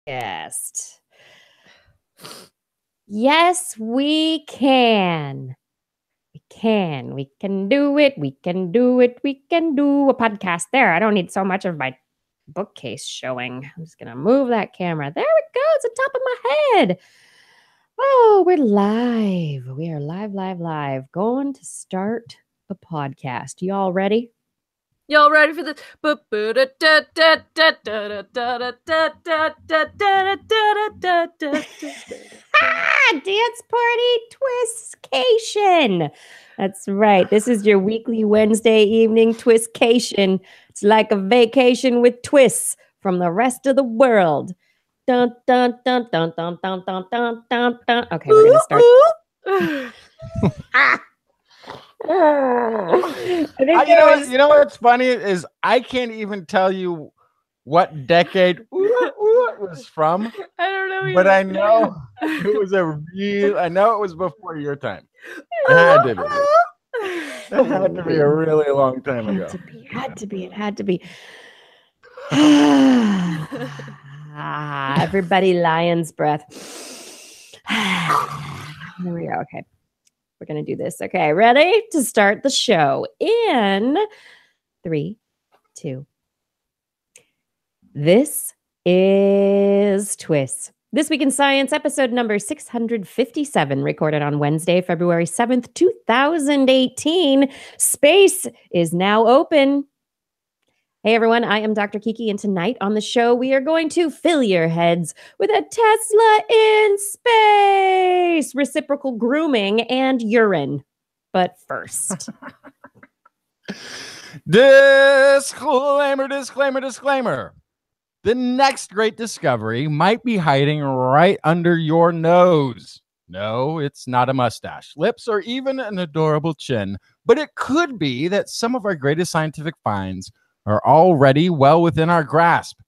Yes. Yes, we can. We can. We can do it. We can do it. We can do a podcast. There. I don't need so much of my bookcase showing. I'm just going to move that camera. There we go. It's the top of my head. Oh, we're live. We are live. Going to start the podcast. Y'all ready? Y'all ready for this? Dance party twistcation. That's right. This is your weekly Wednesday evening twistcation. It's like a vacation with twists from the rest of the world. Dun dun dun dun dun dun dun dun dun dun. Okay, we're gonna start. You know what's funny is I can't even tell you what decade it was from. I don't know, but I know it was I know it was before your time. It had to be. It had to be a really long time ago. It had to be. Everybody, lion's breath. There we go. Okay. We're going to do this. Okay. Ready to start the show in 3, 2. This is TWIS. This Week in Science, episode number 657, recorded on Wednesday, February 7th, 2018. Space is now open. Hey everyone, I am Dr. Kiki, and tonight on the show, we are going to fill your heads with a Tesla in space, reciprocal grooming, and urine. But first. Disclaimer. The next great discovery might be hiding right under your nose. No, it's not a mustache, lips, or even an adorable chin, but it could be that some of our greatest scientific finds are already well within our grasp,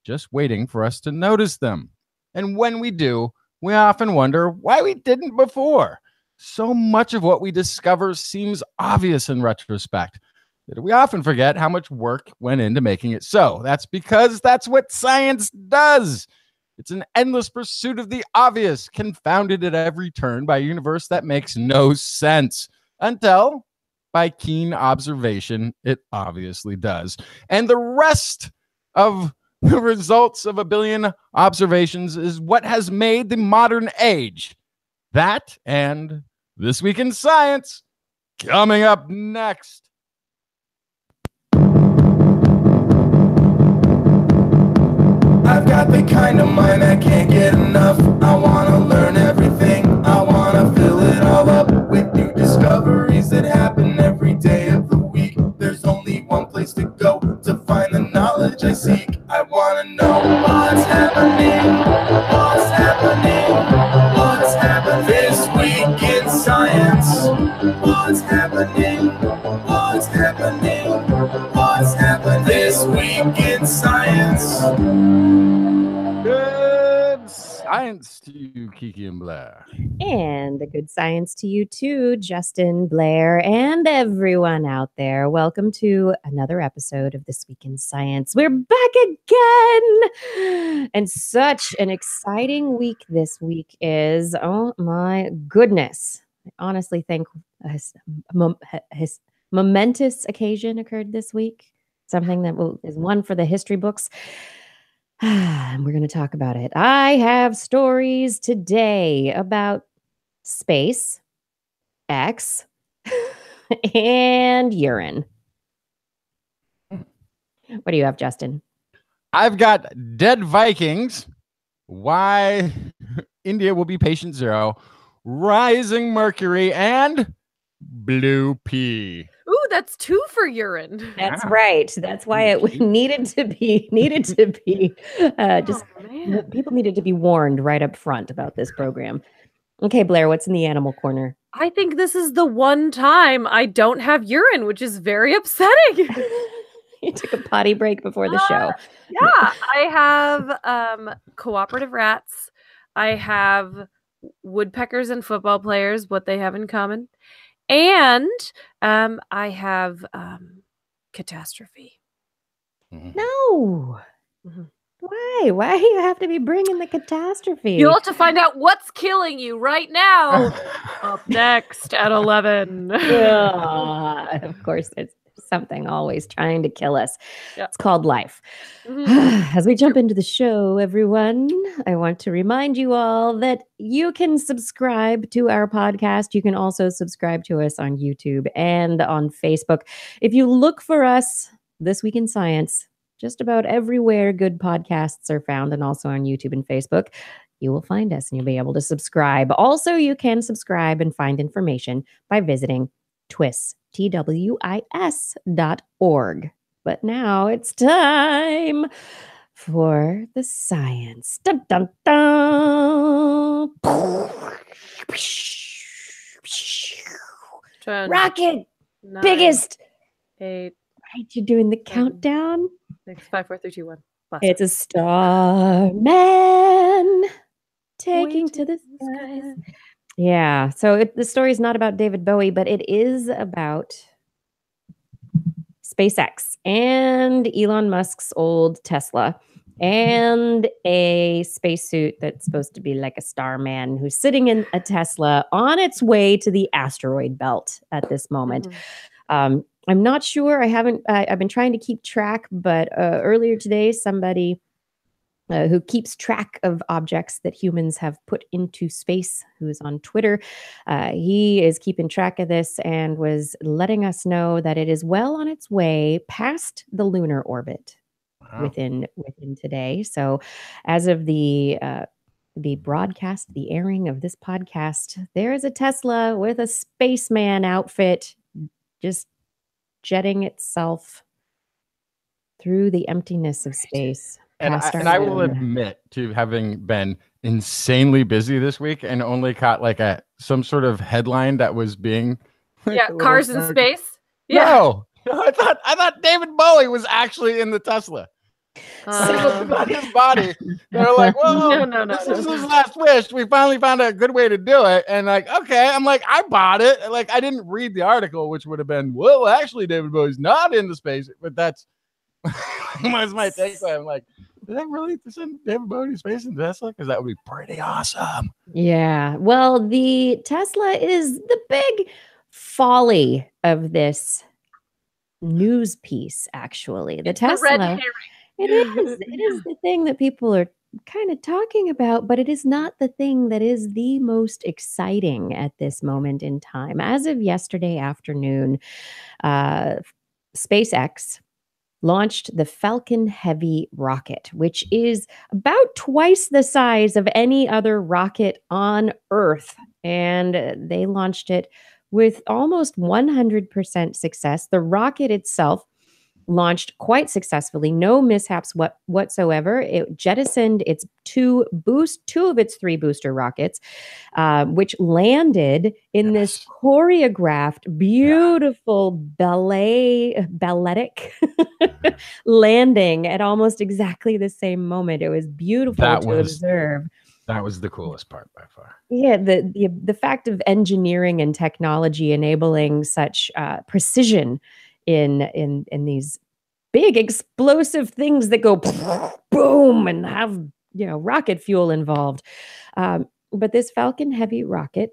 just waiting for us to notice them. And when we do, we often wonder why we didn't before. So much of what we discover seems obvious in retrospect that we often forget how much work went into making it so. That's because that's what science does. It's an endless pursuit of the obvious, confounded at every turn by a universe that makes no sense. Until, by keen observation, it obviously does. And the rest of the results of a billion observations is what has made the modern age. That and This Week in Science, coming up next. I've got the kind of mind I can't get enough. I want to learn everything. I want to fill it all up with new discoveries that happen every day of the week. There's only one place to go to find the knowledge I seek. I want to know what's happening. What's happening? What's happening this week in science? What's happening? What's happening? What's happening this week in science? Good science to you, Kiki and Blair. And a good science to you too, Justin, Blair, and everyone out there. Welcome to another episode of This Week in Science. We're back again! And such an exciting week this week is. Oh my goodness. I honestly think a momentous occasion occurred this week. Something that is one for the history books. And we're going to talk about it. I have stories today about space, X, and urine. What do you have, Justin? I've got dead Vikings, why India will be patient zero, rising mercury, and blue pee. Ooh, that's 2 for urine. That's right. That's why it needed to be people needed to be warned right up front about this program. Okay, Blair, what's in the animal corner? I think this is the one time I don't have urine, which is very upsetting. You took a potty break before the show. Yeah, I have cooperative rats. I have woodpeckers and football players, what they have in common. And I have catastrophe. No. Mm-hmm. Why? Why do you have to be bringing the catastrophe? You'll have to find out what's killing you right now. Up next at 11. Of course, it's something always trying to kill us. Yeah. It's called life. As we jump into the show, everyone, I want to remind you all that you can subscribe to our podcast. You can also subscribe to us on YouTube and on Facebook. If you look for us, This Week in Science, just about everywhere good podcasts are found, and also on YouTube and Facebook, you will find us and you'll be able to subscribe. Also, you can subscribe and find information by visiting TWIS, TWIS.org. But now it's time for the science. Dun, dun, dun. 10, Rocket, 9, biggest. 8, Right, you're doing the countdown. 6, 5, 4, 3, 2, 1. Blast. It's a starman taking to the skies. Yeah, so the story is not about David Bowie, but it is about SpaceX and Elon Musk's old Tesla and a spacesuit that's supposed to be like a starman who's sitting in a Tesla on its way to the asteroid belt at this moment. I'm not sure. I've been trying to keep track, but earlier today, somebody who keeps track of objects that humans have put into space, who is on Twitter, he is keeping track of this and was letting us know that it is well on its way past the lunar orbit within today. So as of the broadcast, the airing of this podcast, there is a Tesla with a spaceman outfit just jetting itself through the emptiness of space. And I will admit to having been insanely busy this week and only caught like some sort of headline that was being cars in space. No, I thought David Bowie was actually in the Tesla. Not his body. They're like, well, no. This is his last wish. We finally found a good way to do it. And like, okay, I'm like, I bought it. Like, I didn't read the article, which would have been, well, actually, David Bowie's not into space. But that's was my takeaway. I'm like, did they really send David Bowie to space in Tesla? Because that would be pretty awesome. Yeah. Well, the Tesla is the big folly of this news piece, actually. The Tesla. Red herring. It is the thing that people are kind of talking about, but it is not the thing that is the most exciting at this moment in time. As of yesterday afternoon, SpaceX launched the Falcon Heavy rocket, which is about twice the size of any other rocket on Earth. And they launched it with almost 100% success. The rocket itself launched quite successfully, no mishaps whatsoever. It jettisoned its two of its three booster rockets, which landed in this choreographed, beautiful balletic landing at almost exactly the same moment. It was beautiful to observe. That was the coolest part by far. Yeah, the fact of engineering and technology enabling such precision in these big explosive things that go boom and have rocket fuel involved. But this Falcon Heavy rocket,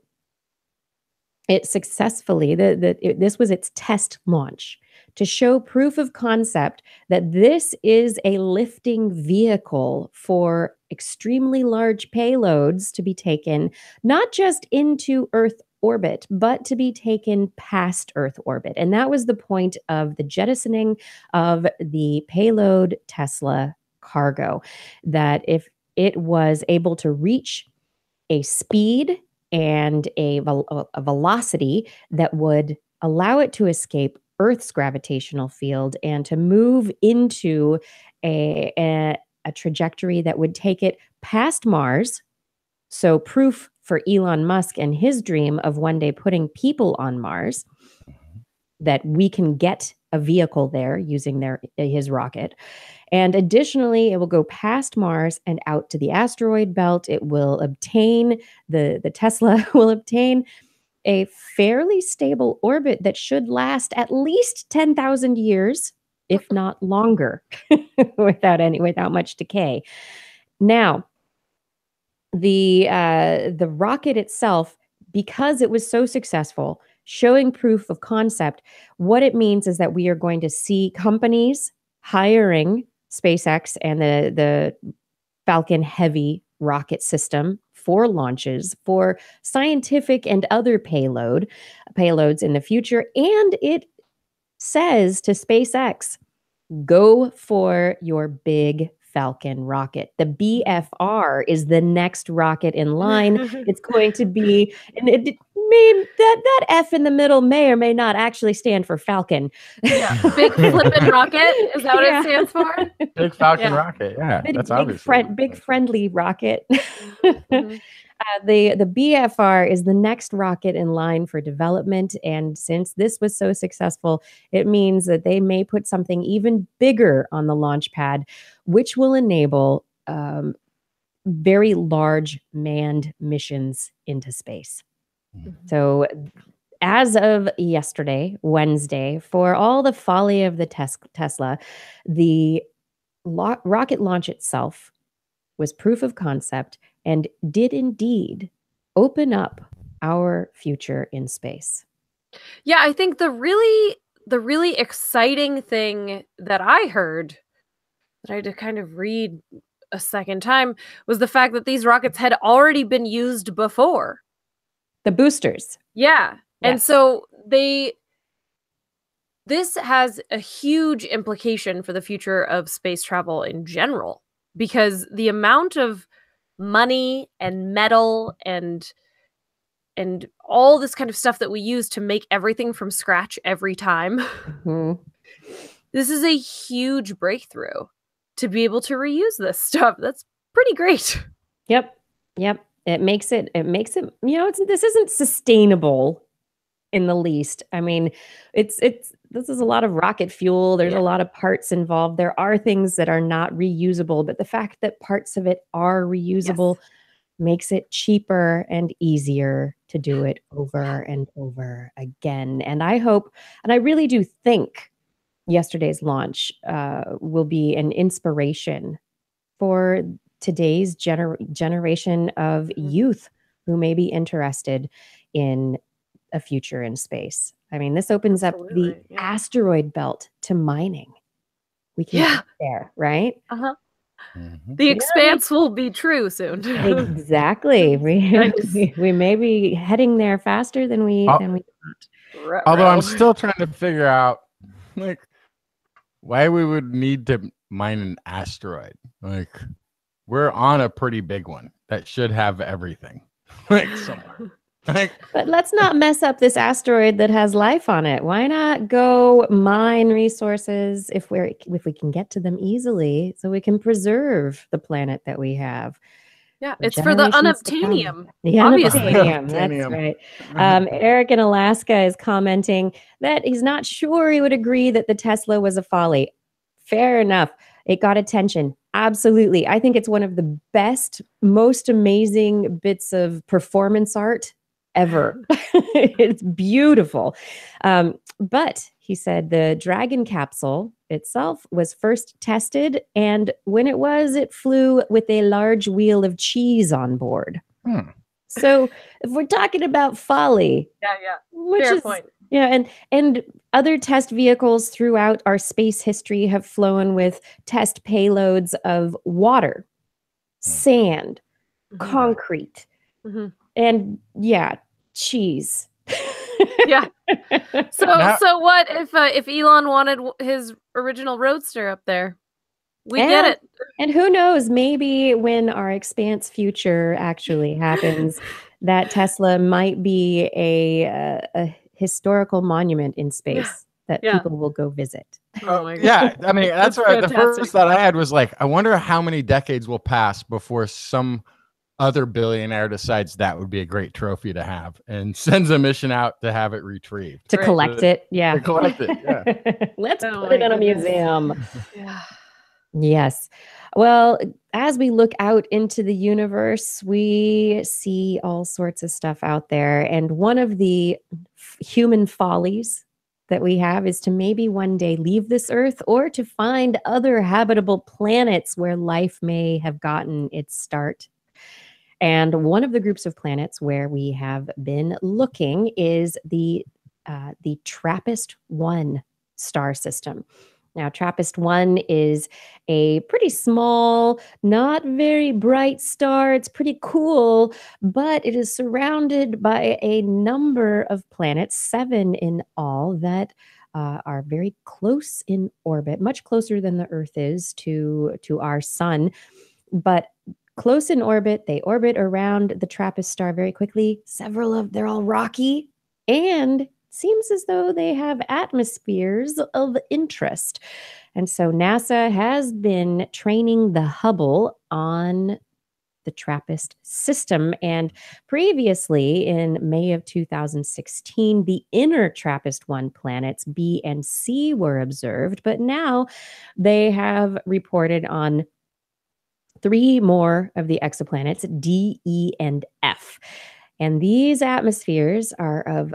it successfully this was its test launch to show proof of concept that this is a lifting vehicle for extremely large payloads to be taken not just into Earth orbit, but to be taken past Earth orbit. And that was the point of the jettisoning of the payload Tesla cargo, that if it was able to reach a speed and a velocity that would allow it to escape Earth's gravitational field and to move into a trajectory that would take it past Mars. So proof for Elon Musk and his dream of one day putting people on Mars, that we can get a vehicle there using his rocket. And additionally, it will go past Mars and out to the asteroid belt. It will obtain, the Tesla will obtain a fairly stable orbit that should last at least 10,000 years if not longer, without much decay. Now, the rocket itself, because it was so successful, showing proof of concept, what it means is that we are going to see companies hiring SpaceX and the Falcon Heavy rocket system for launches, for scientific and other payloads in the future. And it says to SpaceX, go for your big Falcon rocket. The BFR is the next rocket in line. It's going to be, and it may, that F in the middle may or may not actually stand for Falcon. Yeah, big flippin' rocket. Is that what it stands for? Big Falcon rocket. Yeah, that's obviously big friendly rocket. The BFR is the next rocket in line for development, and since this was so successful, it means that they may put something even bigger on the launch pad, which will enable very large manned missions into space. So as of yesterday, Wednesday, for all the folly of the Tesla, the rocket launch itself was proof of concept and did indeed open up our future in space. Yeah, I think the really exciting thing that I heard, that I had to kind of read a second time, was the fact that these rockets had already been used before. The boosters. Yeah. Yes. And so this has a huge implication for the future of space travel in general, because the amount of money and metal and all this kind of stuff that we use to make everything from scratch every time. This is a huge breakthrough to be able to reuse this stuff. That's pretty great. Yep. It makes it, this isn't sustainable in the least. I mean, this is a lot of rocket fuel. There's a lot of parts involved. There are things that are not reusable, but the fact that parts of it are reusable makes it cheaper and easier to do it over and over again. And I hope, and I really do think yesterday's launch will be an inspiration for today's generation of youth who may be interested in a future in space. I mean, this opens up the asteroid belt to mining. We can get there, right? The expanse will be true soon. Exactly. We may be heading there faster than we thought. Although I'm still trying to figure out, like, why we would need to mine an asteroid. Like, we're on a pretty big one that should have everything, like somewhere. But let's not mess up this asteroid that has life on it. Why not go mine resources if we can get to them easily, so we can preserve the planet that we have? Yeah, it's for the unobtainium. The unobtainium, that's right. Eric in Alaska is commenting that he's not sure he would agree that the Tesla was a folly. Fair enough. It got attention. Absolutely. I think it's one of the best, most amazing bits of performance art ever. It's beautiful. But he said the Dragon capsule itself was first tested, and when it flew with a large wheel of cheese on board. So if we're talking about folly, fair point. Yeah, and other test vehicles throughout our space history have flown with test payloads of water, sand, concrete, and cheese. So what if Elon wanted his original Roadster up there? We get it. And who knows, maybe when our expanse future actually happens, that Tesla might be a historical monument in space that people will go visit. Oh my God. Yeah, I mean, that's right. The first thought I had was like, I wonder how many decades will pass before some other billionaire decides that would be a great trophy to have and sends a mission out to have it retrieved. To collect it. Yeah. To collect it. Yeah. Let's put it in a museum. Yes. Well, as we look out into the universe, we see all sorts of stuff out there. And one of the human follies that we have is to maybe one day leave this Earth or to find other habitable planets where life may have gotten its start. And one of the groups of planets where we have been looking is the TRAPPIST-1 star system. Now, TRAPPIST-1 is a pretty small, not very bright star. It's pretty cool, but it is surrounded by a number of planets, 7 in all, that are very close in orbit, much closer than the Earth is to our sun. But close in orbit, they orbit around the TRAPPIST star very quickly. They're all rocky, and seems as though they have atmospheres of interest. And so NASA has been training the Hubble on the TRAPPIST system. And previously, in May of 2016, the inner TRAPPIST-1 planets, B and C, were observed. But now they have reported on 3 more of the exoplanets, D, E, and F. And these atmospheres are of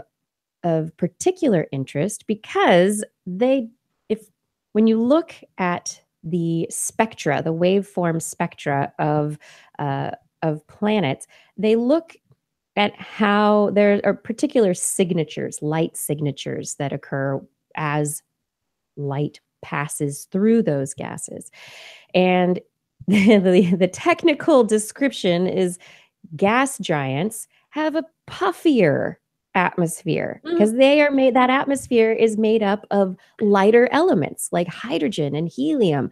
particular interest because when you look at the spectra, the waveform spectra of planets, they look at how there are particular signatures, light signatures that occur as light passes through those gases. And the technical description is gas giants have a puffier atmosphere because that atmosphere is made up of lighter elements like hydrogen and helium,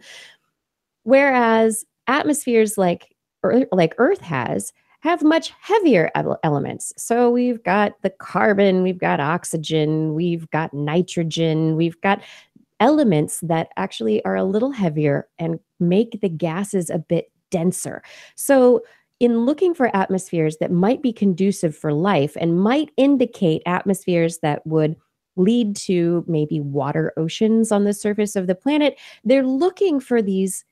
whereas atmospheres like Earth have much heavier elements. So we've got the carbon, we've got oxygen, we've got nitrogen, we've got elements that actually are a little heavier and make the gases a bit denser. So in looking for atmospheres that might be conducive for life and might indicate atmospheres that would lead to maybe water oceans on the surface of the planet, they're looking for these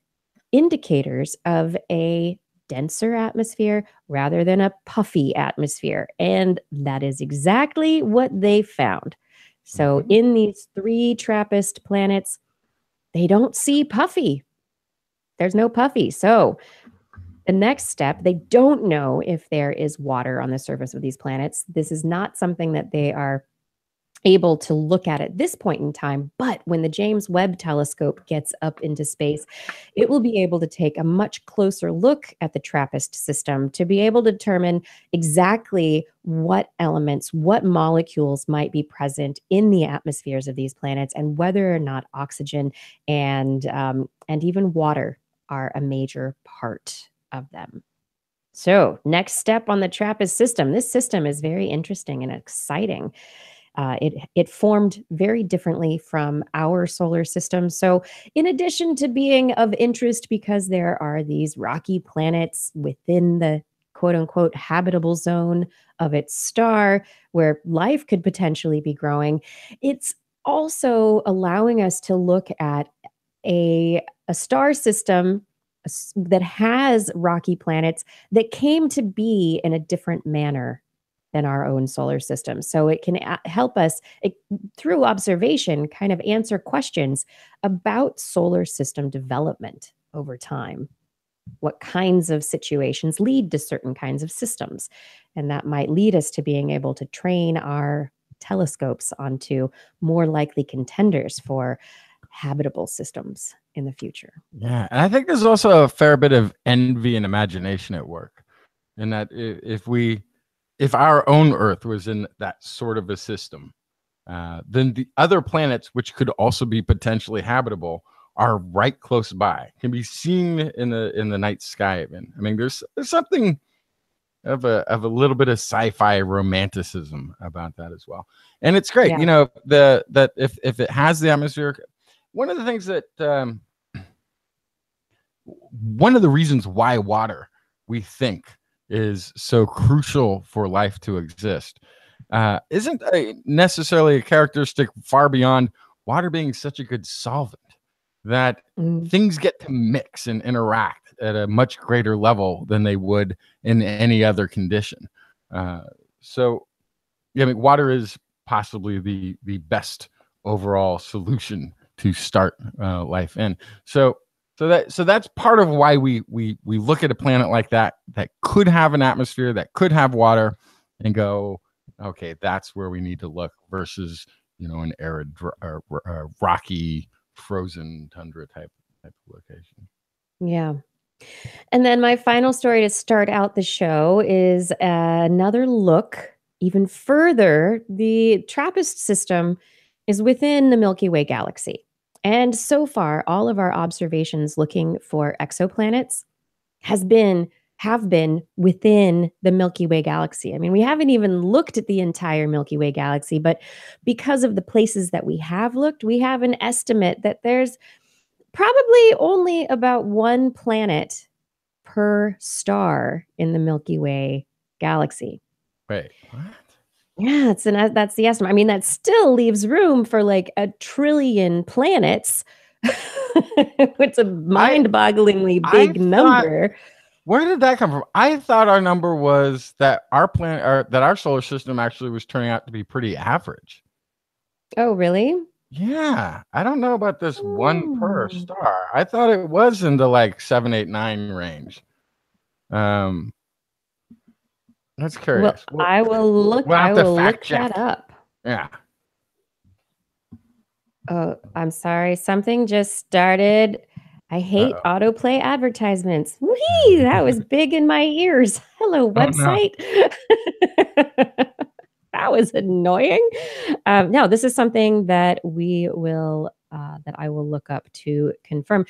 indicators of a denser atmosphere rather than a puffy atmosphere. And that is exactly what they found. So in these 3 TRAPPIST planets, they don't see puffy. There's no puffy. So the next step, they don't know if there is water on the surface of these planets. This is not something that they are able to look at this point in time. But when the James Webb Telescope gets up into space, it will be able to take a much closer look at the TRAPPIST system to be able to determine exactly what elements, what molecules might be present in the atmospheres of these planets, and whether or not oxygen and even water are a major part of them. So next step on the TRAPPIST system. This system is very interesting and exciting. It formed very differently from our solar system. So in addition to being of interest because there are these rocky planets within the quote unquote habitable zone of its star where life could potentially be growing, it's also allowing us to look at a star system that has rocky planets that came to be in a different manner than our own solar system. So it can help us, through observation, kind of answer questions about solar system development over time. What kinds of situations lead to certain kinds of systems? And that might lead us to being able to train our telescopes onto more likely contenders for habitable systems in the future. Yeah, and I think there's also a fair bit of envy and imagination at work. In that if our own Earth was in that sort of a system, then the other planets, which could also be potentially habitable, are right close by, can be seen in the night sky. Even, I mean, there's something of a little bit of sci-fi romanticism about that as well, and it's great. Yeah. You know, that if it has the atmosphere, one of the things that one of the reasons why water, we think, is so crucial for life to exist isn't necessarily a characteristic far beyond water being such a good solvent that things get to mix and interact at a much greater level than they would in any other condition. So, yeah, I mean, water is possibly the best overall solution to start life in. So that's part of why we look at a planet like that could have an atmosphere, that could have water, and go, okay, that's where we need to look, versus an arid, rocky, frozen tundra type of location. Yeah. And then my final story to start out the show is another look even further. The TRAPPIST system is within the Milky Way galaxy. And so far, all of our observations looking for exoplanets have been within the Milky Way galaxy. I mean, we haven't even looked at the entire Milky Way galaxy, but because of the places that we have looked, we have an estimate that there's probably only about one planet per star in the Milky Way galaxy. Wait, what? Yeah, that's the estimate. I mean, that still leaves room for like 1 trillion planets. It's a mind-bogglingly big number. Where did that come from? I thought our number was that our planet, or that our solar system actually was turning out to be pretty average. Oh, really? Yeah, I don't know about this one per star. I thought it was in the like 7, 8, 9 range. That's curious. Well, I will look. We'll I have to will fact look check. that up. Yeah. Oh, I'm sorry. Something just started. I hate autoplay advertisements. Whee! That was big in my ears. Hello, website. That was annoying. No, this is something that we will, that I will look up to confirm.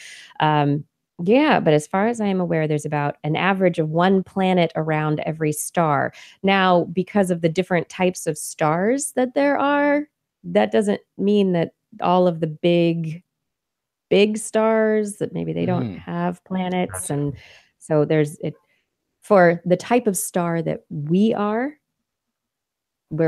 Yeah, but as far as I am aware, there's about an average of one planet around every star. Now, because of the different types of stars that there are, that doesn't mean that all of the big stars, that maybe they don't have planets. Gotcha. And so there's it for the type of star that we're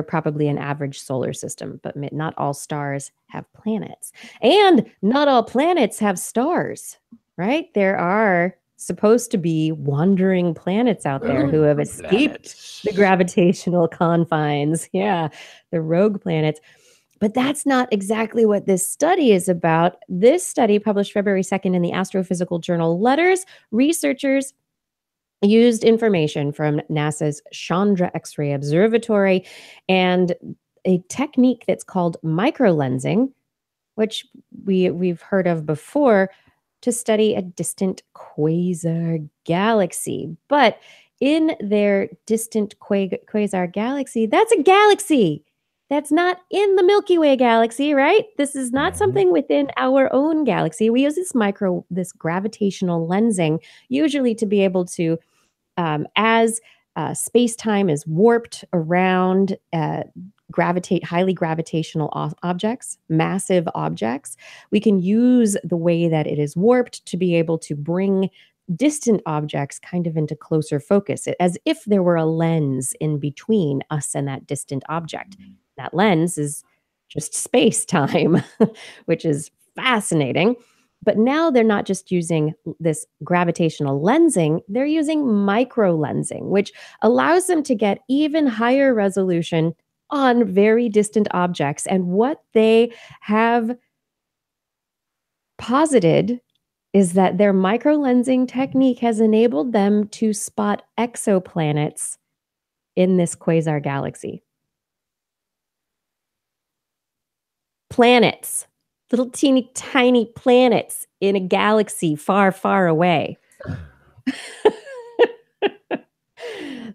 probably an average solar system, but not all stars have planets, and not all planets have stars, right? There are supposed to be wandering planets out there who have escaped the gravitational confines. Yeah, the rogue planets. But that's not exactly what this study is about. This study, published February 2nd in the Astrophysical Journal Letters, researchers used information from NASA's Chandra X-ray Observatory and a technique that's called microlensing, which we've heard of before, to study a distant quasar galaxy. But in their distant quasar galaxy, that's a galaxy. That's not in the Milky Way galaxy, right? This is not something within our own galaxy. We use this gravitational lensing, usually to be able to, as space-time is warped around highly gravitational objects, massive objects, we can use the way that it is warped to be able to bring distant objects kind of into closer focus, as if there were a lens in between us and that distant object. That lens is just space-time, which is fascinating. But now they're not just using this gravitational lensing, they're using microlensing, which allows them to get even higher resolution on very distant objects. And what they have posited is that their microlensing technique has enabled them to spot exoplanets in this quasar galaxy. Planets, little teeny tiny planets in a galaxy far, far away.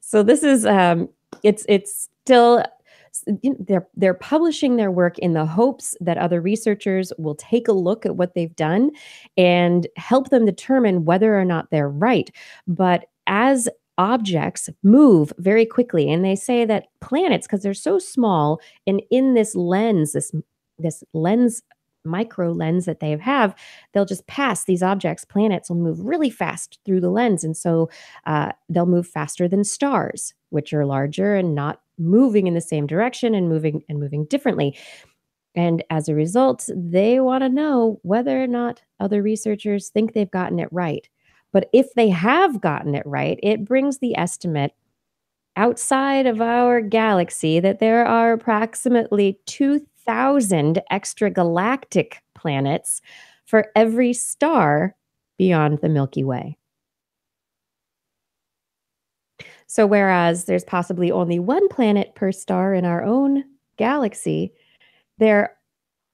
So this is, it's still, they're publishing their work in the hopes that other researchers will take a look at what they've done and help them determine whether or not they're right. But as objects move very quickly, and they say that planets, because they're so small, and in this lens, this lens, micro lens that they have, they'll just pass these objects. Planets will move really fast through the lens. And so they'll move faster than stars, which are larger and not moving in the same direction and moving differently. And as a result, they want to know whether or not other researchers think they've gotten it right. But if they have gotten it right, it brings the estimate outside of our galaxy that there are approximately 2,000 2,000 extragalactic planets for every star beyond the Milky Way. So whereas there's possibly only one planet per star in our own galaxy, there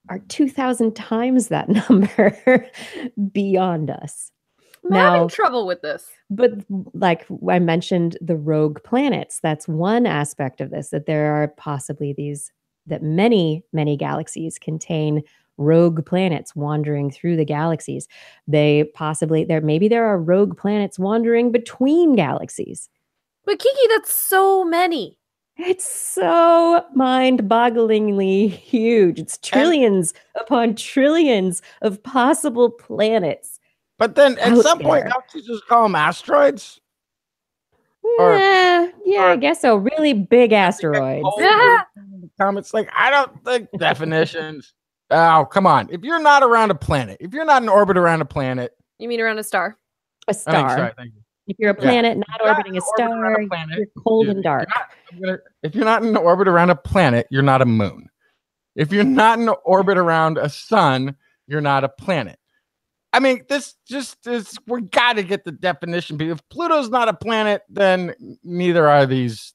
are 2,000 times that number beyond us. I'm having trouble with this. But like I mentioned, the rogue planets, that's one aspect of this, that there are possibly that many, many galaxies contain rogue planets wandering through the galaxies. Maybe there are rogue planets wandering between galaxies. But Kiki, that's so many. It's so mind-bogglingly huge. It's trillions upon trillions of possible planets. But then at some point, don't you just call them asteroids? Yeah, I guess so. Really big asteroids. Comments like, I don't think definitions. Oh, come on. If you're not around a planet, if you're not in orbit around a planet. You mean around a star? A star. Thank you. If you're a planet not orbiting a star, you're cold and dark. If you're not in orbit around a planet, you're not a moon. If you're not in orbit around a sun, you're not a planet. I mean, this just is, we got to get the definition. If Pluto's not a planet, then neither are these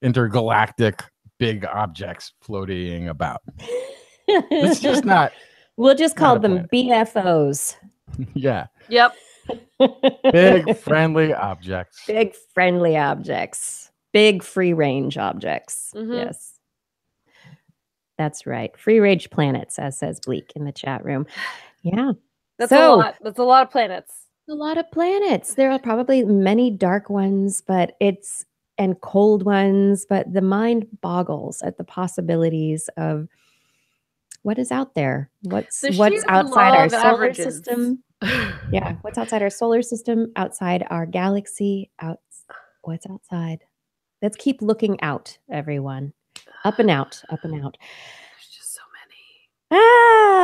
intergalactic big objects floating about. It's just not. We'll just call them BFOs. Yeah. Yep. Big friendly objects. Big friendly objects. Big free range objects. Mm-hmm. Yes. That's right. Free range planets, as says Bleak in the chat room. Yeah. That's a lot. That's a lot of planets. A lot of planets. There are probably many dark ones, and cold ones, but the mind boggles at the possibilities of what is out there. What's outside our solar system? Yeah, what's outside our solar system, outside our galaxy, what's outside? Let's keep looking out, everyone. Up and out, up and out. There's just so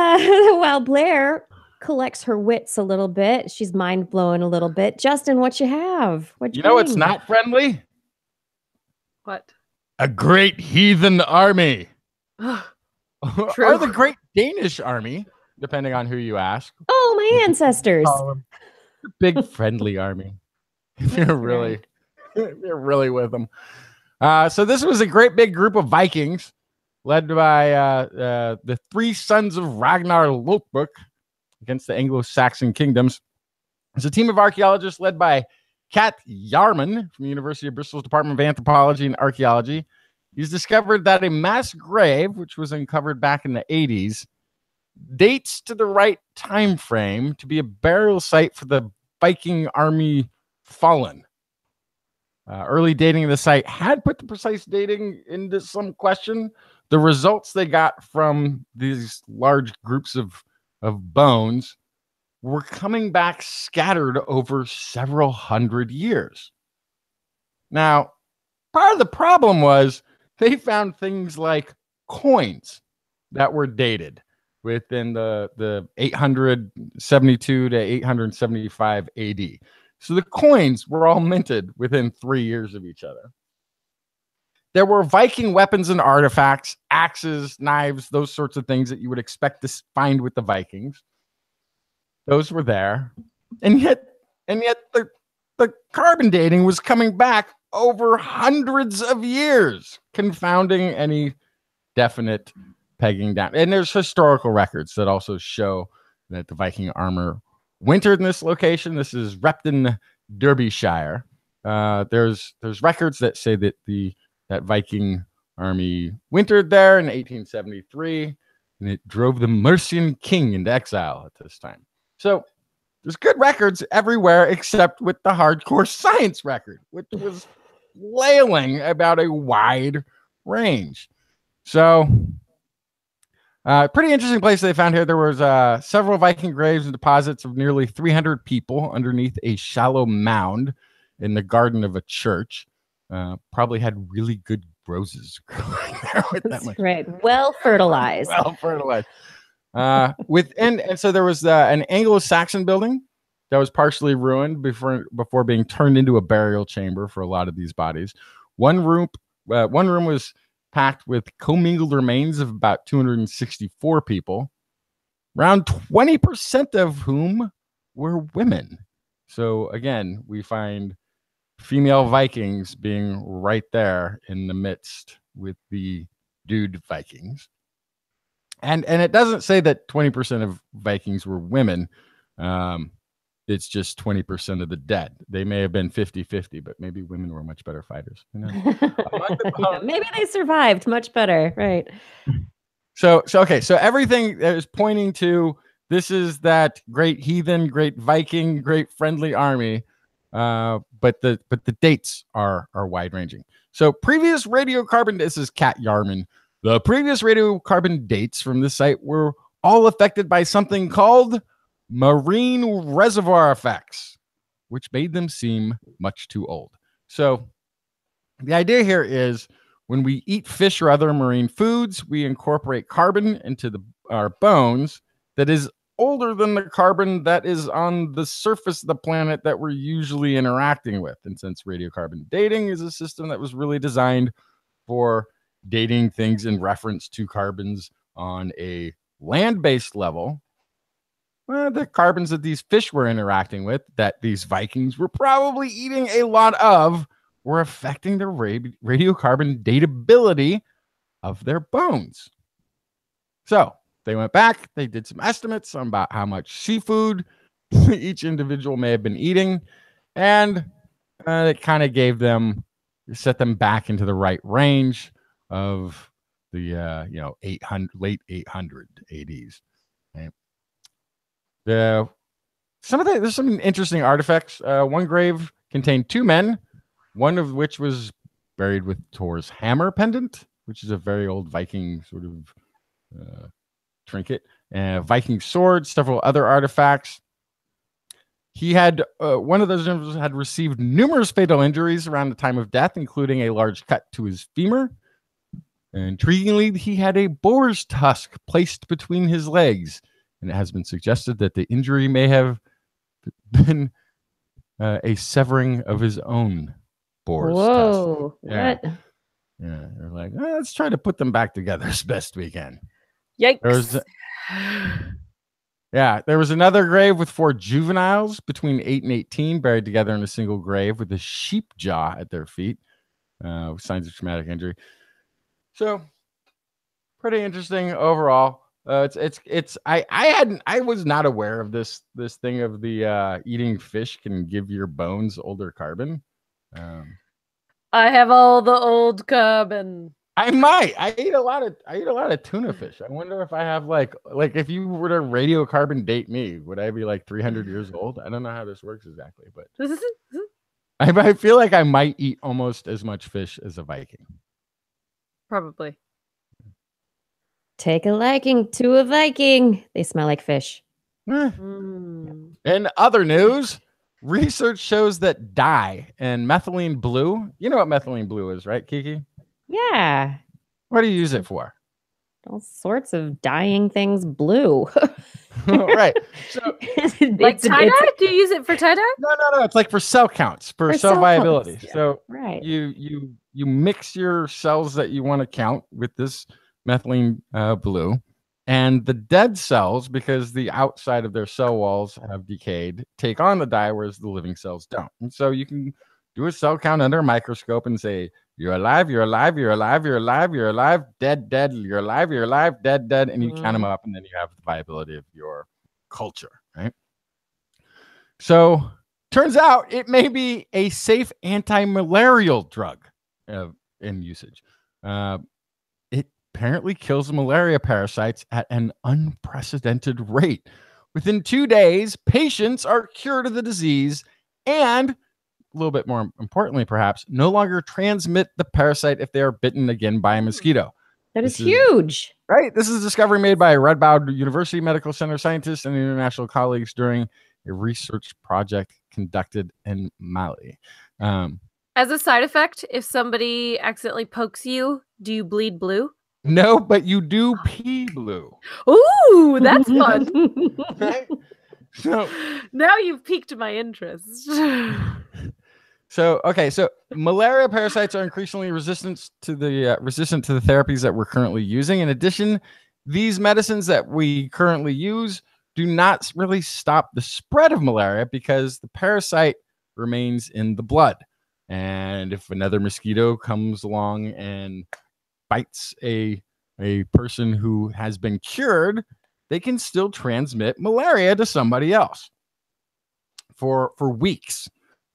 many. While Blair collects her wits a little bit, she's mind blowing a little bit. Justin, what you have? You know what's not friendly? What? A great heathen army. True. Or the great Danish army, depending on who you ask. Oh, my ancestors. Big friendly army. You're really with them. So this was a great big group of Vikings led by the three sons of Ragnar Lothbrok against the Anglo-Saxon kingdoms. It's a team of archaeologists led by Kat Yarman from the University of Bristol's Department of Anthropology and Archaeology. He's discovered that a mass grave, which was uncovered back in the 80s, dates to the right time frame to be a burial site for the Viking army fallen. Early dating of the site had put the precise dating into some question. The results they got from these large groups of bones were coming back scattered over several hundred years. Now, part of the problem was they found things like coins that were dated within the 872 to 875 AD. So the coins were all minted within 3 years of each other. There were Viking weapons and artifacts, axes, knives, those sorts of things that you would expect to find with the Vikings. Those were there. And yet the carbon dating was coming back over hundreds of years, confounding any definite pegging down. And there's historical records that also show that the Viking armor wintered in this location. This is Repton, Derbyshire. There's records that say that that Viking army wintered there in 1873, and it drove the Mercian king into exile at this time. So there's good records everywhere except with the hardcore science record, which was flailing about a wide range. So pretty interesting place they found here. There was several Viking graves and deposits of nearly 300 people underneath a shallow mound in the garden of a church. Probably had really good roses growing there with that much. Right. Well fertilized. And so there was an Anglo-Saxon building that was partially ruined before being turned into a burial chamber for a lot of these bodies. One room was packed with commingled remains of about 264 people, around 20% of whom were women. So again, we find female Vikings being right there in the midst with the dude Vikings. And it doesn't say that 20% of Vikings were women. It's just 20% of the dead. They may have been 50-50, but maybe women were much better fighters. You know? Yeah, maybe they survived much better, right? So everything that is pointing to this is that great heathen, great Viking, great friendly army. But the dates are wide ranging. So previous radiocarbon, this is Kat Yarman. The previous radiocarbon dates from this site were all affected by something called marine reservoir effects, which made them seem much too old. So the idea here is when we eat fish or other marine foods, we incorporate carbon into our bones that is older than the carbon that is on the surface of the planet that we're usually interacting with. And since radiocarbon dating is a system that was really designed for dating things in reference to carbons on a land-based level, well, the carbons that these fish were interacting with, that these Vikings were probably eating a lot of, were affecting the radiocarbon datability of their bones. So they went back, they did some estimates on about how much seafood each individual may have been eating, and it kind of set them back into the right range of the late 800 ADs. Right? There's some interesting artifacts. One grave contained 2 men, one of which was buried with Thor's hammer pendant, which is a very old Viking sort of trinket, Viking sword, several other artifacts. He had one of those individuals had received numerous fatal injuries around the time of death, including a large cut to his femur. Intriguingly, he had a boar's tusk placed between his legs, and it has been suggested that the injury may have been a severing of his own boar's tusk. Whoa! Yeah. What? Yeah, they're like, let's try to put them back together as best we can. Yikes. There was another grave with 4 juveniles between 8 and 18 buried together in a single grave with a sheep jaw at their feet, with signs of traumatic injury. So pretty interesting overall. I was not aware of this thing of the eating fish can give your bones older carbon. I have all the old carbon. I eat a lot of tuna fish. I wonder if I have like if you were to radiocarbon date me, would I be like 300 years old? I don't know how this works exactly, but I feel like I might eat almost as much fish as a Viking. Probably. Take a liking to a Viking. They smell like fish. In other news, research shows that dye and methylene blue. You know what methylene blue is, right, Kiki? Yeah. What do you use it for? All sorts of dyeing things blue. Right. So, like tie-dye? Do you use it for tie-dye? No. It's like for cell counts, for cell viability. Counts, yeah. So right. You mix your cells that you want to count with this methylene blue, and the dead cells, because the outside of their cell walls have decayed, take on the dye, whereas the living cells don't. And so you can do a cell count under a microscope and say, you're alive, you're alive, you're alive, you're alive, you're alive, dead, dead, you're alive, dead, dead, and you count them up, and then you have the viability of your culture, right? So turns out it may be a safe anti-malarial drug in usage. It apparently kills malaria parasites at an unprecedented rate. Within 2 days, patients are cured of the disease and, a little bit more importantly, perhaps, no longer transmit the parasite if they are bitten again by a mosquito. That is huge. Right? This is a discovery made by Hrab University Medical Center scientists and international colleagues during a research project conducted in Mali. As a side effect, if somebody accidentally pokes you, do you bleed blue? No, but you do pee blue. Ooh, that's fun. Right? So now you've piqued my interest. So malaria parasites are increasingly resistant to the therapies that we're currently using. In addition, these medicines that we currently use do not really stop the spread of malaria because the parasite remains in the blood. And if another mosquito comes along and bites a person who has been cured, they can still transmit malaria to somebody else for weeks.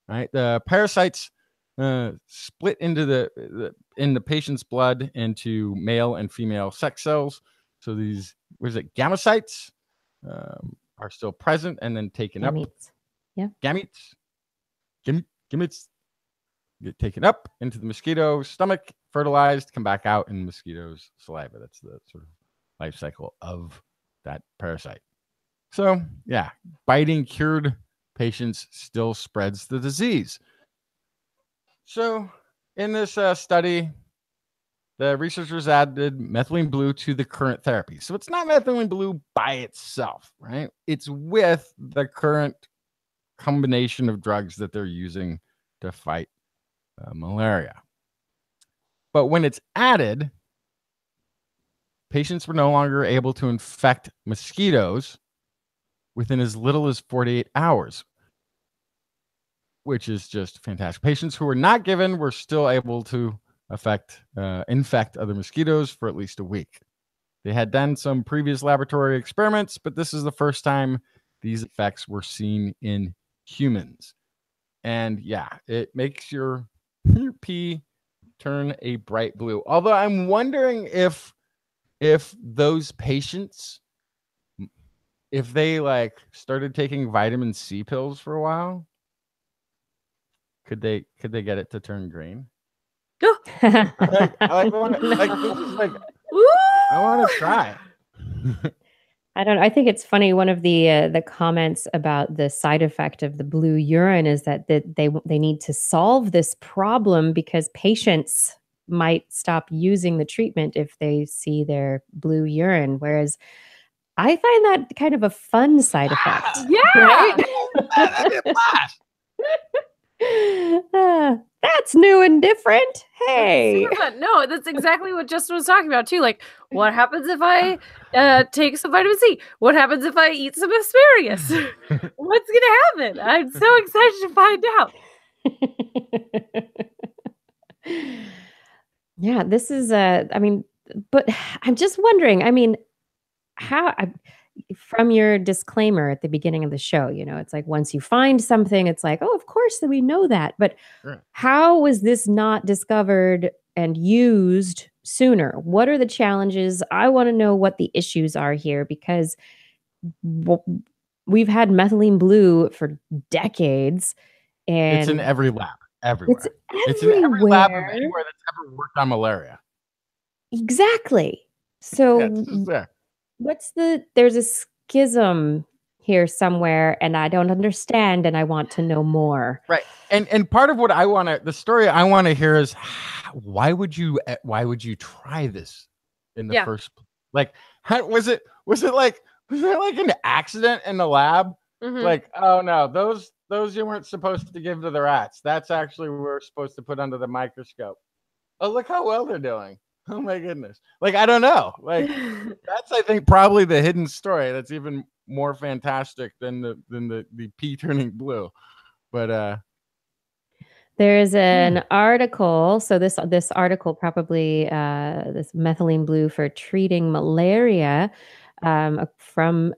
Right? The parasites split into the patient's blood into male and female sex cells. So these, gamecytes are still present and then taken up. Yeah. Gametes get taken up into the mosquito's stomach, fertilized, come back out in mosquito's saliva. That's the sort of life cycle of that parasite. So yeah, biting cured patients still spreads the disease. So in this study, the researchers added methylene blue to the current therapy. So it's not methylene blue by itself, right? It's with the current combination of drugs that they're using to fight malaria. But when it's added, patients were no longer able to infect mosquitoes within as little as 48 hours, which is just fantastic. Patients who were not given were still able to infect other mosquitoes for at least a week. They had done some previous laboratory experiments, but this is the first time these effects were seen in humans. And yeah, it makes your pee turn a bright blue. Although I'm wondering if those patients, if they started taking vitamin C pills for a while, could they get it to turn green? I want to try. I don't know. I think it's funny. One of the comments about the side effect of the blue urine is that they need to solve this problem because patients might stop using the treatment if they see their blue urine. Whereas I find that kind of a fun side effect. Yeah. Right? That'd be a blast. That's new and different. Hey. Super fun. No, that's exactly what Justin was talking about too. Like, what happens if I take some vitamin C? What happens if I eat some asparagus? What's gonna happen? I'm so excited to find out. Yeah, this is but I'm just wondering, how from your disclaimer at the beginning of the show, it's like once you find something, it's like, oh, of course that we know that. But Sure. How was this not discovered and used sooner? What are the challenges? I want to know what the issues are here because we've had methylene blue for decades. And it's in every lab, everywhere. It's in every lab of anywhere that's ever worked on malaria. Exactly. So Yeah, there's a schism here somewhere and I don't understand and I want to know more. Right. And part of what the story I want to hear is why would you try this in the first place? Like, was it like an accident in the lab? Mm-hmm. Like, oh no, those you weren't supposed to give to the rats. That's actually what we're supposed to put under the microscope. Oh, look how well they're doing. Oh my goodness. Like, I don't know. Like, that's, I think, probably the hidden story that's even more fantastic than the pea turning blue. But there is an article. So this article probably this methylene blue for treating malaria from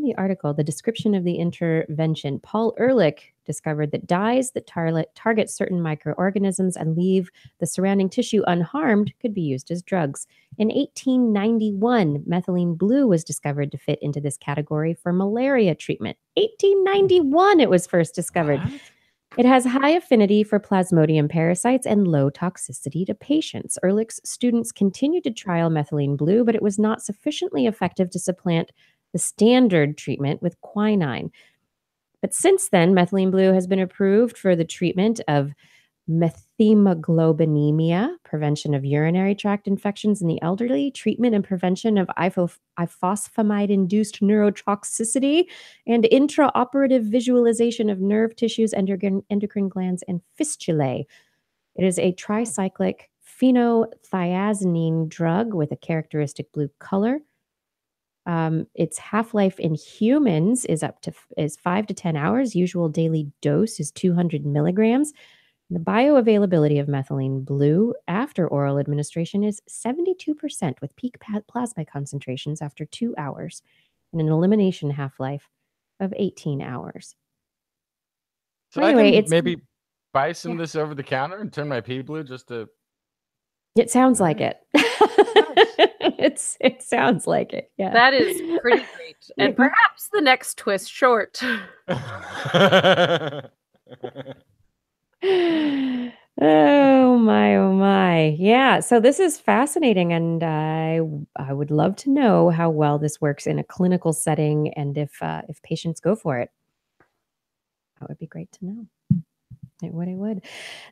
the article, the description of the intervention. Paul Ehrlich discovered that dyes that target certain microorganisms and leave the surrounding tissue unharmed could be used as drugs. In 1891, methylene blue was discovered to fit into this category for malaria treatment. 1891 it was first discovered. What? It has high affinity for Plasmodium parasites and low toxicity to patients. Ehrlich's students continued to trial methylene blue, but it was not sufficiently effective to supplant the standard treatment with quinine. But since then, methylene blue has been approved for the treatment of methemoglobinemia, prevention of urinary tract infections in the elderly, treatment and prevention of ifosfamide-induced neurotoxicity, and intraoperative visualization of nerve tissues, endocrine glands, and fistulae. It is a tricyclic phenothiazanine drug with a characteristic blue color. Its half-life in humans is 5 to 10 hours. Usual daily dose is 200 milligrams. The bioavailability of methylene blue after oral administration is 72% with peak plasma concentrations after 2 hours and an elimination half-life of 18 hours. So anyway, I can it's maybe buy some of this over the counter and turn my pee blue just to... It sounds like it. It sounds like it. Yeah. That is pretty great. And perhaps the next twist short. Oh my. Yeah. So this is fascinating. And I would love to know how well this works in a clinical setting and if patients go for it. That would be great to know. It would.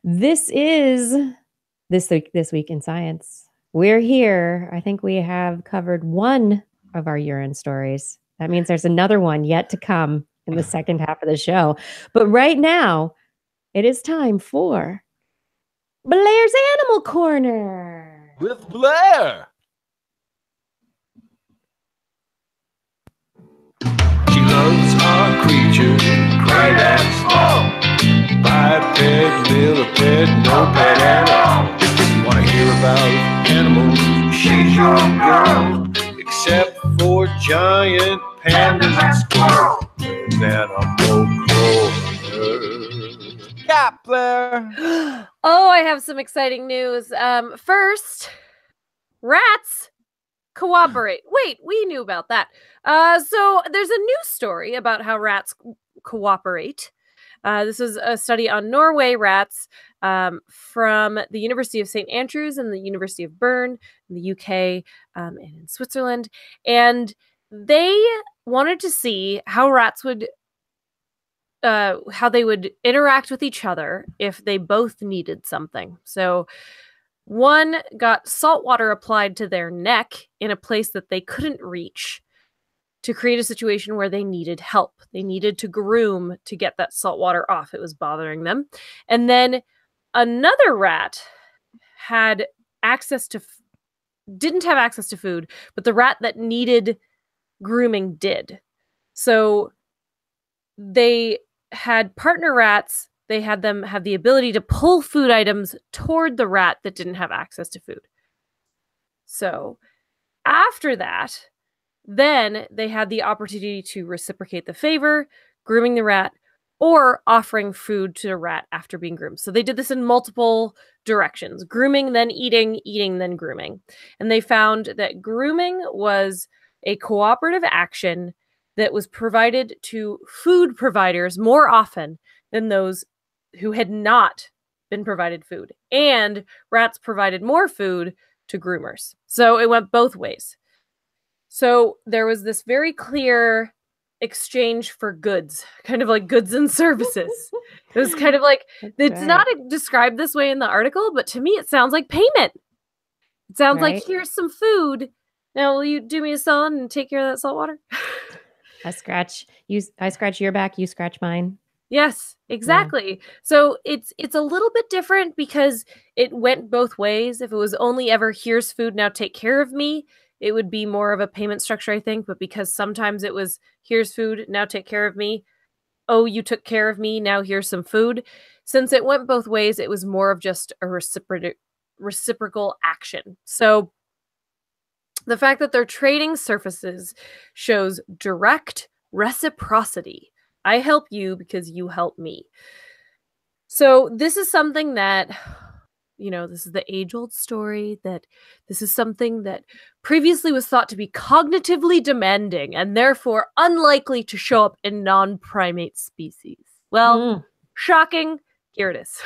This is This Week in Science. We're here. I think we have covered one of our urine stories. That means there's another one yet to come in the second half of the show. But right now, it is time for Blair's Animal Corner. With Blair. She loves our creatures, great and small. Biped, millipede, no pet at all. Wanna hear about animals? She's your girl. Except for giant pandas and squirrels. Animal Corner. Yeah, Blair. Oh, I have some exciting news. First, rats cooperate. Wait, we knew about that. So there's a news story about how rats cooperate. This is a study on Norway rats from the University of St. Andrews and the University of Bern in the UK and in Switzerland. And they wanted to see how rats would how they would interact with each other if they both needed something. So one got salt water applied to their neck in a place that they couldn't reach to create a situation where they needed help. They needed to groom to get that salt water off. It was bothering them. And then another rat had access to, didn't have access to food, but the rat that needed grooming did. So they had partner rats. They had them have the ability to pull food items toward the rat that didn't have access to food. So after that, then they had the opportunity to reciprocate the favor, grooming the rat, or offering food to the rat after being groomed. So they did this in multiple directions: grooming, then eating, eating, then grooming. And they found that grooming was a cooperative action that was provided to food providers more often than those who had not been provided food. And rats provided more food to groomers. So it went both ways. So there was this very clear exchange for goods, kind of like goods and services. It was kind of like, it's not described this way in the article, but to me it sounds like payment. It sounds like, here's some food. Now will you do me a solid and take care of that salt water? I scratch your back, you scratch mine. Yes, exactly. Yeah. So it's a little bit different because it went both ways. If it was only ever, here's food, now take care of me, it would be more of a payment structure, I think. But because sometimes it was, here's food, now take care of me. Oh, you took care of me, now here's some food. Since it went both ways, it was more of just a reciprocal action. So the fact that they're trading surfaces shows direct reciprocity. I help you because you help me. So this is something that, this is the age-old story, that this is something that previously was thought to be cognitively demanding and therefore unlikely to show up in non-primate species. Well, shocking. Here it is.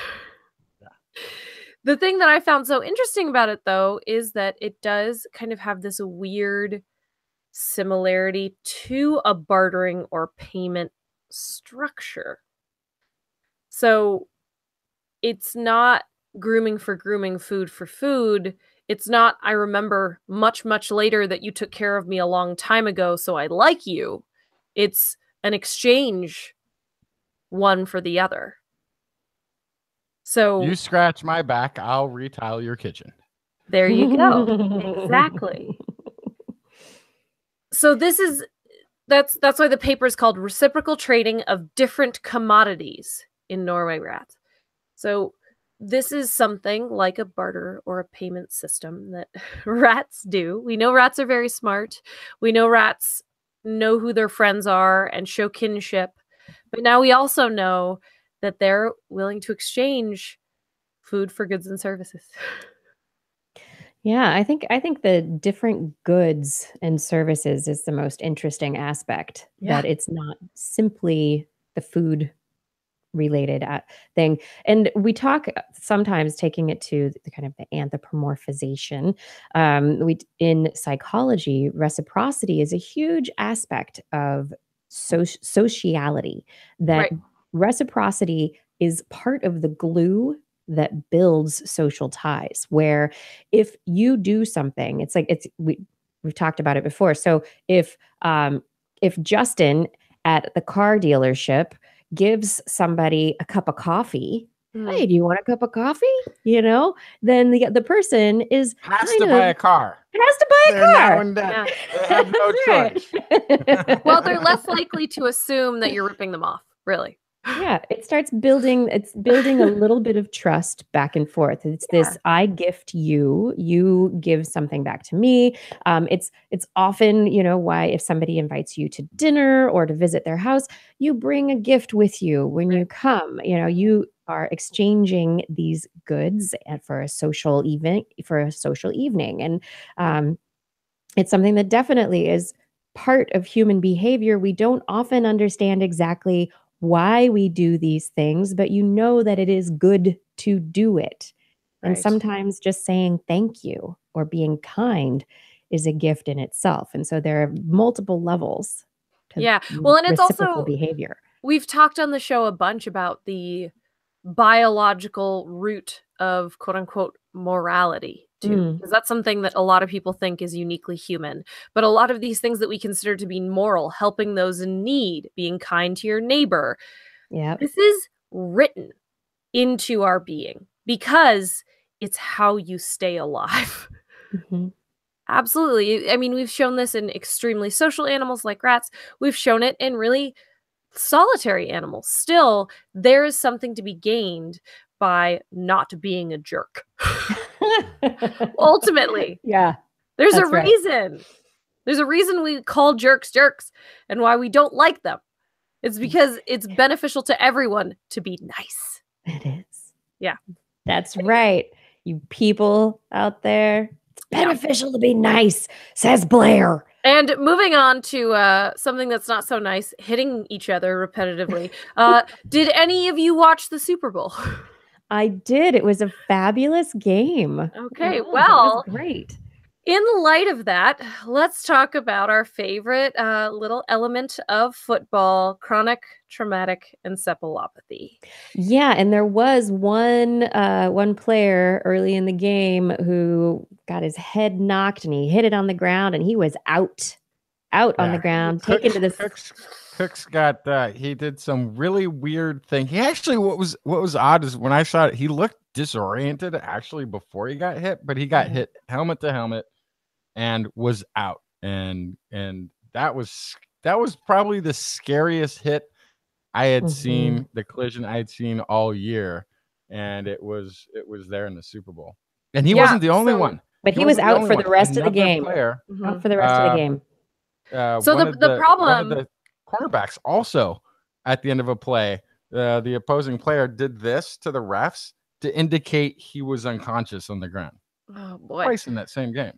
The thing that I found so interesting about it, though, is that it does kind of have this weird similarity to a bartering or payment structure. So it's not grooming for grooming, food for food. It's not, I remember much, much later that you took care of me a long time ago, so I like you. It's an exchange, one for the other. So You scratch my back, I'll retile your kitchen. there you go. Exactly. So that's why the paper is called Reciprocal Trading of Different Commodities in Norway Rats. So this is something like a barter or a payment system that rats do. We know rats are very smart. We know rats know who their friends are and show kinship. But now we also know that they're willing to exchange food for goods and services. Yeah, I think the different goods and services is the most interesting aspect. Yeah. That it's not simply the food related thing. And we talk sometimes taking it to the kind of the anthropomorphization. In psychology, reciprocity is a huge aspect of sociality. That Right. reciprocity is part of the glue that builds social ties, where if you do something, it's like we've talked about it before. So if Justin at the car dealership gives somebody a cup of coffee, hey, do you want a cup of coffee? You know, then the person Has to buy a car. Has to buy a They're car. now in debt. Yeah. They have no choice. Well, they're less likely to assume that you're ripping them off, really. Yeah, it starts building. It's building a little bit of trust back and forth. It's this: I gift you, you give something back to me. It's often, why if somebody invites you to dinner or to visit their house, you bring a gift with you when you come. You are exchanging these goods for a social event, and it's something that definitely is part of human behavior. We don't often understand exactly why we do these things, but that it is good to do it. And Right. sometimes just saying thank you or being kind is a gift in itself. And so there are multiple levels to well, and it's reciprocal also behavior. We've talked on the show a bunch about the biological root of quote unquote morality too, because that's something that a lot of people think is uniquely human. But a lot of these things that we consider to be moral, helping those in need, being kind to your neighbor, this is written into our being because it's how you stay alive. Absolutely. I mean, we've shown this in extremely social animals like rats. We've shown it in really solitary animals. Still, there is something to be gained by not being a jerk. Ultimately. Yeah. There's a reason. Right. There's a reason we call jerks jerks and why we don't like them. It's because it's beneficial to everyone to be nice. It is. Yeah. That's right. You people out there, it's beneficial to be nice, says Blair. And moving on to something that's not so nice, hitting each other repetitively. Did any of you watch the Super Bowl? I did. It was a fabulous game. Okay, well, it was great. In light of that, let's talk about our favorite little element of football, chronic traumatic encephalopathy. Yeah, and there was one player early in the game who got his head knocked and he hit it on the ground and he was out on the ground, taken to this. Cook's got he did some really weird thing. He actually, what was odd is when I saw it, he looked disoriented actually before he got hit, but he got hit helmet to helmet and was out. And that was probably the scariest hit I had seen, the collision I had seen all year. And it was there in the Super Bowl. And he wasn't the only one. But he was out for the rest of the game. Out for the rest of the game. So the problem, one of the cornerbacks also at the end of a play, the opposing player did this to the refs to indicate he was unconscious on the ground. Oh boy! Twice in that same game.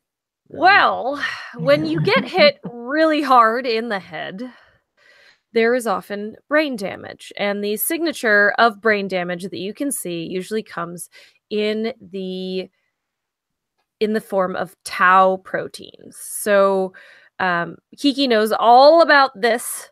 Well, when you get hit really hard in the head, there is often brain damage, and the signature of brain damage that you can see usually comes in the form of tau proteins. So Kiki knows all about this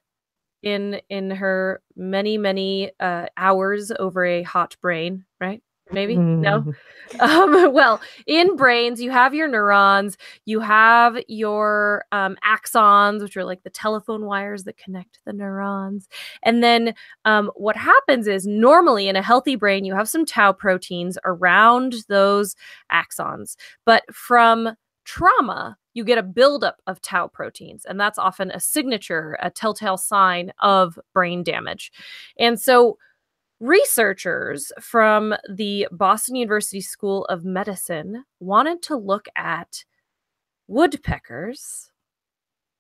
in her many hours over a hot brain, right? Maybe no. Well, in brains, you have your neurons, you have your axons, which are like the telephone wires that connect the neurons. And then what happens is normally in a healthy brain, you have some tau proteins around those axons. But from trauma, you get a buildup of tau proteins, and that's often a signature, a telltale sign of brain damage. And so researchers from the Boston University School of Medicine wanted to look at woodpeckers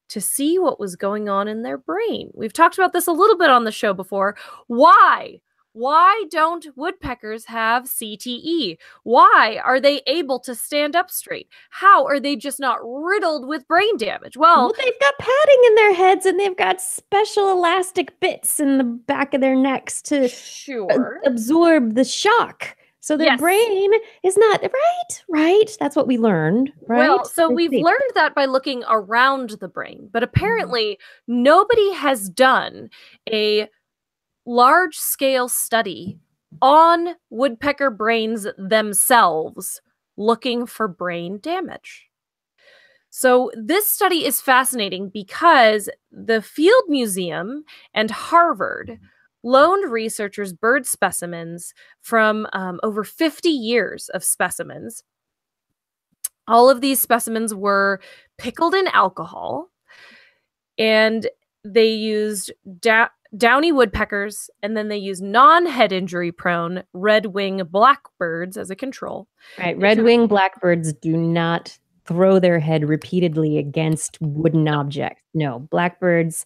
to see what was going on in their brain. We've talked about this a little bit on the show before. Why? Why don't woodpeckers have CTE? Why are they able to stand up straight? How are they just not riddled with brain damage? Well, they've got padding in their heads and they've got special elastic bits in the back of their necks to absorb the shock. So their brain is not right. That's what we learned, right? Well, so we've learned that by looking around the brain, but apparently nobody has done a large-scale study on woodpecker brains themselves looking for brain damage. So this study is fascinating because the Field Museum and Harvard loaned researchers bird specimens from over 50 years of specimens. All of these specimens were pickled in alcohol, and they used downy woodpeckers, and then they use non-head injury prone red-wing blackbirds as a control. Right. Red-wing blackbirds do not throw their head repeatedly against wooden objects. No, blackbirds,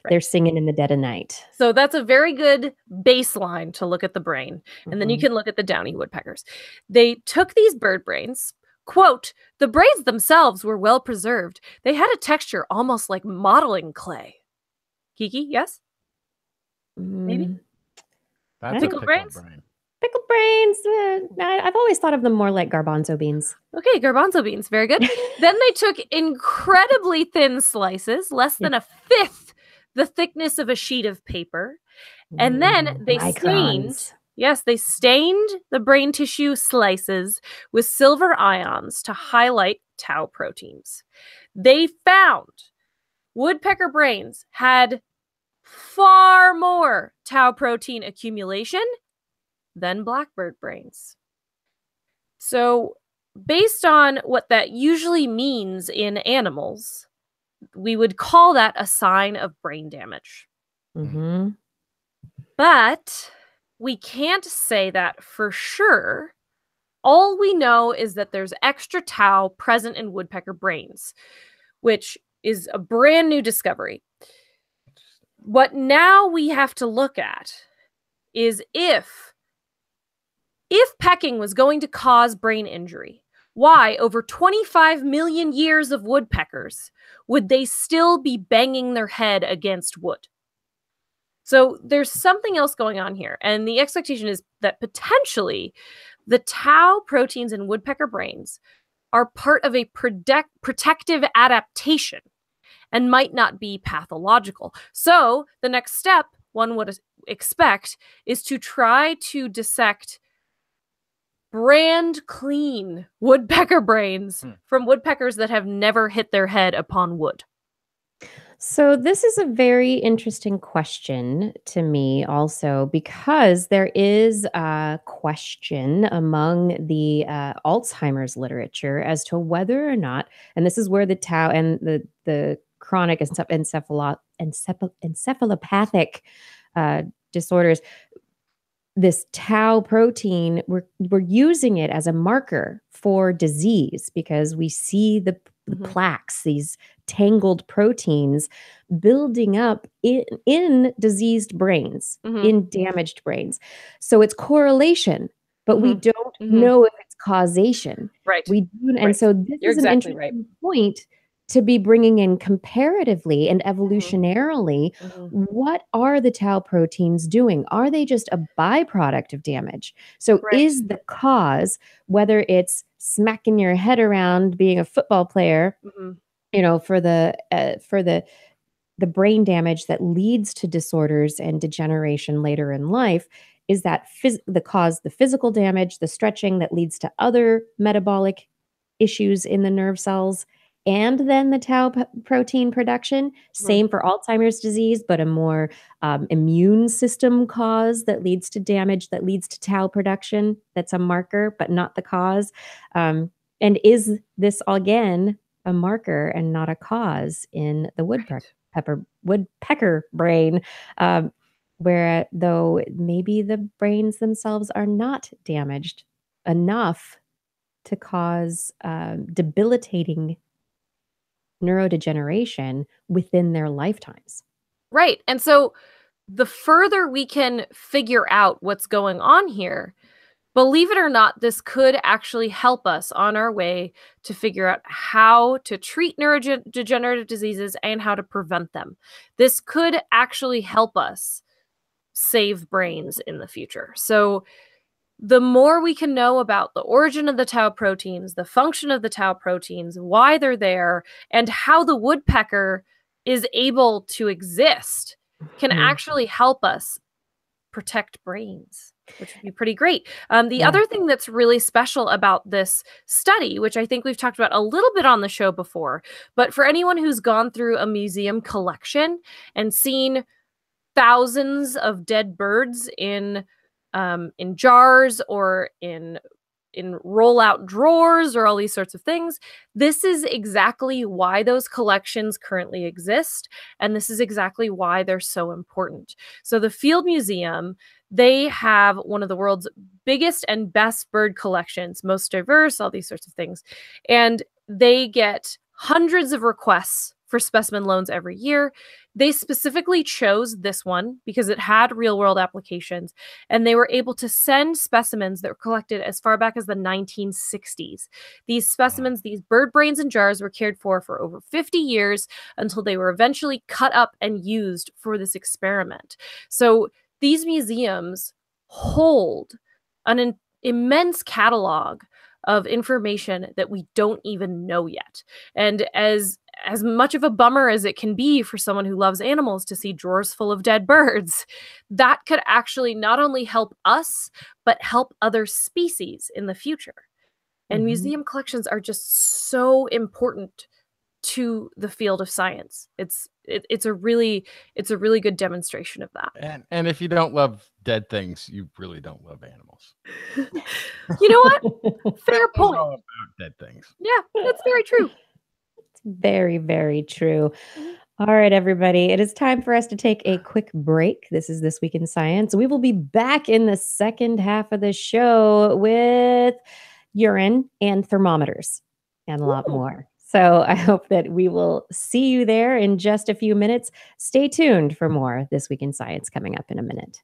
they're singing in the dead of night. So that's a very good baseline to look at the brain. And then you can look at the downy woodpeckers. They took these bird brains, quote, the brains themselves were well preserved. They had a texture almost like modeling clay. Kiki, yes? Maybe? That's Pickled a brains? brain. Pickled brains. I've always thought of them more like garbanzo beans. Okay, garbanzo beans. Very good. Then they took incredibly thin slices, less than a fifth the thickness of a sheet of paper. And then they stained the brain tissue slices with silver ions to highlight tau proteins. They found woodpecker brains had far more tau protein accumulation than blackbird brains. So, based on what that usually means in animals, we would call that a sign of brain damage. But we can't say that for sure. All we know is that there's extra tau present in woodpecker brains, which is a brand new discovery. What now we have to look at is if pecking was going to cause brain injury, why, over 25 million years of woodpeckers, would they still be banging their head against wood? So there's something else going on here. And the expectation is that potentially the tau proteins in woodpecker brains are part of a protective adaptation and might not be pathological. So the next step one would expect is to try to dissect brand clean woodpecker brains from woodpeckers that have never hit their head upon wood. So this is a very interesting question to me also, because there is a question among the Alzheimer's literature as to whether or not, and this is where the tau and the chronic encephalopathic disorders, this tau protein, we're using it as a marker for disease because we see the plaques, these tangled proteins building up in diseased brains, in damaged brains. So it's correlation, but we don't know if it's causation. Right. We do, and so this is an interesting point to be bringing in comparatively and evolutionarily. What are the tau proteins doing? Are they just a byproduct of damage? So is the cause, whether it's smacking your head around being a football player, you know, for the the brain damage that leads to disorders and degeneration later in life is that the physical damage, the stretching that leads to other metabolic issues in the nerve cells, and then the tau protein production. Same for Alzheimer's disease, but a more immune system cause that leads to damage, that leads to tau production. That's a marker, but not the cause. And is this, again, a marker and not a cause in the woodpecker brain? Where though maybe the brains themselves are not damaged enough to cause debilitating neurodegeneration within their lifetimes. Right. And so the further we can figure out what's going on here, believe it or not, this could actually help us on our way to figure out how to treat neurodegenerative diseases and how to prevent them. This could actually help us save brains in the future. So the more we can know about the origin of the tau proteins, the function of the tau proteins, why they're there, and how the woodpecker is able to exist can actually help us protect brains, which would be pretty great. The other thing that's really special about this study, which I think we've talked about a little bit on the show before, but for anyone who's gone through a museum collection and seen thousands of dead birds in jars or in roll-out drawers or all these sorts of things, this is exactly why those collections currently exist, and this is exactly why they're so important. So the Field Museum, they have one of the world's biggest and best bird collections, most diverse, all these sorts of things, and they get hundreds of requests for specimen loans every year. They specifically chose this one because it had real-world applications, and they were able to send specimens that were collected as far back as the 1960s. These specimens, these bird brains in jars, were cared for over 50 years until they were eventually cut up and used for this experiment. So these museums hold an immense catalog of information that we don't even know yet. And as much of a bummer as it can be for someone who loves animals to see drawers full of dead birds, that could actually not only help us, but help other species in the future. And museum collections are just so important to the field of science. It's a really good demonstration of that. And if you don't love dead things, you really don't love animals. You know what? Fair point. All about dead things. Yeah, that's very true. It's very, very true. All right, everybody. It is time for us to take a quick break. This is This Week in Science. We will be back in the second half of the show with urine and thermometers and a lot more. So I hope that we will see you there in just a few minutes. Stay tuned for more This Week in Science coming up in a minute.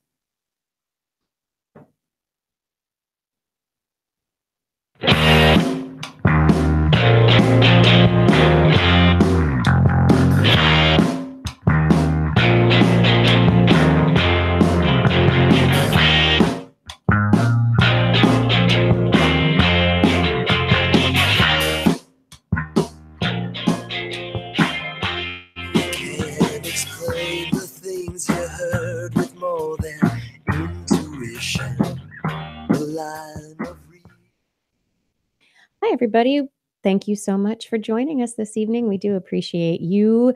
Hi, everybody. Thank you so much for joining us this evening. We do appreciate you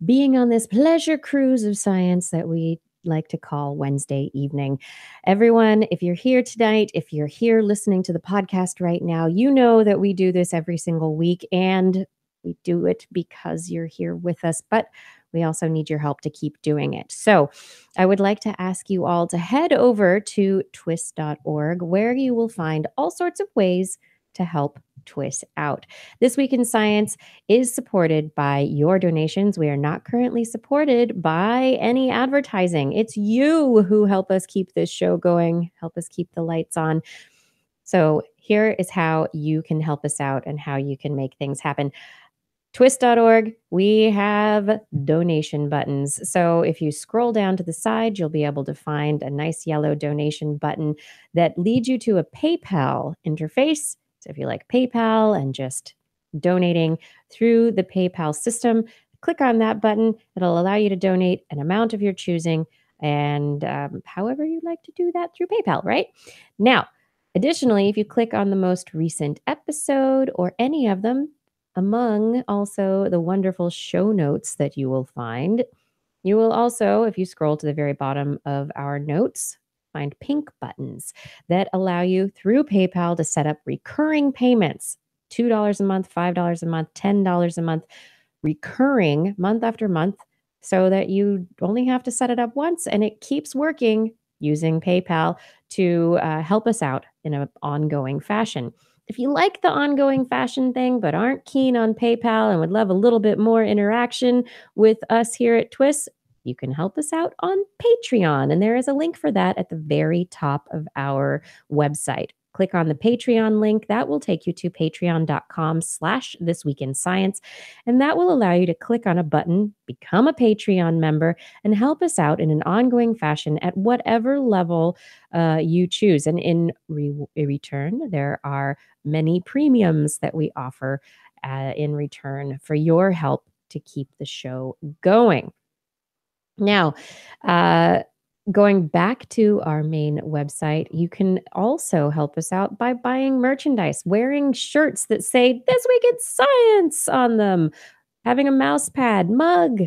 being on this pleasure cruise of science that we like to call Wednesday evening. Everyone, if you're here tonight, if you're here listening to the podcast right now, you know that we do this every single week, and we do it because you're here with us, but we also need your help to keep doing it. So I would like to ask you all to head over to TWIS.org, where you will find all sorts of ways to help TWIS out. This Week in Science is supported by your donations. We are not currently supported by any advertising. It's you who help us keep this show going, help us keep the lights on. So here is how you can help us out and how you can make things happen. TWIS.org, we have donation buttons. So if you scroll down to the side, you'll be able to find a nice yellow donation button that leads you to a PayPal interface. So if you like PayPal and just donating through the PayPal system, click on that button. It'll allow you to donate an amount of your choosing, and however you'd like to do that through PayPal, right? Now, additionally, if you click on the most recent episode or any of them, among also the wonderful show notes that you will find, you will also, if you scroll to the very bottom of our notes, find pink buttons that allow you through PayPal to set up recurring payments, $2 a month, $5 a month, $10 a month, recurring month after month, so that you only have to set it up once and it keeps working using PayPal to help us out in an ongoing fashion. If you like the ongoing fashion thing but aren't keen on PayPal and would love a little bit more interaction with us here at TWIS, you can help us out on Patreon. And there is a link for that at the very top of our website. Click on the Patreon link. That will take you to patreon.com/thisweekinscience. And that will allow you to click on a button, become a Patreon member, and help us out in an ongoing fashion at whatever level you choose. And in return, there are many premiums that we offer in return for your help to keep the show going. Now, going back to our main website, you can also help us out by buying merchandise, wearing shirts that say "This Week in Science" on them, having a mouse pad, mug,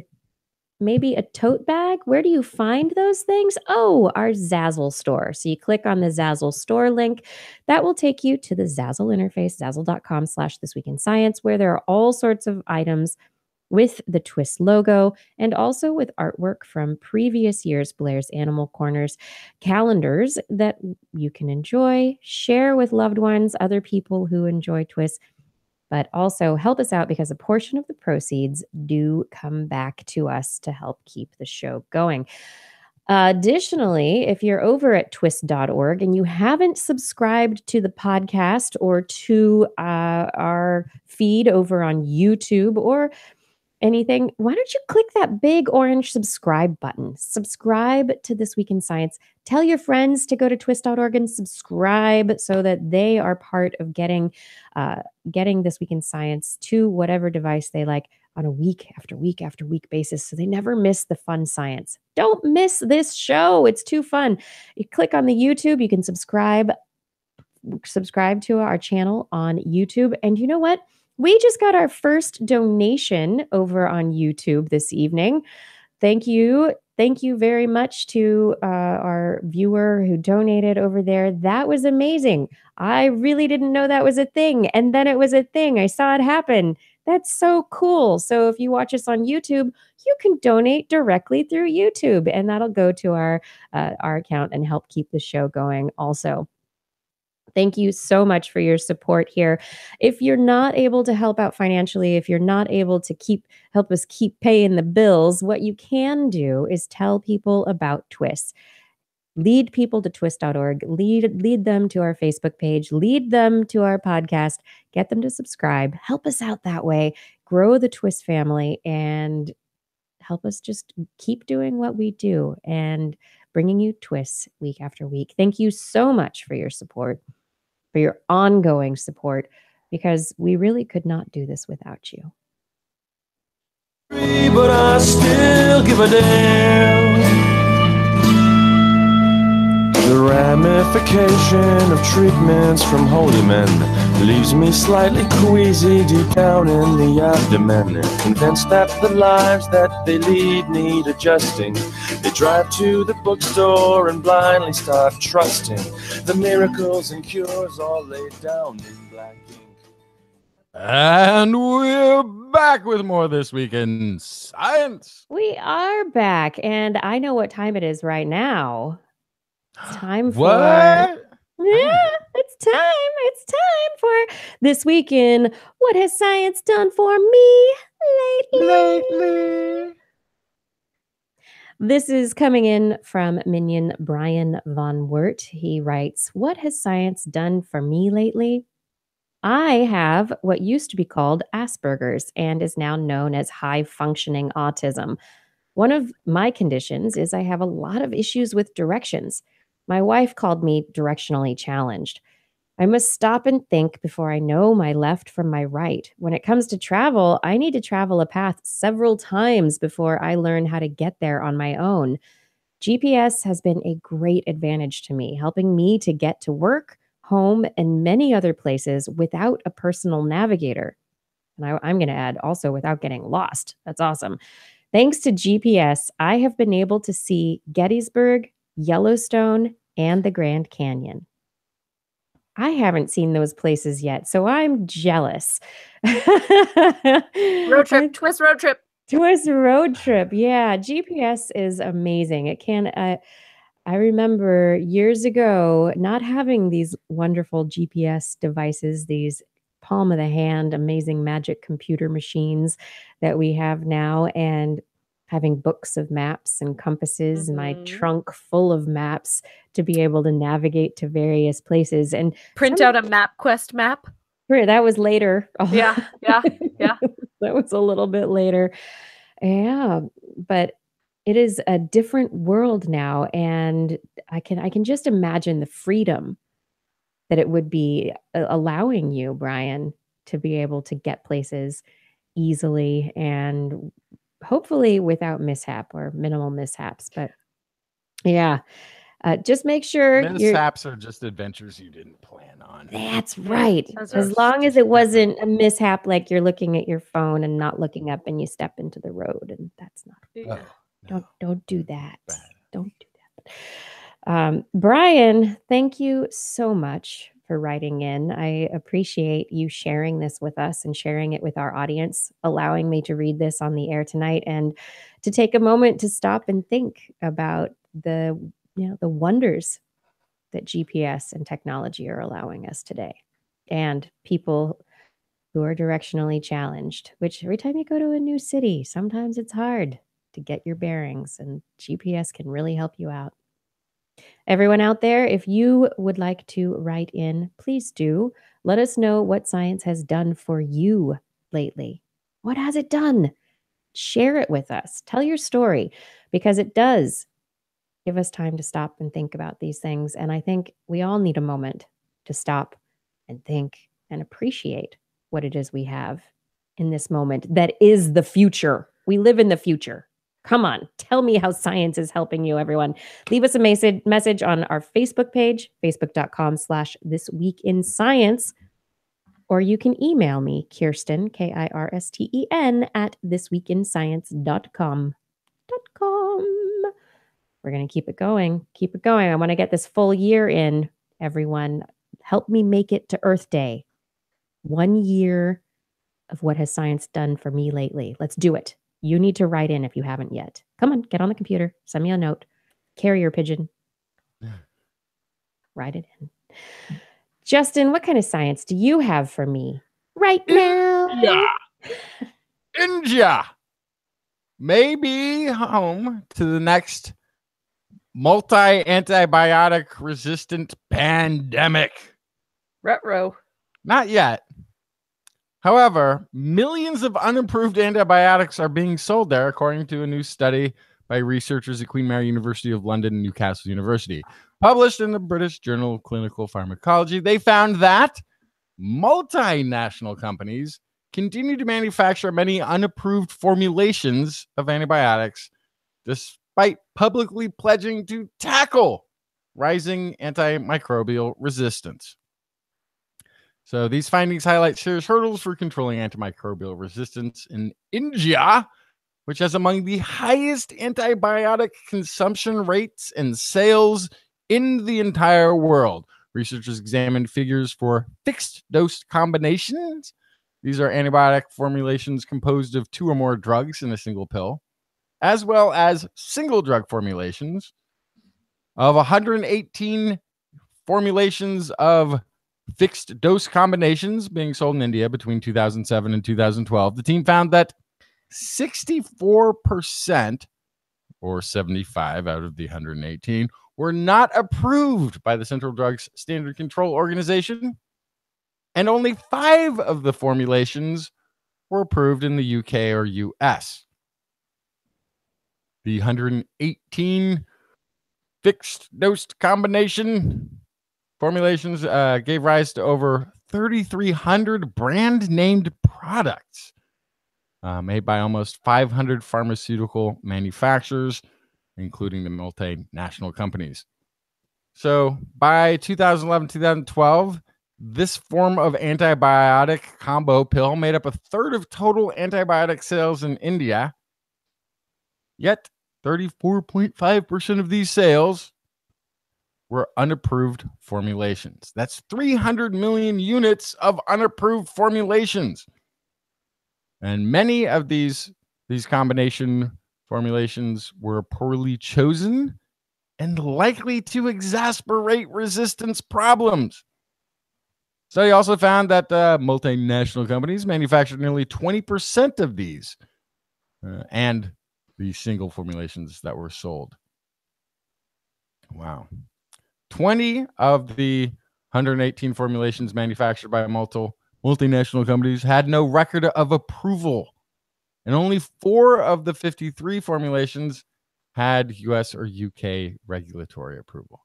maybe a tote bag. Where do you find those things? Oh, our Zazzle store. So you click on the Zazzle store link. That will take you to the Zazzle interface, zazzle.com/thisweekinscience, where there are all sorts of items with the TWIS logo and also with artwork from previous years' Blair's Animal Corners calendars that you can enjoy, share with loved ones, other people who enjoy TWIS, but also help us out because a portion of the proceeds do come back to us to help keep the show going. Additionally, if you're over at twis.org and you haven't subscribed to the podcast or to our feed over on YouTube or anything, why don't you click that big orange subscribe button? Subscribe to This Week in Science. Tell your friends to go to twis.org and subscribe so that they are part of getting This Week in Science to whatever device they like on a week after week after week basis, so they never miss the fun science. Don't miss this show. It's too fun. You click on the YouTube, you can subscribe to our channel on YouTube. And you know what? We just got our first donation over on YouTube this evening. Thank you. Thank you very much to our viewer who donated over there. That was amazing. I really didn't know that was a thing. And then it was a thing. I saw it happen. That's so cool. So if you watch us on YouTube, you can donate directly through YouTube, and that'll go to our account and help keep the show going also. Thank you so much for your support here. If you're not able to help out financially, if you're not able to help us keep paying the bills, what you can do is tell people about TWIS. Lead people to twis.org, lead them to our Facebook page, lead them to our podcast, get them to subscribe, help us out that way, grow the TWIS family, and help us just keep doing what we do and bringing you TWIS week after week. Thank you so much for your support, for your ongoing support, because we really could not do this without you. But I still give a damn. The ramification of treatments from holy men leaves me slightly queasy deep down in the abdomen, convinced that the lives that they lead need adjusting. They drive to the bookstore and blindly start trusting the miracles and cures all laid down in black ink. And we're back with more This Week in Science. We are back, and I know what time it is right now. It's time for... What? Yeah, it's time. It's time for This Week in What Has Science Done For Me Lately? This is coming in from Minion Brian von Wert. He writes, "What has science done for me lately? I have what used to be called Asperger's and is now known as high-functioning autism. One of my conditions is I have a lot of issues with directions. My wife called me directionally challenged. I must stop and think before I know my left from my right. When it comes to travel, I need to travel a path several times before I learn how to get there on my own. GPS has been a great advantage to me, helping me to get to work, home, and many other places without a personal navigator. And I'm going to add also without getting lost. That's awesome. Thanks to GPS, I have been able to see Gettysburg, Yellowstone, and the Grand Canyon. I haven't seen those places yet, so I'm jealous. Road trip, TWIS road trip. TWIS road trip. Yeah, GPS is amazing. It can. I remember years ago not having these wonderful GPS devices, these palm of the hand, amazing magic computer machines that we have now, and having books of maps and compasses and my trunk full of maps to be able to navigate to various places and print out a MapQuest map. That was later. Yeah. That was a little bit later. Yeah, but it is a different world now, and I can just imagine the freedom that it would be allowing you, Brian, to be able to get places easily and hopefully without mishap or minimal mishaps. But yeah, just make sure mishaps are just adventures you didn't plan on. That's right. As long as it wasn't a mishap, like you're looking at your phone and not looking up and you step into the road, and that's not. Don't do that. Don't do that. Brian, thank you so much for writing in. I appreciate you sharing this with us and sharing it with our audience, allowing me to read this on the air tonight and to take a moment to stop and think about the wonders that GPS and technology are allowing us today, and people who are directionally challenged, which every time you go to a new city, sometimes it's hard to get your bearings, and GPS can really help you out. Everyone out there, if you would like to write in, please do. Let us know what science has done for you lately. What has it done? Share it with us. Tell your story, because it does give us time to stop and think about these things. And I think we all need a moment to stop and think and appreciate what it is we have in this moment that is the future. We live in the future. Come on, tell me how science is helping you, everyone. Leave us a message on our Facebook page, facebook.com/thisweekinscience, or you can email me, Kirsten, Kirsten, at thisweekinscience.com. We're going to keep it going. Keep it going. I want to get this full year in, everyone. Help me make it to Earth Day. 1 year of what has science done for me lately. Let's do it. You need to write in if you haven't yet. Come on, get on the computer. Send me a note. Carrier pigeon. Write it in. Justin, what kind of science do you have for me right now? India may be home to the next multi-antibiotic resistant pandemic. Retro. Not yet. However, millions of unapproved antibiotics are being sold there, according to a new study by researchers at Queen Mary University of London and Newcastle University. Published in the British Journal of Clinical Pharmacology, they found that multinational companies continue to manufacture many unapproved formulations of antibiotics, despite publicly pledging to tackle rising antimicrobial resistance. So these findings highlight serious hurdles for controlling antimicrobial resistance in India, which has among the highest antibiotic consumption rates and sales in the entire world. Researchers examined figures for fixed dose combinations. These are antibiotic formulations composed of 2 or more drugs in a single pill, as well as single drug formulations of 118 formulations of fixed dose combinations being sold in India between 2007 and 2012. The team found that 64%, or 75 out of the 118, were not approved by the Central Drugs Standard Control Organization, and only 5 of the formulations were approved in the UK or US. The 118 fixed dose combination formulations gave rise to over 3,300 brand-named products made by almost 500 pharmaceutical manufacturers, including the multinational companies. So by 2011, 2012, this form of antibiotic combo pill made up a third of total antibiotic sales in India. Yet 34.5% of these sales were unapproved formulations. That's 300 million units of unapproved formulations. And many of these combination formulations were poorly chosen and likely to exacerbate resistance problems. Study also found that multinational companies manufactured nearly 20% of these and the single formulations that were sold. Wow. 20 of the 118 formulations manufactured by multinational companies had no record of approval, and only 4 of the 53 formulations had US or UK regulatory approval.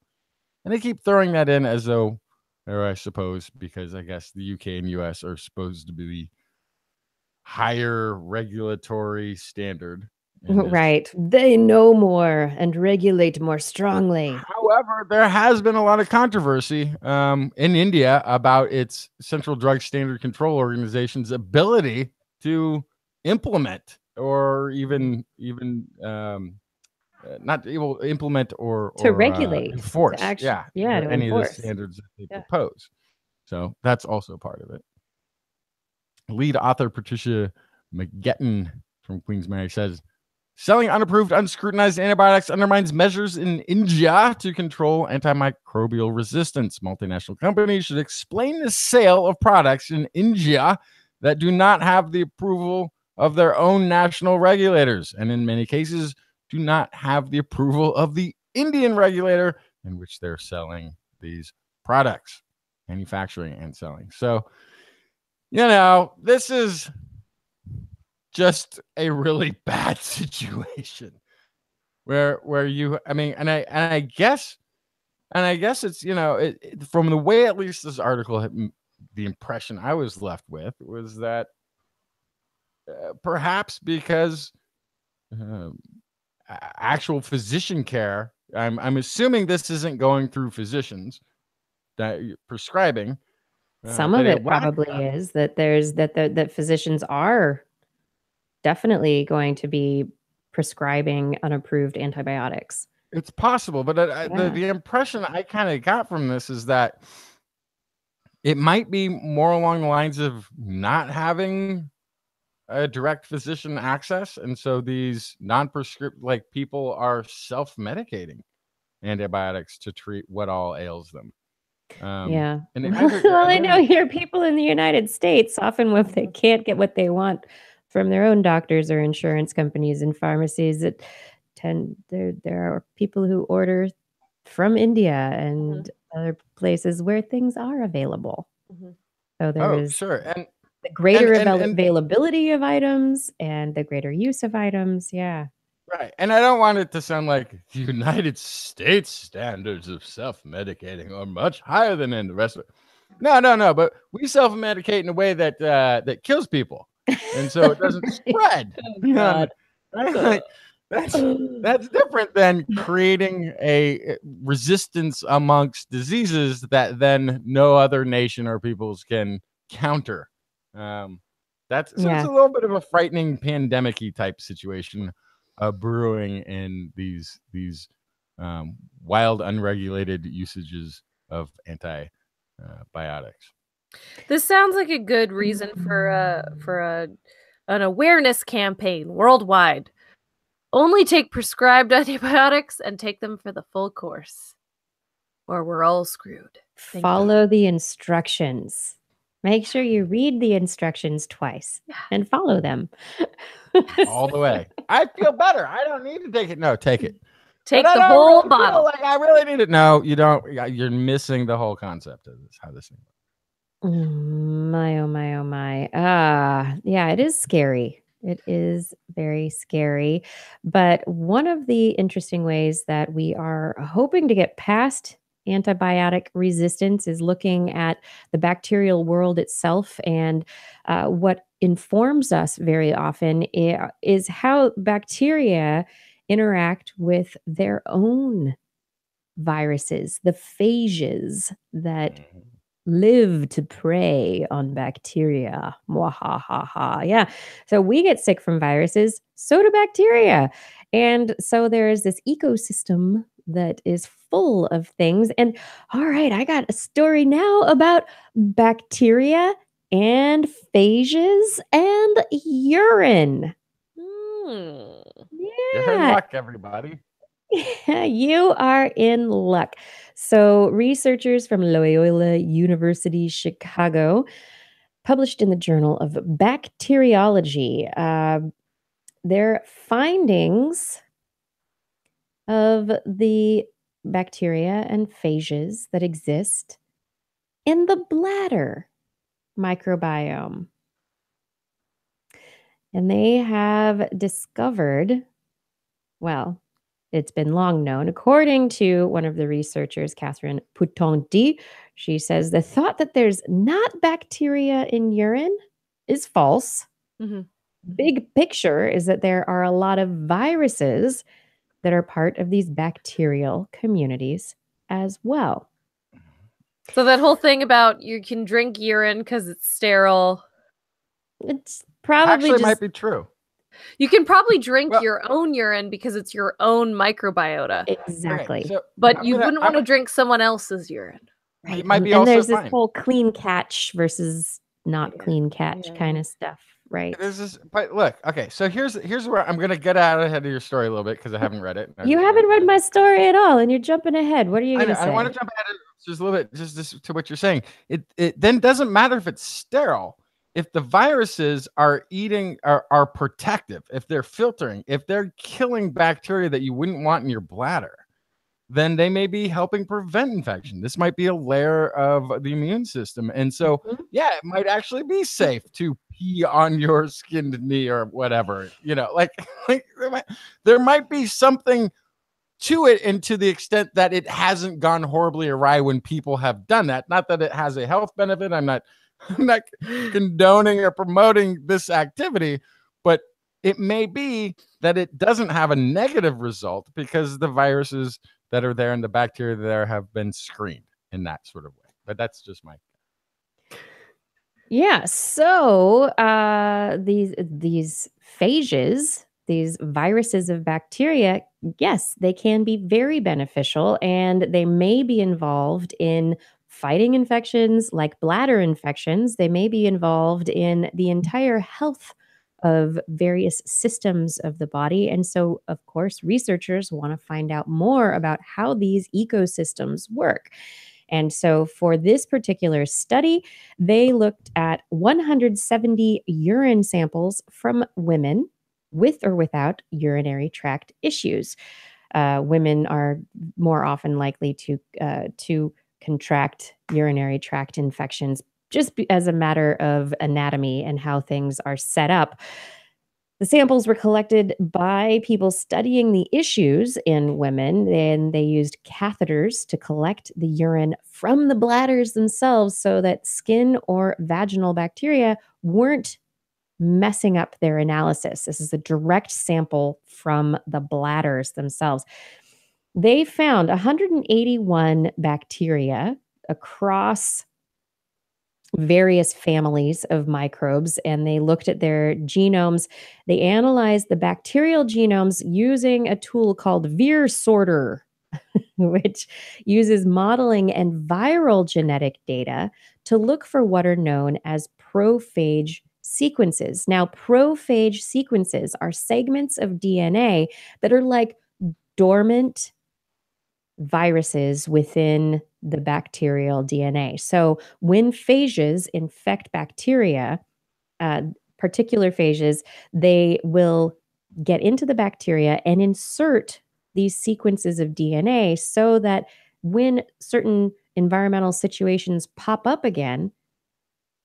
And they keep throwing that in as though, or I suppose, because I guess the UK and US are supposed to be higher regulatory standard. Right. They know more and regulate more strongly. However, there has been a lot of controversy in India about its Central Drug Standard Control Organization's ability to implement or even not able to implement or regulate, enforce, to to any enforce. of the standards that they propose. So that's also part of it. Lead author Patricia McGetton from Queen's Mary says, selling unapproved, unscrutinized antibiotics undermines measures in India to control antimicrobial resistance. Multinational companies should explain the sale of products in India that do not have the approval of their own national regulators, and in many cases do not have the approval of the Indian regulator in which they're selling these products, manufacturing and selling. So, this is just a really bad situation where you, I guess it's, from the way at least this article had, the impression I was left with was that perhaps because actual physician care, I'm assuming this isn't going through physicians that you're prescribing. Some of it probably is that physicians are definitely going to be prescribing unapproved antibiotics. It's possible, but the impression I kind of got from this is that it might be more along the lines of not having a direct physician access, and so these non-prescriptive, like, people are self-medicating antibiotics to treat what all ails them. And well, I know here people in the United States, often if they can't get what they want from their own doctors or insurance companies and pharmacies, there are people who order from India and other places where things are available. So there is and the greater availability of items and the greater use of items. Yeah. Right. And I don't want it to sound like the United States standards of self-medicating are much higher than in the rest of it. No. But we self-medicate in a way that that kills people. And so it doesn't spread. That's different than creating a resistance amongst diseases that then no other nation or peoples can counter. It's a little bit of a frightening pandemic-y type situation brewing in these wild, unregulated usages of antibiotics. This sounds like a good reason for an awareness campaign worldwide. Only take prescribed antibiotics and take them for the full course, or we're all screwed. Follow the instructions. Make sure you read the instructions twice and follow them. All the way. I feel better. I don't need to take it. No, take it. Take the whole bottle. Like I really need it. No, you don't. You're missing the whole concept of this. How this thing works. My, oh my, oh my. Yeah, it is scary. It is very scary. But one of the interesting ways that we are hoping to get past antibiotic resistance is looking at the bacterial world itself, and what informs us very often is how bacteria interact with their own viruses, the phages that live to prey on bacteria. Mwahaha. Yeah. So we get sick from viruses, so do bacteria. And so there is this ecosystem that is full of things. And all right, I got a story now about bacteria and phages and urine. Hmm. You're in Yeah. luck, everybody. You are in luck. So, researchers from Loyola University Chicago published in the Journal of Bacteriology their findings of the bacteria and phages that exist in the bladder microbiome. And they have discovered, well, it's been long known, according to one of the researchers, Catherine Putonti, she says the thought that there's not bacteria in urine is false. Mhm. Big picture is that there are a lot of viruses that are part of these bacterial communities as well. So that whole thing about you can drink urine because it's sterile. It's probably Actually, just might be true. You can probably drink Well- your own urine because it's your own microbiota, exactly. Okay, so but I'm you gonna- wouldn't want to drink someone else's urine. Right. It might and, be and also there's this fine. whole clean catch versus not Yeah, clean catch yeah. kind of stuff, right? There's this, but look, okay. So here's where I'm gonna get out ahead of your story a little bit because I haven't read it. You haven't read my story at all, and you're jumping ahead. What are you I going know, to say? I want to jump ahead just a little bit, just to what you're saying. It then doesn't matter if it's sterile. If the viruses are are protective, if they're filtering, if they're killing bacteria that you wouldn't want in your bladder, then they may be helping prevent infection. This might be a layer of the immune system. And so, Mhm. yeah, it might actually be safe to pee on your skinned knee or whatever, like there might be something to it, and to the extent that it hasn't gone horribly awry when people have done that. Not that it has a health benefit. I'm not condoning or promoting this activity, but it may be that it doesn't have a negative result because the viruses that are there and the bacteria there have been screened in that sort of way. But that's just my. Yeah. So these phages, these viruses of bacteria, yes, they can be very beneficial, and they may be involved in fighting infections like bladder infections. They may be involved in the entire health of various systems of the body. And so, of course, researchers want to find out more about how these ecosystems work. And so, for this particular study, they looked at 170 urine samples from women with or without urinary tract issues. Women are more often likely to contract urinary tract infections just as a matter of anatomy and how things are set up. The samples were collected by people studying the issues in women, and they used catheters to collect the urine from the bladders themselves so that skin or vaginal bacteria weren't messing up their analysis. This is a direct sample from the bladders themselves. They found 181 bacteria across various families of microbes, and they looked at their genomes. They analyzed the bacterial genomes using a tool called Vir Sorter, which uses modeling and viral genetic data to look for what are known as prophage sequences. Now, prophage sequences are segments of DNA that are like dormant viruses within the bacterial DNA. So when phages infect bacteria, particular phages, they will get into the bacteria and insert these sequences of DNA so that when certain environmental situations pop up again,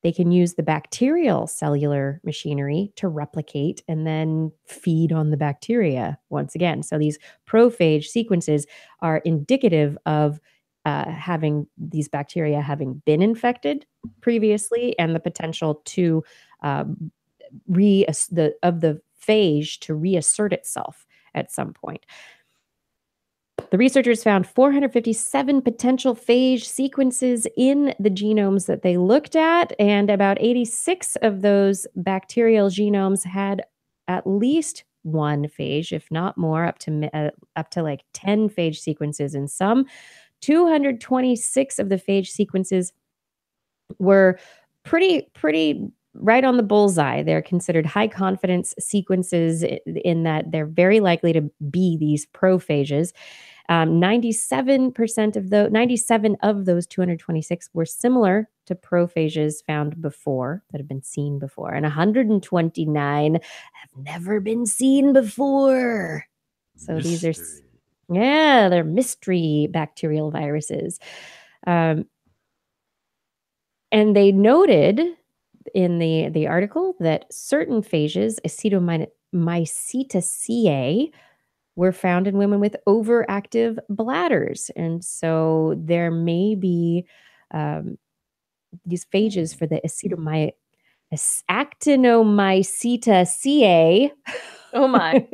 they can use the bacterial cellular machinery to replicate and then feed on the bacteria once again. So these prophage sequences are indicative of having these bacteria having been infected previously, and the potential to the phage to reassert itself at some point. The researchers found 457 potential phage sequences in the genomes that they looked at, and about 86 of those bacterial genomes had at least one phage, if not more, up to like 10 phage sequences in some. 226 of the phage sequences were pretty right on the bullseye. They're considered high confidence sequences in that they're very likely to be these prophages. 97 of those 226 were similar to prophages found before, that have been seen before, and 129 have never been seen before. So Mystery. these are, they're mystery bacterial viruses. And they noted in the article that certain phages, Acetomycetaceae, were found in women with overactive bladders. And so there may be these phages for the Actinomycetaceae. Oh my.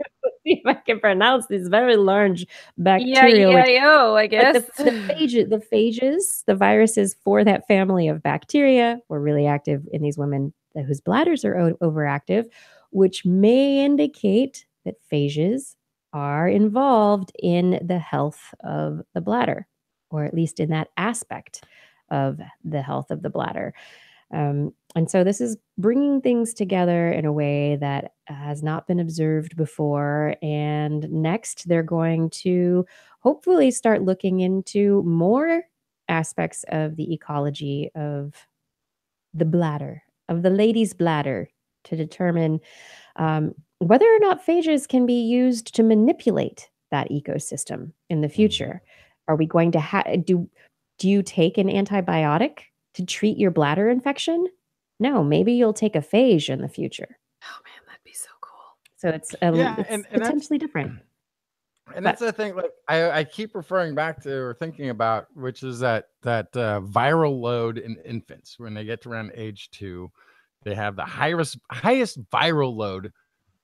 See if I can pronounce these very large bacterial. I guess. The phages, the viruses for that family of bacteria were really active in these women whose bladders are overactive, which may indicate that phages are involved in the health of the bladder, or at least in that aspect of the health of the bladder. And so this is bringing things together in a way that has not been observed before. And next, they're going to hopefully start looking into more aspects of the ecology of the bladder, of the lady's bladder, to determine whether or not phages can be used to manipulate that ecosystem in the future. Are we going to do you take an antibiotic to treat your bladder infection? No, maybe you'll take a phage in the future. Oh man, that'd be so cool. So it's and potentially different. And that's the thing, like I keep referring back to or thinking about, which is that viral load in infants. When they get to around age 2, they have the highest viral load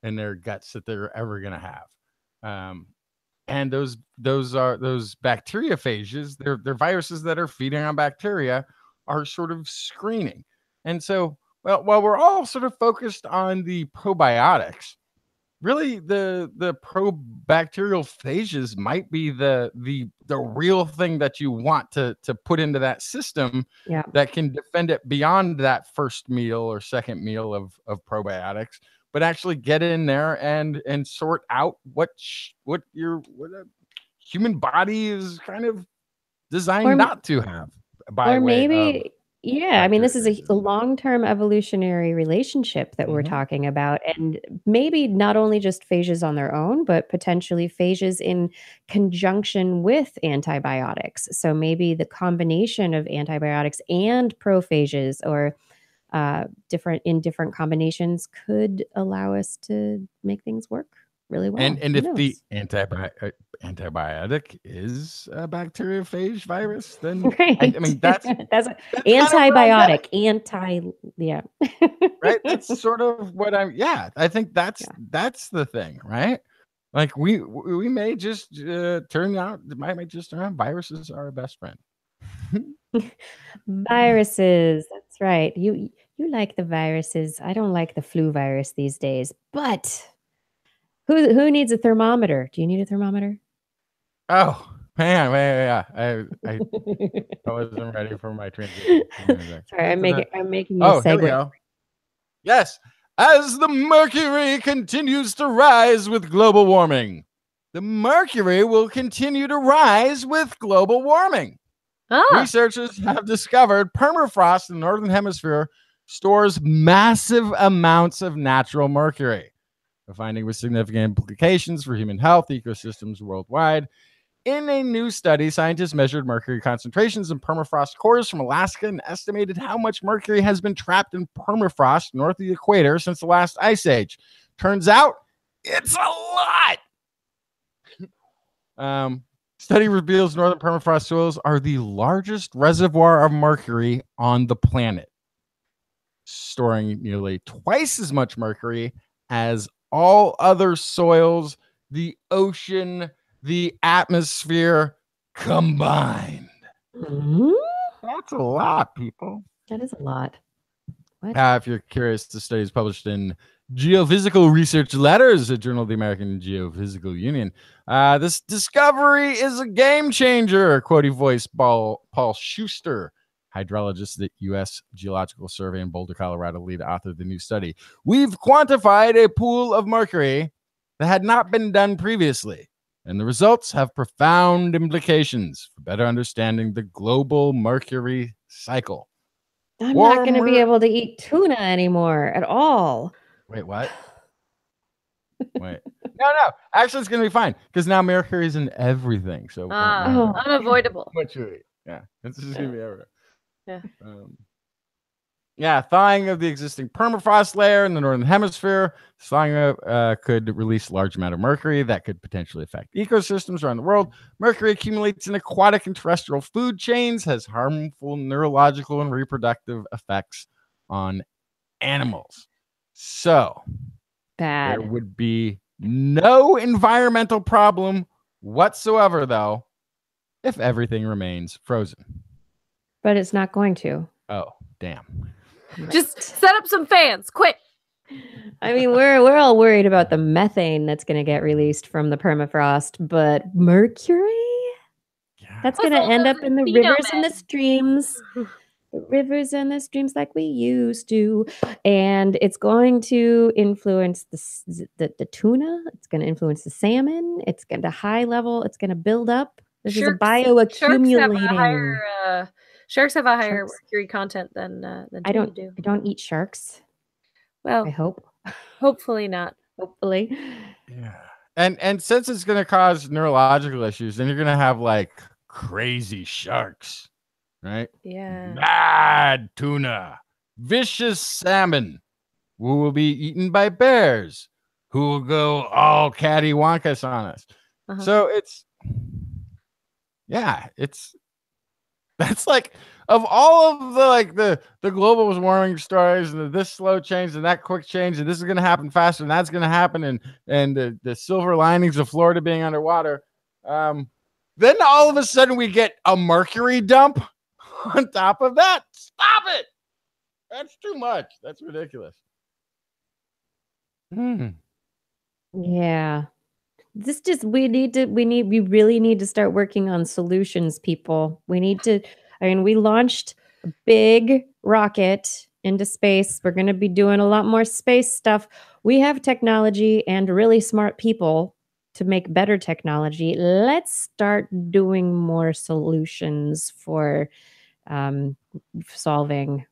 in their guts that they're ever going to have. And those bacteriophages, they're viruses that are feeding on bacteria, are sort of screening. And so, well, while we're all sort of focused on the probiotics, really the probacterial phages might be the real thing that you want to put into that system that can defend it beyond that first meal or second meal of probiotics, but actually get in there and sort out what a human body is kind of designed not to have. I mean, this is a long-term evolutionary relationship that we're talking about, and maybe not only just phages on their own, but potentially phages in conjunction with antibiotics. So maybe the combination of antibiotics and prophages, or different combinations, could allow us to make things work really well. And if the antibiotic is a bacteriophage virus, then right. I mean that's antibiotic, right. That's sort of what I think that's the thing, right? Like we may just turn out viruses are our best friend. Viruses, that's right. You like the viruses. I don't like the flu virus these days, but who needs a thermometer? Do you need a thermometer? Oh man, I wasn't ready for my transition. Sorry, I'm making you a segue. Here we go. Yes, as the mercury continues to rise with global warming, the mercury will continue to rise with global warming. Researchers have discovered permafrost in the northern hemisphere stores massive amounts of natural mercury. The finding was significant implications for human health ecosystems worldwide. In a new study, scientists measured mercury concentrations in permafrost cores from Alaska and estimated how much mercury has been trapped in permafrost north of the equator since the last ice age. Turns out, it's a lot. Study reveals northern permafrost soils are the largest reservoir of mercury on the planet, storing nearly twice as much mercury as all other soils, the ocean, the atmosphere combined. Mhm. That's a lot, people. That is a lot. What? If you're curious, the study is published in Geophysical Research Letters, a journal of the American Geophysical Union. This discovery is a game changer, quotey voice Paul Schuster, hydrologist at the U.S. Geological Survey in Boulder, Colorado, lead author of the new study. We've quantified a pool of mercury that had not been done previously, and the results have profound implications for better understanding the global mercury cycle. I'm not going to be able to eat tuna anymore at all. Wait, what? Wait. No. Actually, it's going to be fine because now mercury is in everything. So unavoidable. What you eat. Yeah. It's just going to be everywhere. Yeah. Thawing of the existing permafrost layer in the northern hemisphere. Thawing could release large amount of mercury that could potentially affect ecosystems around the world. Mercury accumulates in aquatic and terrestrial food chains, has harmful neurological and reproductive effects on animals. So Bad. there would be no environmental problem whatsoever, though, if everything remains frozen. But it's not going to. Oh, damn. Just set up some fans, quick. I mean, we're all worried about the methane that's going to get released from the permafrost, but mercury? That's going to end up in the rivers and the streams. The rivers and the streams like we used to. And it's going to influence the tuna. It's going to influence the salmon. It's going to high level. It's going to build up. This is a bioaccumulating. Sharks have a higher mercury content than tuna do. I don't eat sharks. Well, I hope. Hopefully not. Hopefully. Yeah. And since it's going to cause neurological issues, then you're going to have like crazy sharks, right? Yeah. Mad tuna, vicious salmon, who will be eaten by bears, who will go all cattywampus on us. So that's like, of all of the global warming stories and this slow change and that quick change, and this is going to happen faster and that's going to happen, and the silver linings of Florida being underwater, then all of a sudden we get a mercury dump on top of that. Stop it! That's too much. That's ridiculous. Yeah. We really need to start working on solutions, people. We launched a big rocket into space. We're going to be doing a lot more space stuff. We have technology and really smart people to make better technology. Let's start doing more solutions for solving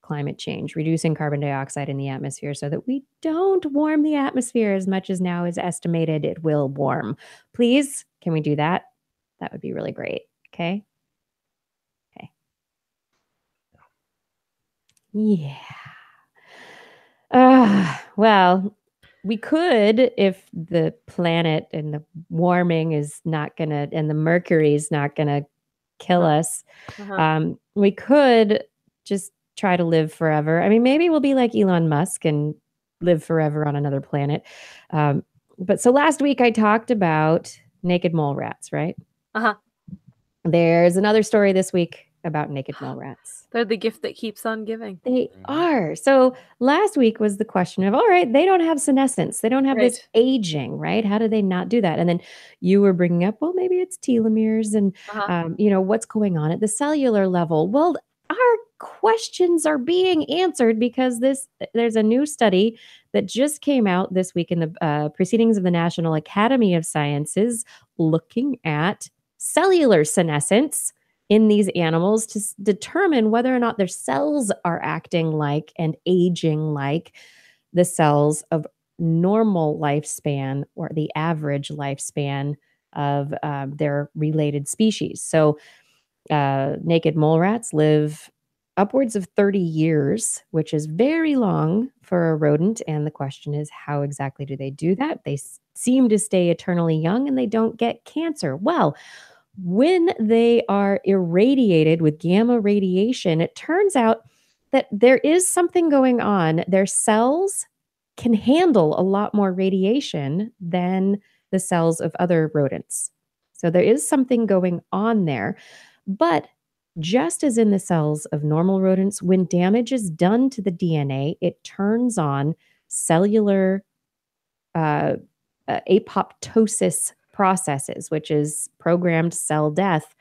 climate change, reducing carbon dioxide in the atmosphere so that we don't warm the atmosphere as much as now is estimated it will warm. Please, can we do that? That would be really great. Okay. Yeah. Well, we could, if the planet and the warming is not going to, and the mercury is not going to kill us, we could just try to live forever. I mean, maybe we'll be like Elon Musk and live forever on another planet. But so last week I talked about naked mole rats, right? There's another story this week about naked mole rats. They're the gift that keeps on giving. They are. So last week was the question of, all right, they don't have senescence. They don't have this aging, right? How do they not do that? And then you were bringing up, well, maybe it's telomeres and, what's going on at the cellular level. Well, our questions are being answered because there's a new study that just came out this week in the Proceedings of the National Academy of Sciences looking at cellular senescence in these animals to determine whether or not their cells are acting like and aging like the cells of normal lifespan or the average lifespan of their related species. So naked mole rats live upwards of 30 years, which is very long for a rodent. And the question is, how exactly do they do that? They seem to stay eternally young and they don't get cancer. Well, when they are irradiated with gamma radiation, it turns out that there is something going on. Their cells can handle a lot more radiation than the cells of other rodents. So there is something going on there. But just as in the cells of normal rodents, when damage is done to the DNA, it turns on cellular apoptosis processes, which is programmed cell death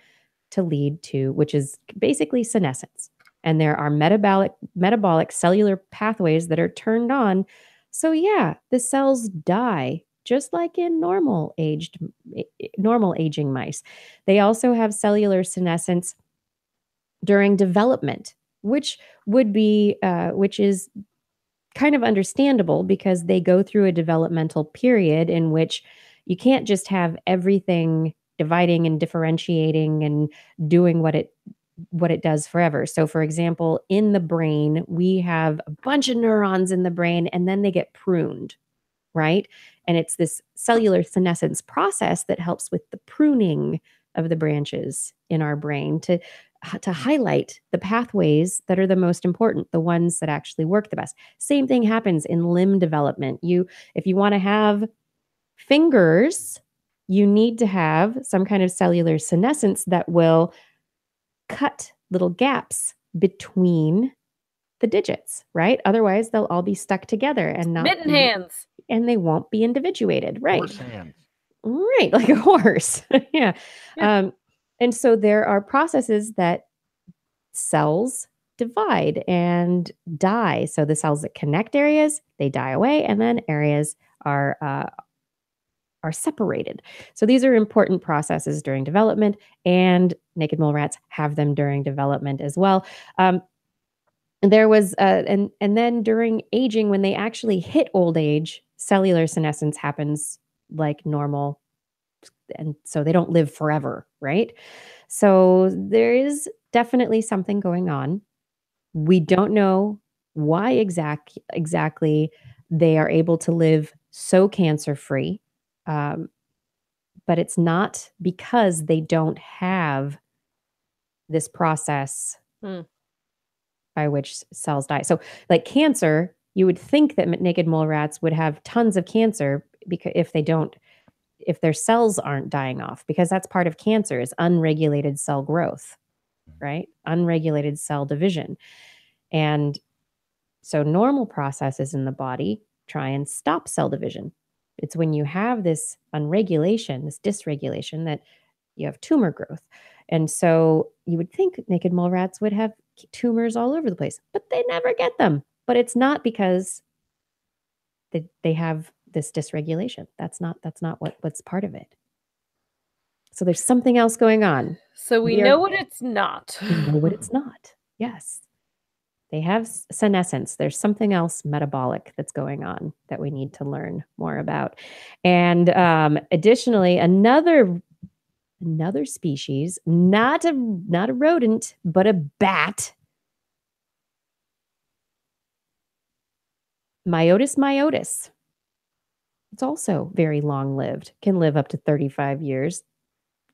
to lead to, which is basically senescence. And there are metabolic cellular pathways that are turned on. So yeah, the cells die just like in normal aging mice. They also have cellular senescence during development, which is kind of understandable because they go through a developmental period in which you can't just have everything dividing and differentiating and doing what it does forever. So for example, in the brain, we have a bunch of neurons in the brain and then they get pruned, right? And it's this cellular senescence process that helps with the pruning of the branches in our brain to highlight the pathways that are the most important, the ones that actually work the best. Same thing happens in limb development. If you want to have fingers, you need to have some kind of cellular senescence that will cut little gaps between the digits, right? Otherwise, they'll all be stuck together and not mitten hands, and they won't be individuated, right? Horse hands. Right, like a horse. Yeah. And so there are processes that cells divide and die. So the cells that connect areas, they die away, and then areas are separated. So these are important processes during development, and naked mole rats have them during development as well. There was and then during aging, when they actually hit old age, cellular senescence happens like normal, and so they don't live forever, right? So there is definitely something going on. We don't know why exactly they are able to live so cancer-free, but it's not because they don't have this process by which cells die. So like cancer, you would think that naked mole rats would have tons of cancer because if their cells aren't dying off, because that's part of cancer is unregulated cell growth, right? Unregulated cell division. And so normal processes in the body try and stop cell division. It's when you have this unregulation, this dysregulation, that you have tumor growth. And so you would think naked mole rats would have tumors all over the place, but they never get them. But it's not because they have this dysregulation. That's not what's part of it. So there's something else going on. So we know what it's not. We know what it's not. Yes. They have senescence. There's something else metabolic that's going on that we need to learn more about. And additionally, another species, not a rodent, but a bat, myotis. It's also very long-lived, can live up to 35 years,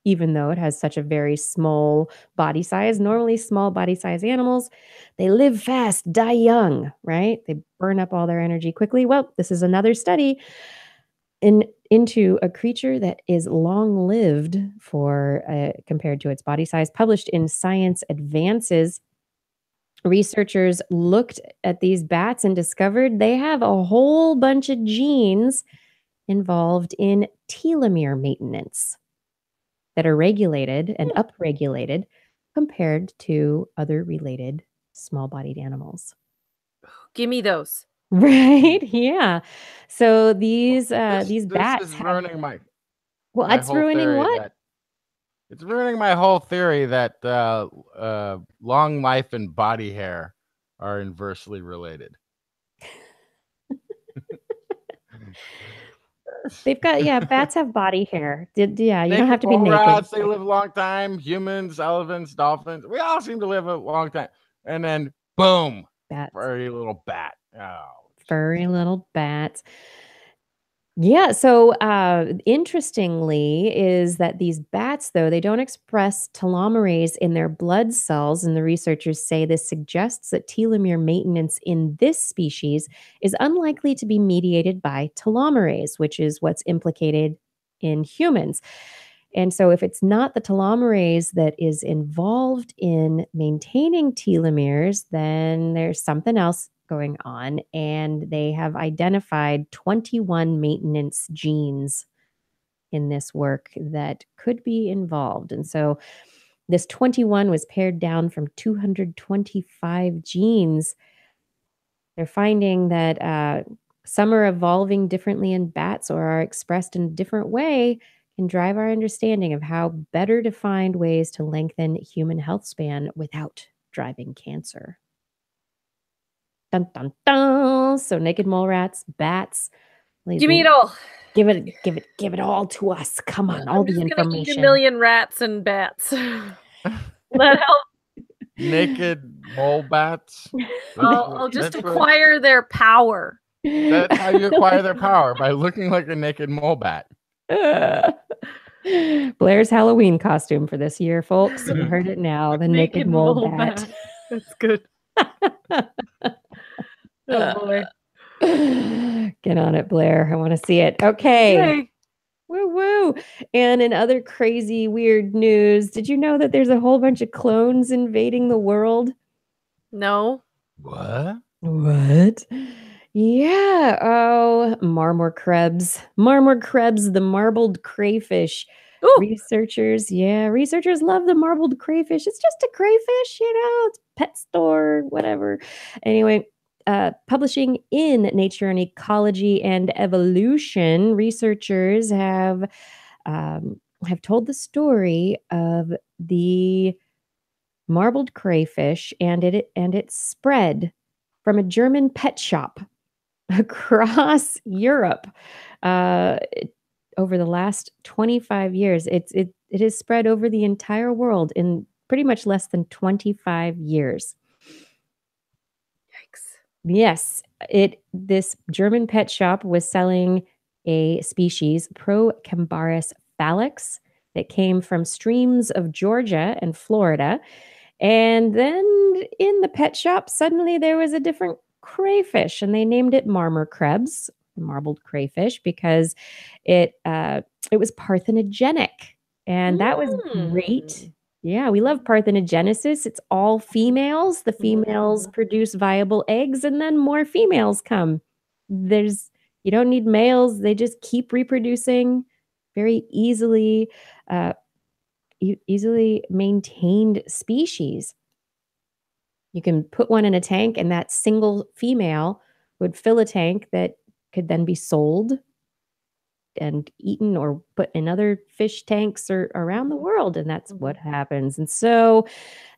even though it has such a very small body size. Normally, small body size animals, they live fast, die young, right? They burn up all their energy quickly. Well, this is another study into a creature that is long-lived compared to its body size, published in Science Advances. Researchers looked at these bats and discovered they have a whole bunch of genes involved in telomere maintenance that are regulated and upregulated compared to other related small-bodied animals. Give me those. Right? Yeah. So these bats is ruining my it's ruining what? It's ruining my whole theory that long life and body hair are inversely related. They've got, bats have body hair. You don't have to be naked. Rats, they live a long time. Humans, elephants, dolphins, we all seem to live a long time. And then boom, Bats. furry little bat. Oh, Furry little bats. Yeah, so interestingly is that these bats, though, they don't express telomerase in their blood cells, and the researchers say this suggests that telomere maintenance in this species is unlikely to be mediated by telomerase, which is what's implicated in humans. And so if it's not the telomerase that is involved in maintaining telomeres, then there's something else going on, and they have identified 21 maintenance genes in this work that could be involved. And so this 21 was pared down from 225 genes. They're finding that some are evolving differently in bats or are expressed in a different way, can drive our understanding of how better to find ways to lengthen human health span without driving cancer. Dun, dun, dun. So naked mole rats, bats. Give me it all. Give it all to us. Come on, all the I'm just gonna eat information. 1 million rats and bats. Will that help? naked mole bats. I'll just That's what- acquire their power. That's how you acquire their power, by looking like a naked mole bat. Blair's Halloween costume for this year, folks. You heard it now. The naked mole bat. That's good. Oh boy. Get on it, Blair. I want to see it. Okay. Yay. Woo woo. And in other crazy, weird news, did you know that there's a whole bunch of clones invading the world? No. What? What? Yeah. Oh, marmor krebs. Marmor krebs, the marbled crayfish. Ooh. Researchers love the marbled crayfish. It's just a crayfish, it's pet store, whatever. Anyway, publishing in Nature and Ecology and Evolution, researchers have told the story of the marbled crayfish and its spread from a German pet shop across Europe over the last 25 years. It has spread over the entire world in pretty much less than 25 years. Yikes. Yes, this German pet shop was selling a species, Procambarus phalanx, that came from streams of Georgia and Florida. And then in the pet shop, suddenly there was a different crayfish, and they named it marmor krebs, marbled crayfish, because it was parthenogenic, and that was great. Yeah, we love parthenogenesis. It's all females. The females produce viable eggs, and then more females come. You don't need males. They just keep reproducing. Very easily maintained species. You can put one in a tank, and that single female would fill a tank that could then be sold and eaten or put in other fish tanks or around the world. And that's what happens. And so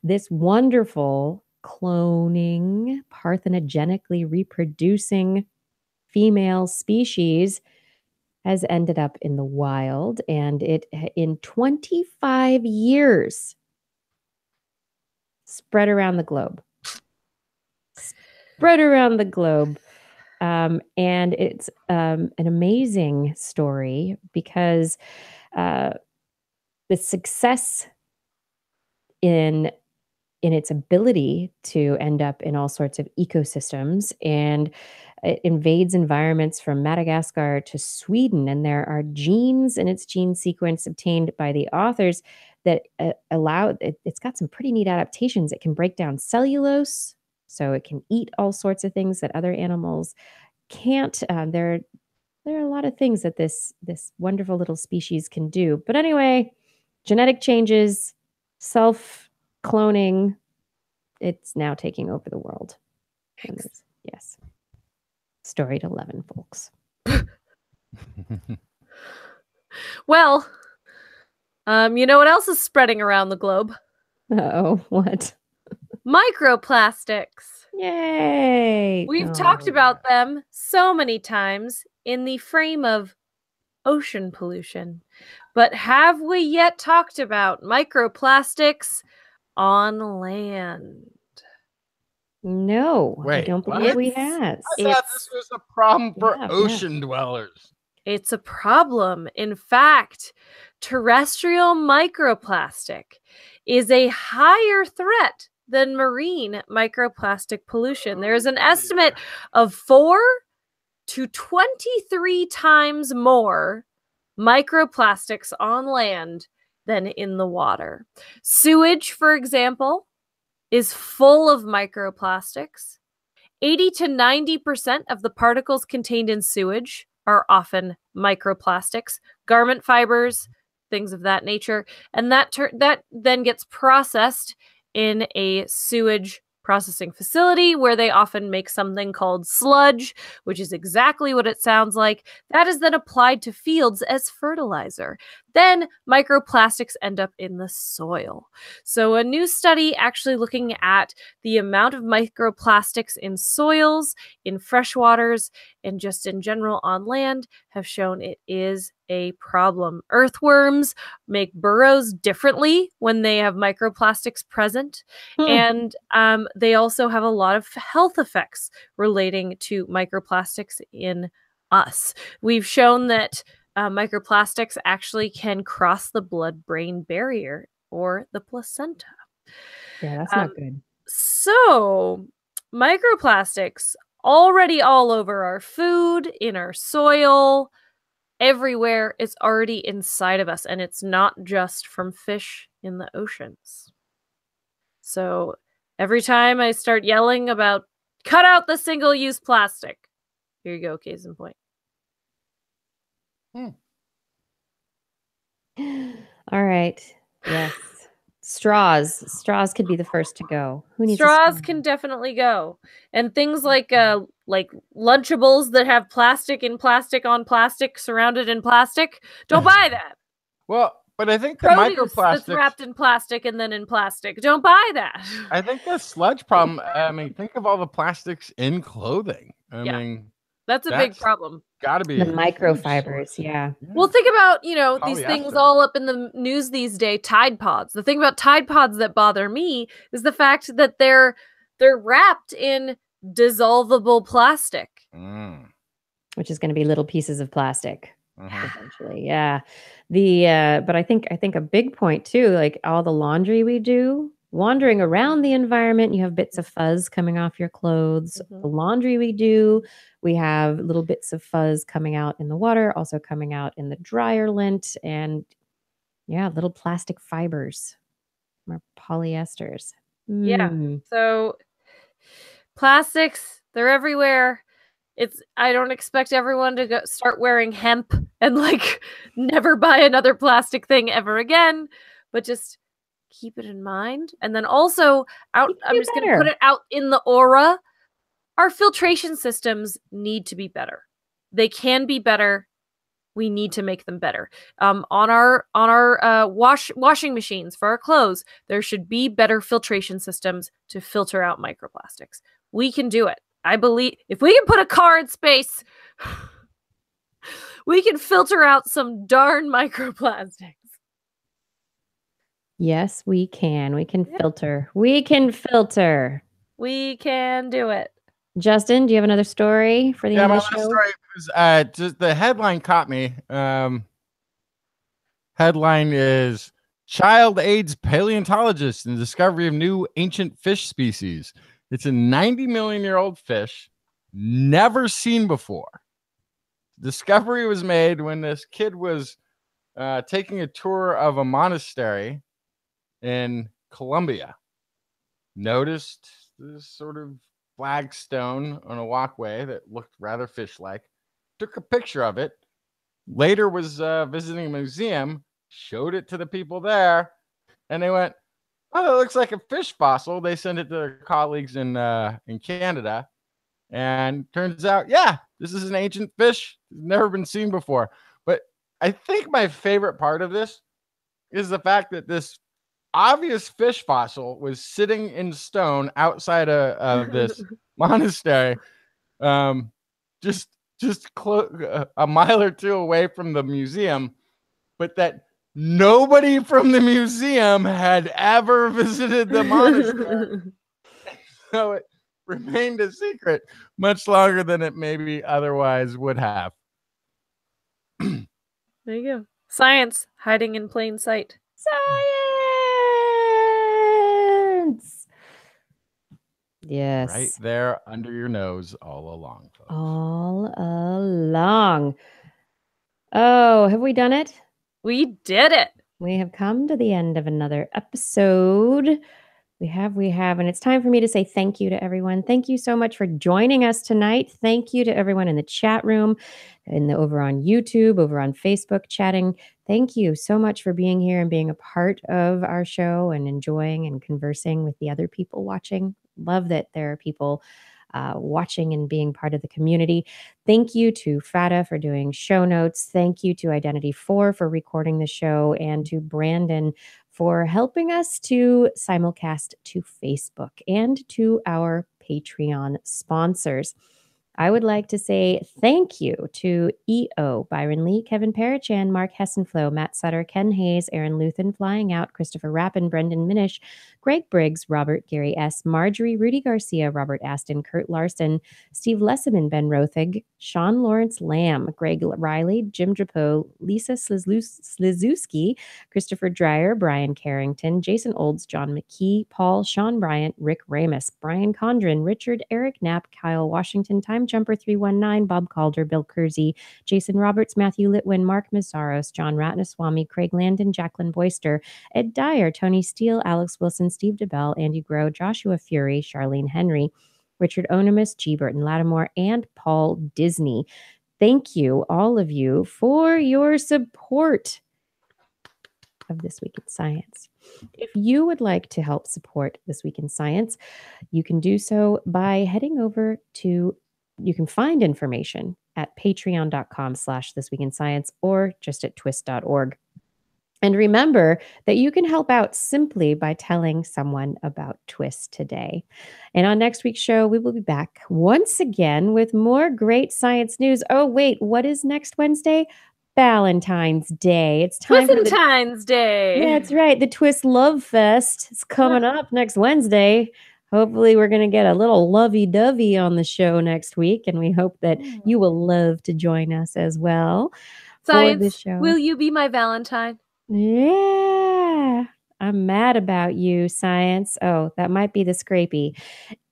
this wonderful cloning, parthenogenically reproducing female species has ended up in the wild. And it, in 25 years, spread around the globe. And it's an amazing story because the success in its ability to end up in all sorts of ecosystems, and it invades environments from Madagascar to Sweden. And there are genes in its gene sequence obtained by the authors that it's got some pretty neat adaptations. It can break down cellulose, so it can eat all sorts of things that other animals can't. There are a lot of things that this wonderful little species can do. But anyway, genetic changes, self-cloning, it's now taking over the world. Yes. Story to 11, folks. Well, you know what else is spreading around the globe? Uh-oh, what? Microplastics. Yay! We've talked about them so many times in the frame of ocean pollution. But have we yet talked about microplastics on land? No, I Wait, don't what? believe we have. I thought this was a problem for Yeah, ocean dwellers. It's a problem. In fact, terrestrial microplastic is a higher threat than marine microplastic pollution. There is an estimate of 4 to 23 times more microplastics on land than in the water. Sewage, for example, is full of microplastics. 80 to 90% of the particles contained in sewage are often microplastics, garment fibers, things of that nature, and that then gets processed in a sewage processing facility where they often make something called sludge, which is exactly what it sounds like. That is then applied to fields as fertilizer. Then microplastics end up in the soil. So a new study actually looking at the amount of microplastics in soils, in freshwaters, and just in general on land have shown it is a problem. Earthworms make burrows differently when they have microplastics present. And they also have a lot of health effects relating to microplastics in us. We've shown that microplastics actually can cross the blood-brain barrier or the placenta. Yeah, that's not good. So, microplastics already all over our food, in our soil, everywhere. It's already inside of us, and it's not just from fish in the oceans. So, every time I start yelling about cut out the single-use plastic, here you go, case in point. All right. Yes. Straws. Straws could be the first to go. Who needs a Straws straw? can definitely go. And things like Lunchables that have plastic in plastic on plastic surrounded in plastic, don't buy that. Well, but I think the Produce that's microplastics wrapped in plastic and then in plastic, don't buy that. I think the sludge problem, I mean, think of all the plastics in clothing. I Yeah. mean, That's a big problem. Got to be The a huge microfibers, source. yeah. Well, think about, these things Polyester. all up in the news these days, Tide Pods. The thing about Tide Pods that bother me is the fact that they're wrapped in dissolvable plastic. Which is going to be little pieces of plastic. Mhm. Essentially, yeah. But I think a big point too, like all the laundry we do, wandering around the environment, you have bits of fuzz coming off your clothes. Mhm. The laundry we do, we have little bits of fuzz coming out in the water, also coming out in the dryer lint, and yeah, little plastic fibers or polyesters. Yeah. Mm. So plastics, they're everywhere. I don't expect everyone to start wearing hemp and never buy another plastic thing ever again, but just keep it in mind. And then also I'm just going to put it out in the aura. Our filtration systems need to be better. They can be better. We need to make them better. On our washing machines for our clothes, there should be better filtration systems to filter out microplastics. We can do it. I believe if we can put a car in space, we can filter out some darn microplastics. Yes, we can. We can filter. We can filter. We can do it. Justin, do you have another story for the end of the show? Story was, just the headline caught me. Headline is Child Aids Paleontologist in Discovery of New Ancient Fish Species. It's a 90 million year old fish, never seen before. Discovery was made when this kid was taking a tour of a monastery in Colombia. Noticed this sort of flagstone on a walkway that looked rather fish-like. Took a picture of it. Later was visiting a museum, showed it to the people there, and they went, "Oh, that looks like a fish fossil." They sent it to their colleagues in Canada, and turns out, yeah, this is an ancient fish, never been seen before. But I think my favorite part of this is the fact that this obvious fish fossil was sitting in stone outside of this monastery, just a mile or two away from the museum, but that nobody from the museum had ever visited the monastery. So remained a secret much longer than it maybe otherwise would have. There you go. Science hiding in plain sight. Science! Yes. Right there under your nose all along, folks. All along. Oh, have we done it? We did it. We have come to the end of another episode. We have, and it's time for me to say thank you to everyone. Thank you so much for joining us tonight. Thank you to everyone in the chat room, over on YouTube, over on Facebook chatting. Thank you so much for being here and being a part of our show and enjoying and conversing with the other people watching. Love that there are people watching and being part of the community. Thank you to Fata for doing show notes. Thank you to Identity4 for recording the show, and to Brandon for helping us to simulcast to Facebook, and to our Patreon sponsors. I would like to say thank you to EO, Byron Lee, Kevin Parachan, Mark Hessenflow, Matt Sutter, Ken Hayes, Aaron Luthen, Flying Out, Christopher Rappin, Brendan Minish, Greg Briggs, Robert Gary S., Marjorie, Rudy Garcia, Robert Aston, Kurt Larson, Steve Lesseman, Ben Rothig, Sean Lawrence Lamb, Greg Riley, Jim Drapeau, Lisa Slizewski, Christopher Dreyer, Brian Carrington, Jason Olds, John McKee, Paul, Sean Bryant, Rick Ramus, Brian Condren, Richard, Eric Knapp, Kyle Washington, Time Jumper 319, Bob Calder, Bill Kersey, Jason Roberts, Matthew Litwin, Mark Mazzaros, John Ratnaswamy, Craig Landon, Jacqueline Boyster, Ed Dyer, Tony Steele, Alex Wilson, Steve DeBell, Andy Groh, Joshua Fury, Charlene Henry, Richard Onimus, G. Burton Lattimore, and Paul Disney. Thank you, all of you, for your support of This Week in Science. If you would like to help support This Week in Science, you can do so by heading over to, you can find information at patreon.com/thisweekinscience, or just at twist.org. And remember that you can help out simply by telling someone about TWIS today. And on next week's show, we will be back once again with more great science news. Oh, wait, what is next Wednesday? Valentine's Day. It's time for Valentine's Day. Yeah, that's right. The TWIS Love Fest is coming up next Wednesday. Hopefully, we're going to get a little lovey-dovey on the show next week, and we hope that you will love to join us as well. Science, for this show. Will you be my Valentine? Yeah, I'm mad about you, Science. Oh, that might be the scrapey.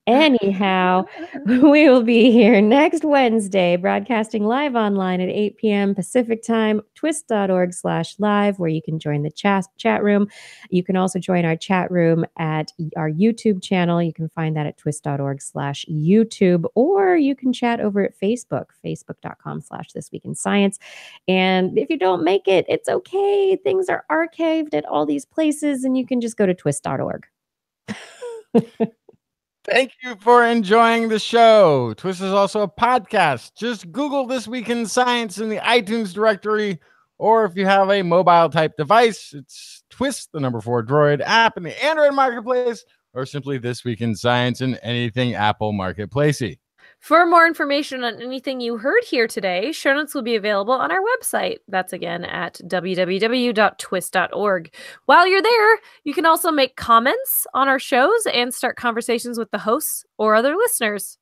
Anyhow, we will be here next Wednesday, broadcasting live online at 8 p.m. Pacific time, twist.org/live, where you can join the chat room. You can also join our chat room at our YouTube channel. You can find that at twist.org/YouTube, or you can chat over at Facebook, facebook.com/thisweekinscience. And if you don't make it, it's okay. Things are archived at all these places, and you can just go to twist.org. Thank you for enjoying the show. TWIS is also a podcast. Just Google This Week in Science in the iTunes directory, or if you have a mobile type device, it's TWIS, the number 4 Droid app in the Android marketplace, or simply This Week in Science in anything Apple marketplacey. For more information on anything you heard here today, show notes will be available on our website. That's again at www.twist.org. While you're there, you can also make comments on our shows and start conversations with the hosts or other listeners.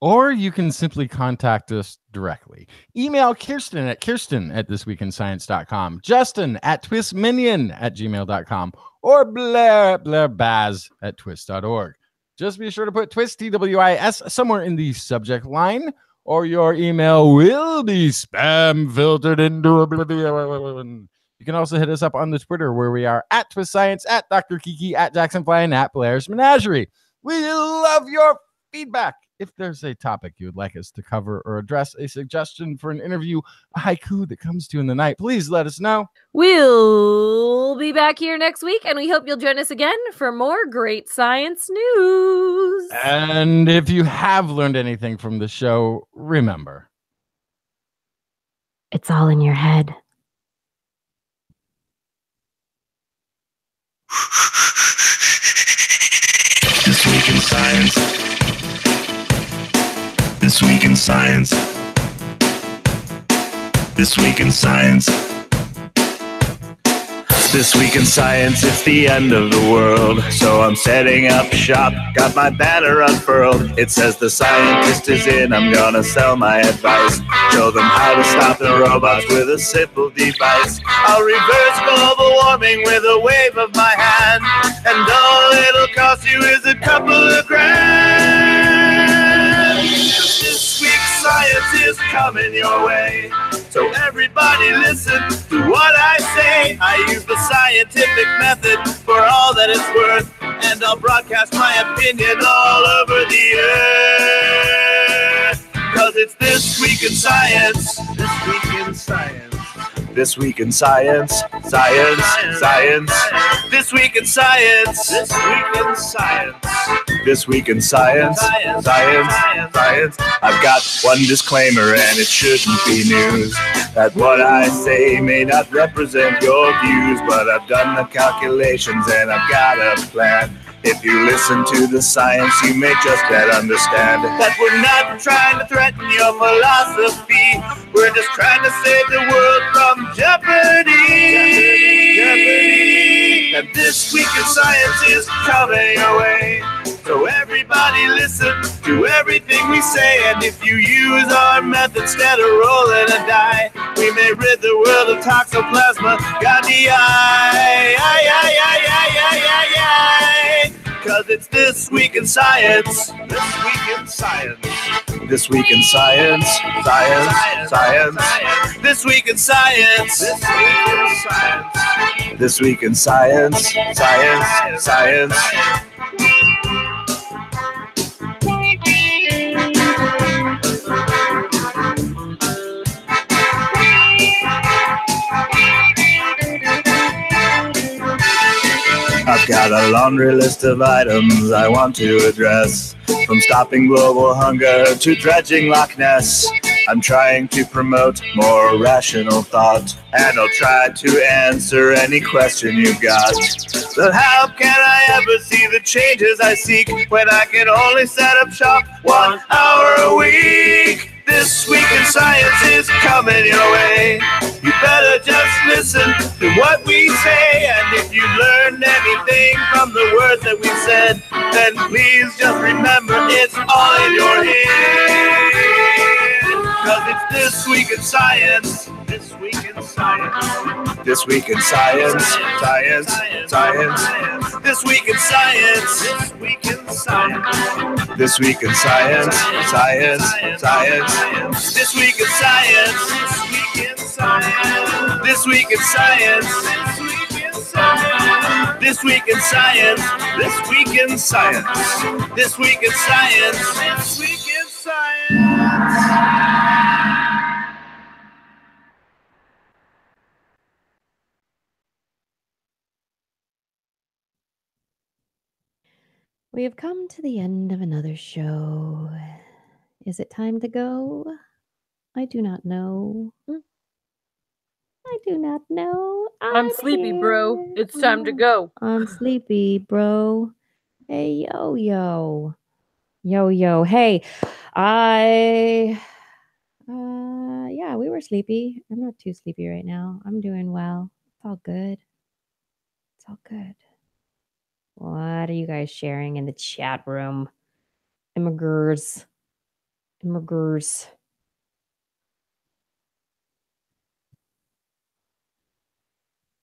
Or you can simply contact us directly. Email Kirsten at thisweekinscience.com, Justin at twistminion@gmail.com, or Blair Baz at twist.org. Just be sure to put TWIS, TWIS, somewhere in the subject line, or your email will be spam filtered into oblivion. You can also hit us up on the Twitter, where we are at TWIS Science, at Dr. Kiki, at JacksonFly, and at Blair's Menagerie. We love your feedback. If there's a topic you would like us to cover or address, a suggestion for an interview, a haiku that comes to you in the night, please let us know. We'll be back here next week, and we hope you'll join us again for more great science news. And if you have learned anything from the show, remember, it's all in your head. This Week in Science. This Week in Science. This Week in Science. This week in science, it's the end of the world. So I'm setting up shop, got my banner unfurled. It says the scientist is in, I'm gonna sell my advice. Show them how to stop the robots with a simple device. I'll reverse global warming with a wave of my hand. And all it'll cost you is a couple of grand. This week's science is coming your way. So everybody listen to what I say. I use the scientific method for all that it's worth. And I'll broadcast my opinion all over the earth. Cause it's This Week in Science. This Week in Science. This Week in Science. Science. Science. This Week in Science. This Week in Science. This Week in Science. Science. Science. I've got one disclaimer and it shouldn't be news. That what I say may not represent your views, but I've done the calculations and I've got a plan. If you listen to the science, you may just better understand that we're not trying to threaten your philosophy. We're just trying to save the world from jeopardy. Jeopardy. And This Week in Science is coming your way. So everybody listen to everything we say. And if you use our method instead of rolling a die, we may rid the world of toxoplasma gondii. Cause it's This Week in Science. This Week in Science. This Week in Science. Science. Science. This Week in Science. This Week in Science. This Week in Science. Science. Science. I've got a laundry list of items I want to address. From stopping global hunger to dredging Loch Ness. I'm trying to promote more rational thought, and I'll try to answer any question you've got. But how can I ever see the changes I seek when I can only set up shop 1 hour a week? This Week in Science is coming your way. You better just listen to what we say. And if you learned anything from the words that we said, then please just remember it's all in your head. Cause it's This Week in Science. This Week in Science. This Week in Science. Science. Science. This Week in Science. This Week in Science. This Week in Science. Science. Science. This Week in Science. This Week in Science. This Week in Science. This Week in Science. This Week in Science. This Week in Science. This Week in Science. We have come to the end of another show. Is it time to go? I do not know. I do not know. I'm sleepy, bro. It's time to go. I'm sleepy, bro. Hey, yo. Hey, yeah, we were sleepy. I'm not too sleepy right now. I'm doing well. It's all good. It's all good. What are you guys sharing in the chat room? Immigrants.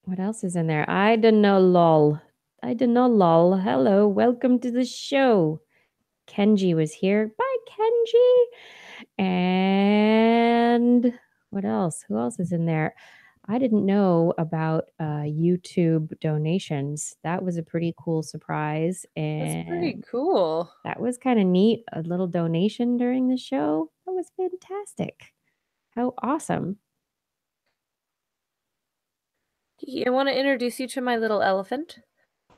What else is in there? I don't know, lol. Hello, welcome to the show. Kenji was here. Bye, Kenji. And what else? Who else is in there? I didn't know about YouTube donations. That was a pretty cool surprise. And That's pretty cool. that was kind of neat. A little donation during the show. That was fantastic. How awesome. Kiki, I want to introduce you to my little elephant.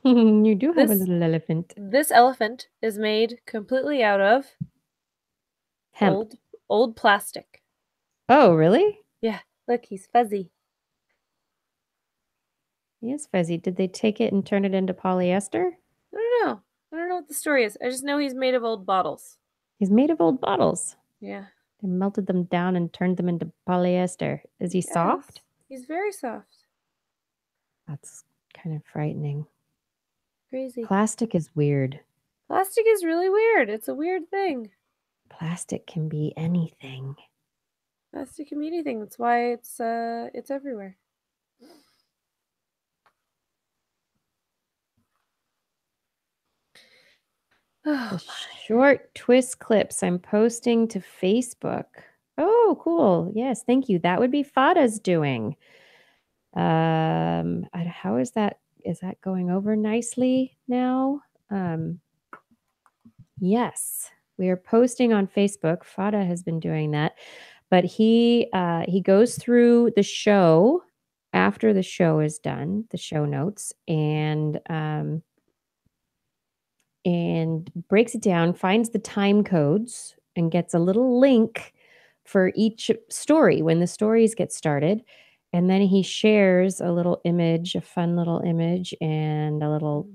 You do have a little elephant. This elephant is made completely out of Hemp. old plastic. Oh, really? Yeah, look, he's fuzzy. He is fuzzy. Did they take it and turn it into polyester? I don't know what the story is. I just know he's made of old bottles. He's made of old bottles. Yeah. They melted them down and turned them into polyester. Is he soft? He's very soft. That's kind of frightening. Crazy. Plastic is weird. Plastic is really weird. It's a weird thing. Plastic can be anything. Plastic can be anything. That's why it's everywhere. The short TWIS clips I'm posting to Facebook. Oh, cool. Yes, thank you. That would be Fada's doing. How is that? Is that going over nicely now? Yes, we are posting on Facebook. Fada has been doing that, but he goes through the show after the show is done, the show notes, and breaks it down, finds the time codes, and gets a little link for each story when the stories get started. And then he shares a little image, a fun little image, and a little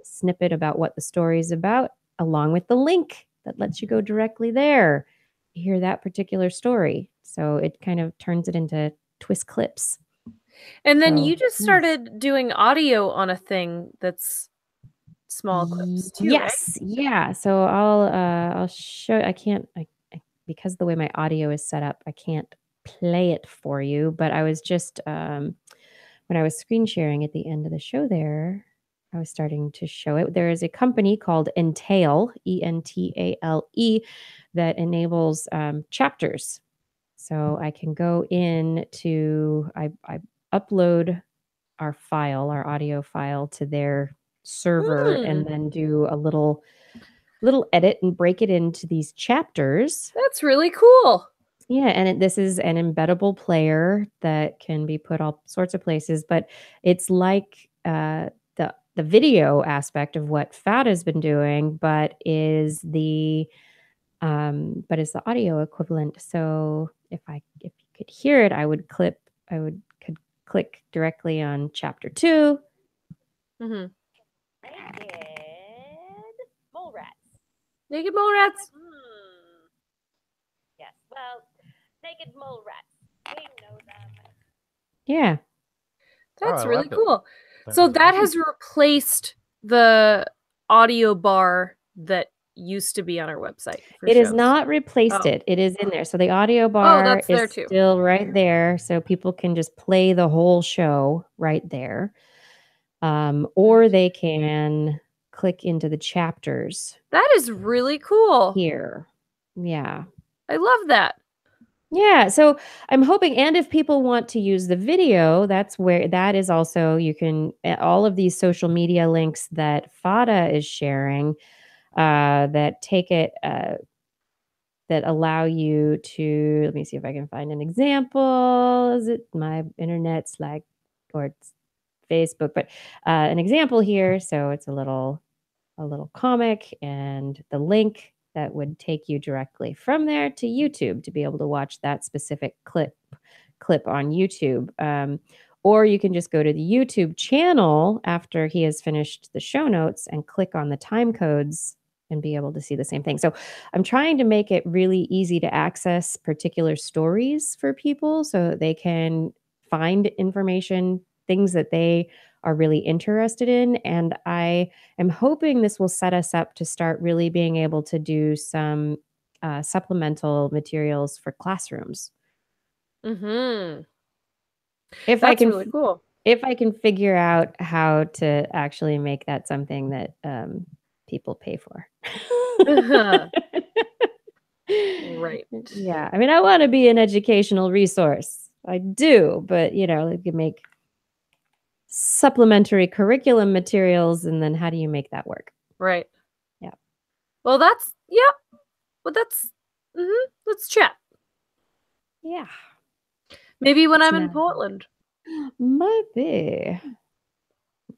snippet about what the story is about, along with the link that lets you go directly there to hear that particular story. So it kind of turns it into TWIS clips. And then So, you just nice. started doing audio on a thing that's small clips too, yes, right? yeah. So I'll show. I can't because the way my audio is set up, I can't play it for you. But I was just when I was screen sharing at the end of the show there, I was starting to show it. There is a company called Entail, Entale, that enables chapters. So I can go in to I upload our file, our audio file, to their server, and then do a little edit and break it into these chapters. That's really cool. Yeah, and this is an embeddable player that can be put all sorts of places, but it's like the video aspect of what Fada's been doing, but is the audio equivalent. So if you could hear it, could click directly on chapter 2. Mm-hmm. Naked mole rats. Naked mole rats. Yes. Well, naked mole rats. We know them. Yeah. That's I really like it. cool. That So is that awesome. has replaced the audio bar that used to be on our website. It has not replaced it. It is in there. So the audio bar that's there is too. still right there. So people can just play the whole show right there. Or they can click into the chapters That is really cool. here. Yeah. I love that. Yeah. So I'm hoping, and if people want to use the video, that is also, you can, all of these social media links that Fada is sharing, that take it, that allow you to, let me see if I can find an example. Is it my internet's like, or it's Facebook, but an example here. So it's a little comic, and the link that would take you directly from there to YouTube to be able to watch that specific clip on YouTube. Or you can just go to the YouTube channel after he has finished the show notes and click on the time codes and be able to see the same thing. So I'm trying to make it really easy to access particular stories for people so that they can find information, things that they are really interested in. And I am hoping this will set us up to start really being able to do some supplemental materials for classrooms. Mm-hmm. That's really cool. If I can figure out how to actually make that something that people pay for. Right. Yeah. I mean, I want to be an educational resource. I do, but you can make supplementary curriculum materials, and then how do you make that work? Right. Yeah. Well, let's chat. Yeah. Maybe when I'm in Portland. Maybe.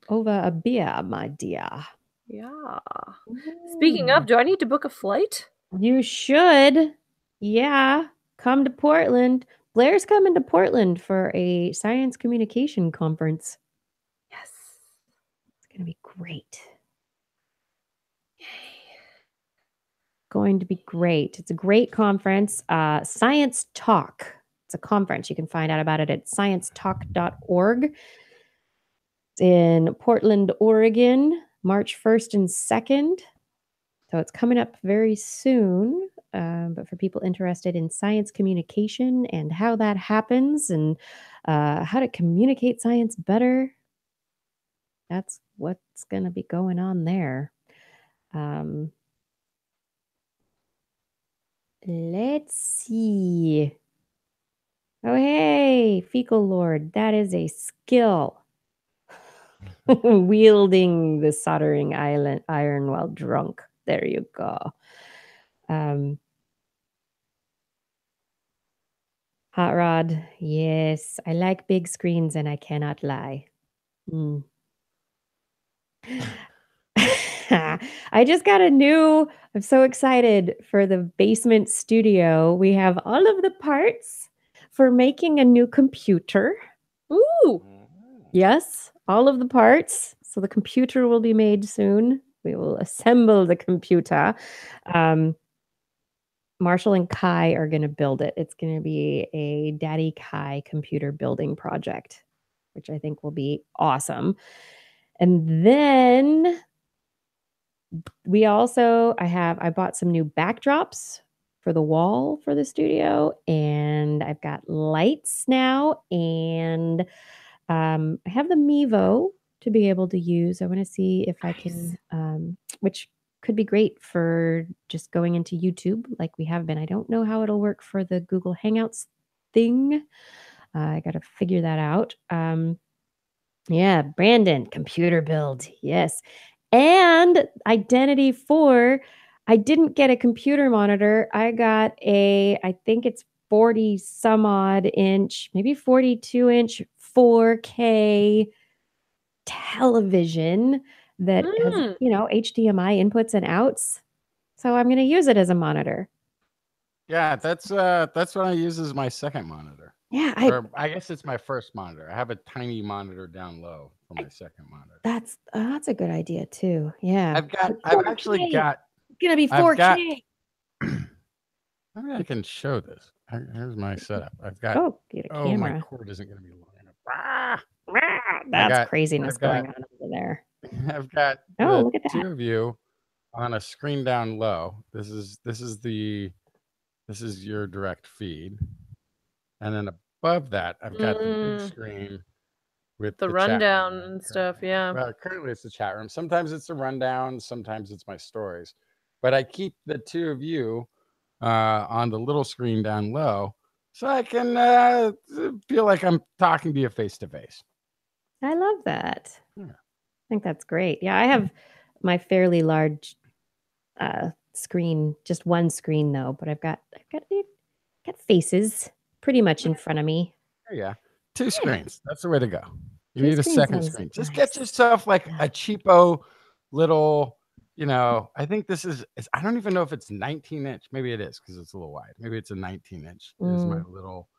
Over a beer, my dear. Yeah. Speaking of, do I need to book a flight? You should. Yeah. Come to Portland. Blair's coming to Portland for a science communication conference. Yes. It's going to be great. Yay. Going to be great. It's a great conference. Science Talk. It's a conference. You can find out about it at sciencetalk.org. It's in Portland, Oregon, March 1st and 2nd. So it's coming up very soon. But for people interested in science communication and how that happens and how to communicate science better, that's what's going to be going on there. Let's see. Oh, hey, Fecal Lord. That is a skill. Wielding the soldering iron while drunk. There you go. Hot Rod. Yes, I like big screens and I cannot lie. I just got I'm so excited for the basement studio. We have all of the parts for making a new computer. Ooh. Yes, all of the parts. So the computer will be made soon. We will assemble the computer. Marshall and Kai are going to build it. It's going to be a Daddy Kai computer building project, which I think will be awesome. And then I bought some new backdrops for the wall for the studio, and I've got lights now, and I have the Mevo to be able to use. I want to see if I can, which could be great for just going into YouTube like we have been. I don't know how it'll work for the Google Hangouts thing. I got to figure that out. Yeah, Brandon, computer build. Yes. And Identity 4, I didn't get a computer monitor. I got I think it's 40 some odd inch, maybe 42 inch 4K television that has, HDMI inputs and outs. So I'm going to use it as a monitor. Yeah, that's what I use as my second monitor. Yeah, I guess it's my first monitor. I have a tiny monitor down low for my second monitor. That's a good idea too. Yeah. I've actually got it's going to be 4K. Maybe I can show this. Here's my setup. I've got get a camera. My cord isn't going to be long enough. That's craziness going on over there. I've got look at that. two of you on a screen down low. This is your direct feed, and then above that, I've got the big screen with the rundown and stuff. Yeah. Well, currently it's the chat room. Sometimes it's a rundown. Sometimes it's my stories. But I keep the two of you on the little screen down low, so I can feel like I'm talking to you face to face. I love that. Yeah. I think that's great. Yeah, I have my fairly large screen, just one screen though, but I've got faces pretty much in front of me. Yeah, two screens. That's the way to go. You need a second screen. Just get yourself like a cheapo little, I think this is, I don't even know if it's 19 inch. Maybe it is because it's a little wide. Maybe it's a 19 inch. Is my little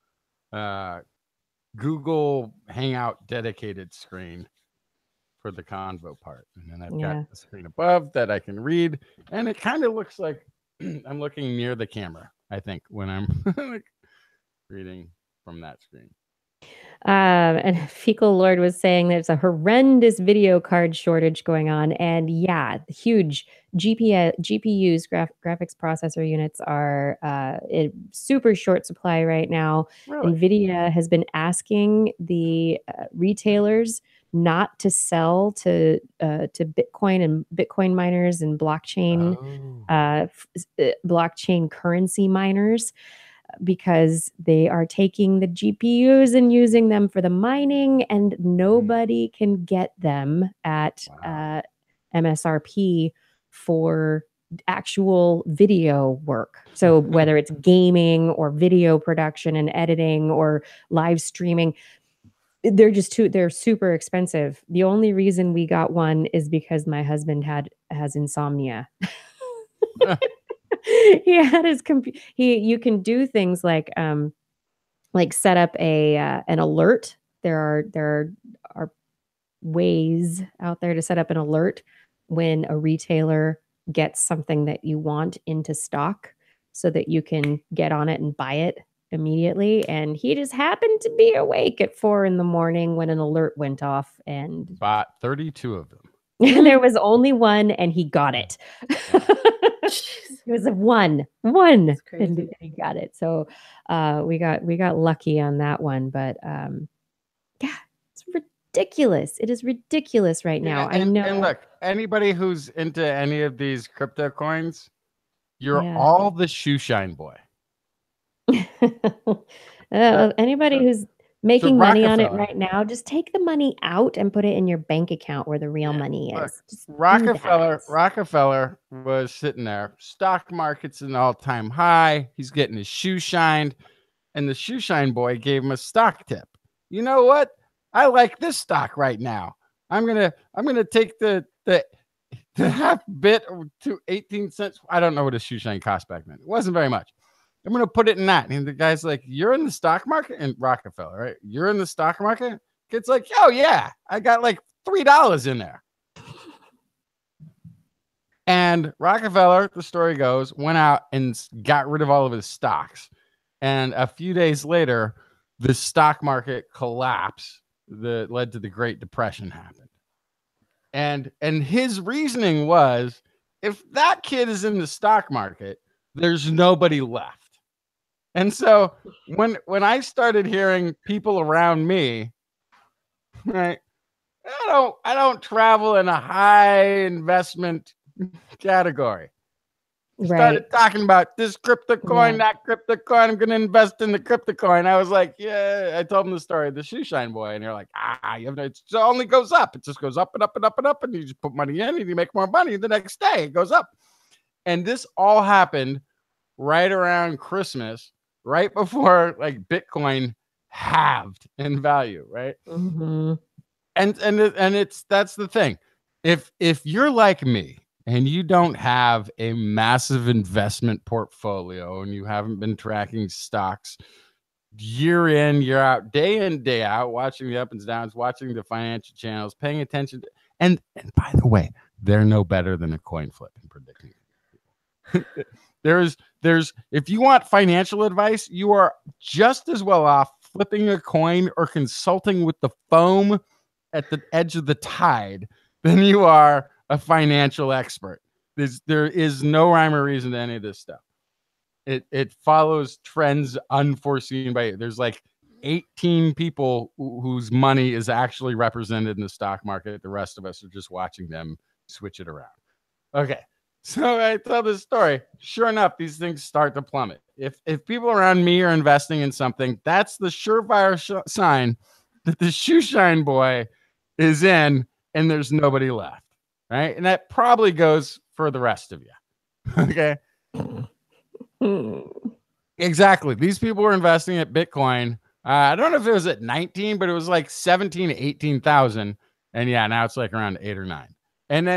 Google Hangout dedicated screen for the convo part. And then I've got the screen above that I can read. And it kind of looks like I'm looking near the camera, I think, when I'm like reading from that screen. And Fecal Lord was saying there's a horrendous video card shortage going on. And yeah, huge GPUs, graphics processor units are in super short supply right now. Really? NVIDIA has been asking the retailers not to sell to Bitcoin and Bitcoin miners and blockchain currency miners, because they are taking the GPUs and using them for the mining, and nobody can get them at MSRP for actual video work. So whether it's gaming or video production and editing or live streaming, they're super expensive. The only reason we got one is because my husband has insomnia. He had his computer. You can do things like set up an alert. There are ways out there to set up an alert when a retailer gets something that you want into stock, so that you can get on it and buy it immediately, and he just happened to be awake at 4 a.m. when an alert went off, and Bought 32 of them. there was only one, and he got it. It was a one, That's crazy. and he got it. So we got lucky on that one, but yeah, it's ridiculous. It is ridiculous right now. I know. And look, anybody who's into any of these crypto coins, you're Yeah. all the shoe shine boy. Anybody who's making money on it Rockefeller. right now, just take the money out and put it in your bank account where the real money Look, is. Just do Rockefeller that. was sitting there. Stock market's an all-time high. He's getting his shoe shined, and the shoe shine boy gave him a stock tip. You know what? I like this stock right now. I'm gonna take the half bit to 18 cents. I don't know what a shoe shine cost back then. It wasn't very much. I'm going to put it in that. And the guy's like, you're in the stock market? And Rockefeller, right? You're in the stock market? Kid's like, oh, yeah. I got like $3 in there. And Rockefeller, the story goes, went out and got rid of all of his stocks. And a few days later, the stock market collapse that led to the Great Depression happened. And his reasoning was, if that kid is in the stock market, there's nobody left. And so when I started hearing people around me, right, I don't travel in a high investment category. Started talking about this crypto coin, that crypto coin. I'm going to invest in the crypto coin. I was like, yeah, I told him the story of the shoe shine boy. And you're like, it only goes up. It just goes up and up and up and up. And you just put money in and you make more money. The next day it goes up. And this all happened right around Christmas, right before like Bitcoin halved in value, right? Mm-hmm. And that's the thing. If you're like me and you don't have a massive investment portfolio and you haven't been tracking stocks year in, year out, day in, day out, watching the ups and downs, watching the financial channels, paying attention to, and by the way, they're no better than a coin flip in predicting. There's if you want financial advice, you are just as well off flipping a coin or consulting with the foam at the edge of the tide than you are a financial expert. There is no rhyme or reason to any of this stuff. It follows trends unforeseen by you. There's like 18 people whose money is actually represented in the stock market. The rest of us are just watching them switch it around. Okay. So I tell this story. Sure enough, these things start to plummet. If people around me are investing in something, that's the surefire sign that the shoe shine boy is in and there's nobody left, right? And that probably goes for the rest of you. Okay. Exactly. These people were investing at Bitcoin. I don't know if it was at 19, but it was like 17 to 18,000. And yeah, now it's like around 8 or 9. And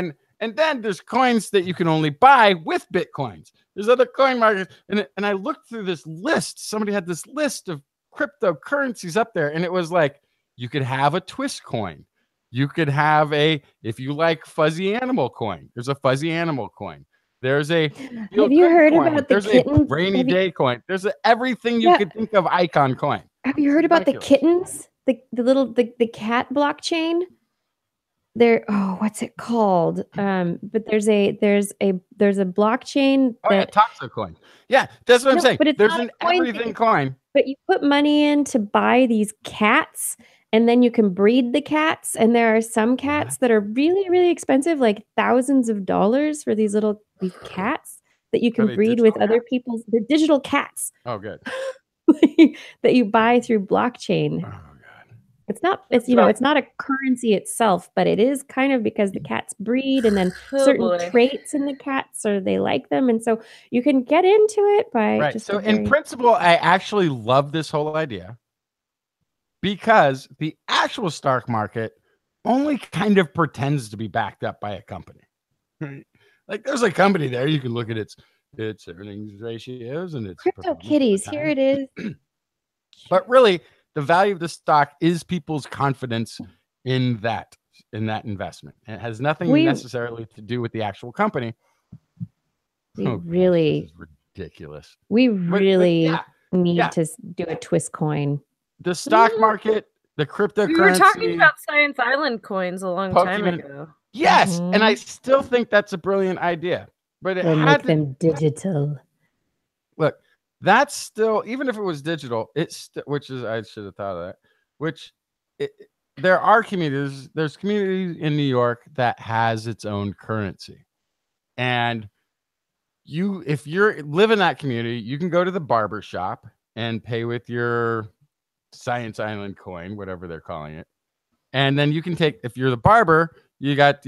then there's coins that you can only buy with Bitcoins. There's other coin markets. And I looked through this list. Somebody had this list of cryptocurrencies up there. And it was like, you could have a TWIS coin. You could have if you like fuzzy animal coin. There's a fuzzy animal coin. There's a have you heard coin. about There's the kittens? a rainy day coin. There's everything you could think of icon coin. Have you heard about the kittens? The little cat blockchain? What's it called? But there's a blockchain that Toxo coin. Yeah, that's what I'm saying. But there's an everything coin. But you put money in to buy these cats, and then you can breed the cats. And there are some cats that are really, really expensive, like thousands of dollars for these cats that you can breed with other people's. They're digital cats. Oh, good. That you buy through blockchain. Oh, God. It's not a currency itself, but it is kind of because the cats breed and then certain traits in the cats, or they like them. And so you can get into it by just. So in principle, I actually love this whole idea because the actual stock market only kind of pretends to be backed up by a company. Right? Like there's a company there. You can look at its earnings ratios and its Crypto Kitties. Here it is. But really, the value of the stock is people's confidence in that investment. And it has nothing necessarily to do with the actual company. This is ridiculous. need to do a TWIS coin. The stock market, the cryptocurrency. We were talking about Science Island coins a long time ago. Yes, and I still think that's a brilliant idea. But it We'll had make them digital. Look, that's still, even if it was digital, which is, I should have thought of that. There are communities. There's communities in New York that has its own currency, and if you're live in that community, you can go to the barber shop and pay with your Science Island coin, whatever they're calling it, and then you can take, if you're the barber, you got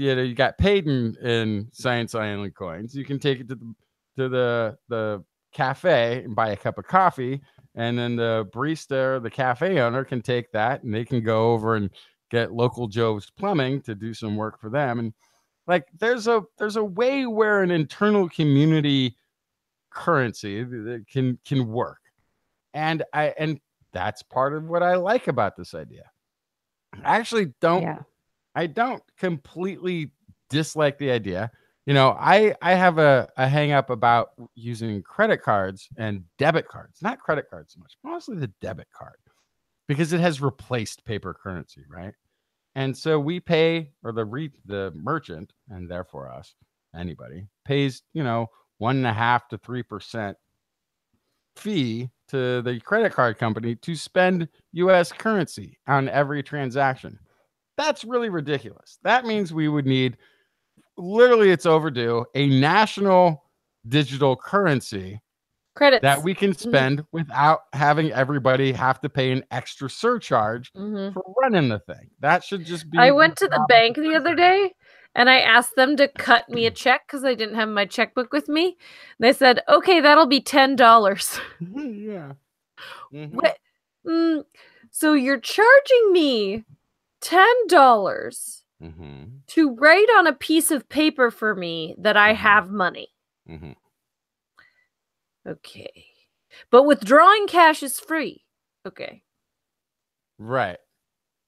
paid in Science Island coins. You can take it to the cafe and buy a cup of coffee, and then the barista or the cafe owner can take that and they can go over and get local Joe's Plumbing to do some work for them. And like there's a way where an internal community currency that can work, and that's part of what I like about this idea. I actually I don't completely dislike the idea. I have a hang up about using credit cards and debit cards, not credit cards so much, mostly the debit card, because it has replaced paper currency, right? And so we pay, or the merchant, and therefore us, anybody pays, 1.5% to 3% fee to the credit card company to spend U.S. currency on every transaction. That's really ridiculous. That means we would need, literally it's overdue, a national digital currency credits that we can spend without having everybody have to pay an extra surcharge for running the thing. That should just be. I went to the bank the other day and I asked them to cut me a check because I didn't have my checkbook with me. They said, okay, that'll be $10. Yeah. What? So you're charging me $10 to write on a piece of paper for me that I have money. Okay. But withdrawing cash is free. Okay. Right.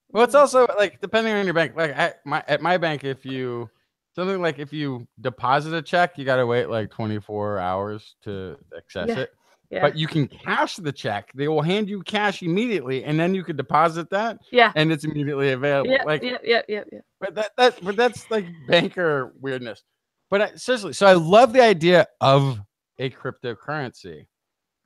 Well, it's also like depending on your bank. Like at my bank, if you deposit a check, you got to wait like 24 hours to access it. Yeah. But you can cash the check. They will hand you cash immediately, and then you could deposit that. Yeah. And it's immediately available. Yeah. But that's like banker weirdness. But seriously, so I love the idea of a cryptocurrency.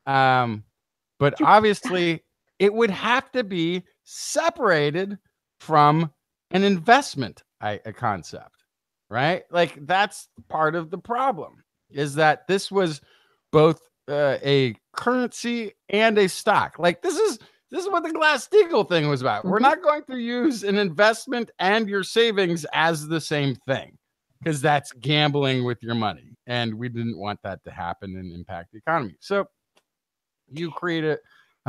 But obviously it would have to be separated from an investment a concept, right? Like that's part of the problem, is that this was both a currency and a stock. Like this is what the Glass-Steagall thing was about. We're not going to use an investment and your savings as the same thing, because that's gambling with your money. And we didn't want that to happen and impact the economy. So you create a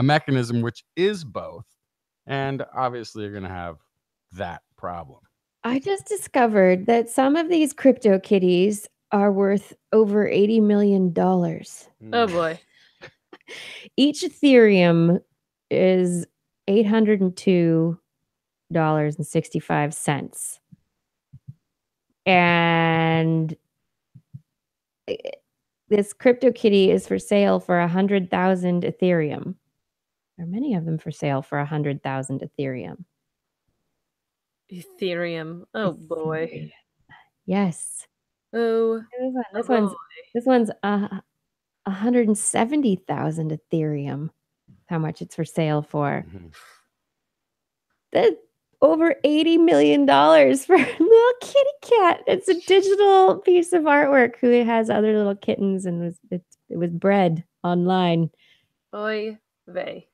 mechanism which is both. And obviously you're going to have that problem. I just discovered that some of these crypto kitties are worth over $80 million. Oh boy. Each Ethereum is $802.65. And this crypto kitty is for sale for 100,000 Ethereum. There are many of them for sale for 100,000 Ethereum. Ethereum. Oh boy. Yes. Oh. This one's 170,000 Ethereum. How much it's for sale for? That's over $80 million for a little kitty cat. It's a digital piece of artwork who has other little kittens, and it was bred online. Oy vey.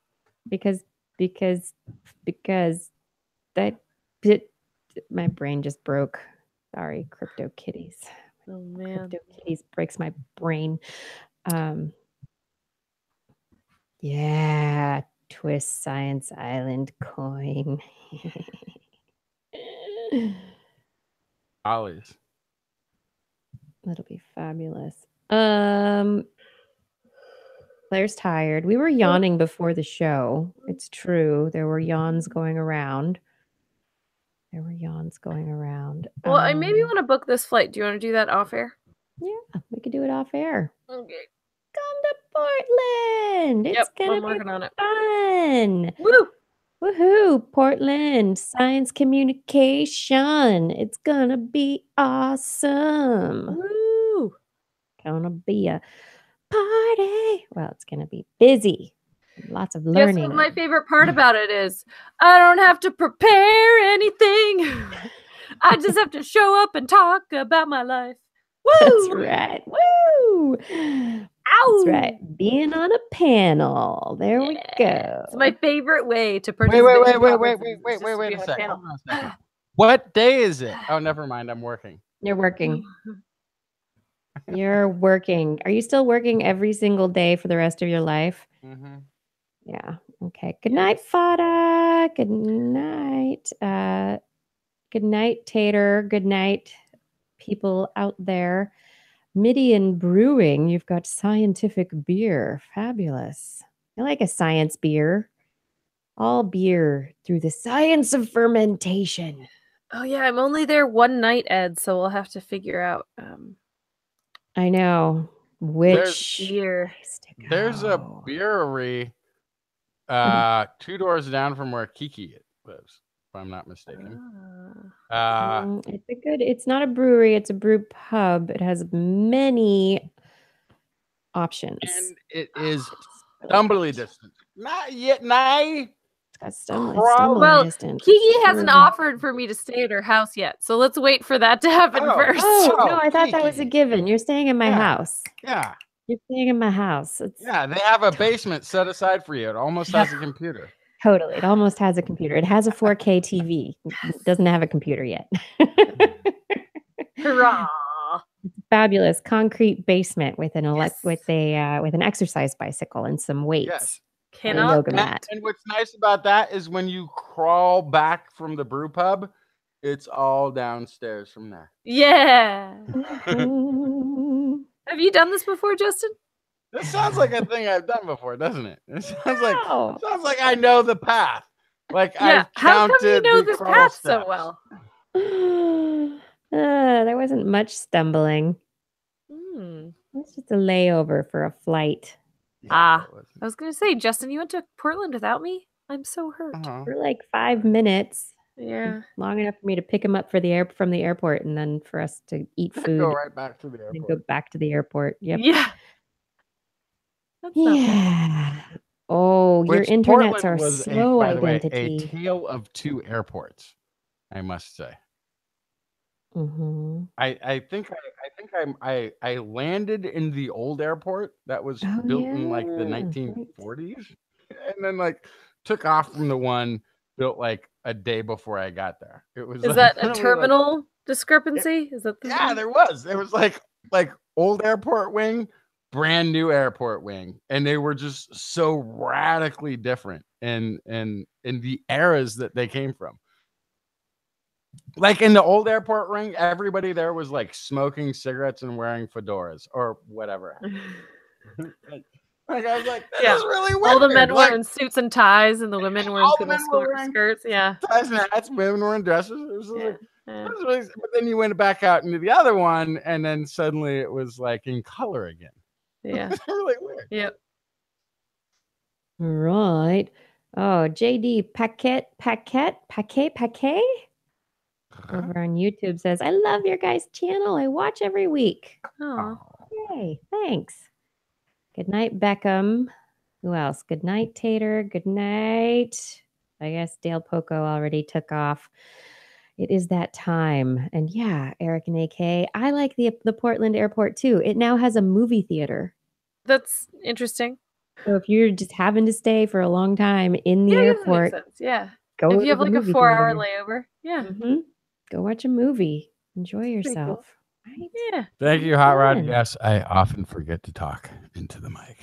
Because that my brain just broke. Sorry, crypto kitties. Oh man. Crypto kitties breaks my brain. Yeah, TWIS Science Island coin. Ollies. That'll be fabulous. Claire's tired. We were yawning before the show. It's true. There were yawns going around. Well, I maybe want to book this flight. Do you want to do that off air? Yeah, we could do it off air. Okay. Come to Portland. It's Yep, gonna I'm be working on it. fun. Woo! Woohoo! Portland Science Communication. It's gonna be awesome. Woo! Gonna be a party. Well, it's gonna be busy. Lots of Guess learning. what my favorite part about it is? I don't have to prepare anything. I just have to show up and talk about my life. Woo! That's right. Woo! Ow! That's right. Being on a panel. There we go. It's my favorite way to Wait, participate. in wait conferences, is just to a be on second. panel. Hold on a second. What day is it? Oh, never mind. I'm working. You're working. You're working. Are you still working every single day for the rest of your life? Mm-hmm. Yeah. Okay. Good night, Fada. Good night. Good night, Tater. Good night, people out there. Minion Brewing. You've got scientific beer. Fabulous. I like a science beer. All beer through the science of fermentation. Oh yeah, I'm only there one night, Ed, so we'll have to figure out I know which beer. place to go. There's a brewery 2 doors down from where Kiki lives, if I'm not mistaken. It's not a brewery, it's a brew pub. It has many options. And it is stumbly distance. Not yet, nay. It's got stumbling Well, distance. Kiki hasn't offered for me to stay at her house yet, so let's wait for that to happen first. Oh, no, I thought that was a Kiki. given. You're staying in my house. Yeah. You're staying in my house. Yeah, they have a basement set aside for you. It almost has a computer. Totally. It almost has a computer. It has a 4K TV. It doesn't have a computer yet. Hurrah! Fabulous concrete basement with an with an exercise bicycle and some weights. Yes. And a yoga mat. And what's nice about that is when you crawl back from the brew pub, it's all downstairs from there. Yeah. Have you done this before, Justin? This sounds like a thing I've done before, doesn't it? It sounds like I know the path. Like I've how counted come you know the this crawl path steps. so well? There wasn't much stumbling. It's just a layover for a flight. I was going to say, Justin, you went to Portland without me? I'm so hurt. For like 5 minutes. Yeah. Long enough for me to pick him up from the airport and then for us to eat food. Go right back to the airport. And go back to the airport. Yep. Yeah. Yeah. Oh, your internets Portland are was slow by the way, identity. a tale of two airports, I must say. Mm-hmm. I think I landed in the old airport that was built in like the 1940s, and then like took off from the one built like a day before I got there. It was Is that a terminal discrepancy? Is that there was like old airport wing, brand new airport wing, and they were just so radically different in the eras that they came from. Like in the old airport ring, everybody there was like smoking cigarettes and wearing fedoras or whatever. Like I was like, this is really weird. All the men were in suits and ties, and the women were in little skirts. Yeah, ties and hats. Women were in dresses. It was like, it was really, but then you went back out into the other one, and then suddenly it was like in color again. Yeah, it's really weird. Yep. Right. Oh, JD Paquet over on YouTube says, I love your guys' channel. I watch every week. Oh, yay. Thanks. Good night, Beckham. Who else? Good night, Tater. Good night. I guess Dale Poco already took off. It is that time. And yeah, Eric and AK, I like the Portland airport too. It now has a movie theater. That's interesting. So if you're just having to stay for a long time in the airport, that makes sense. Yeah. Go if you have to the like a movie 4-hour theater. layover, yeah. Mm-hmm. Go watch a movie. Enjoy yourself. Right? Yeah. Thank you, Hot Rod. Yes, I often forget to talk into the mic.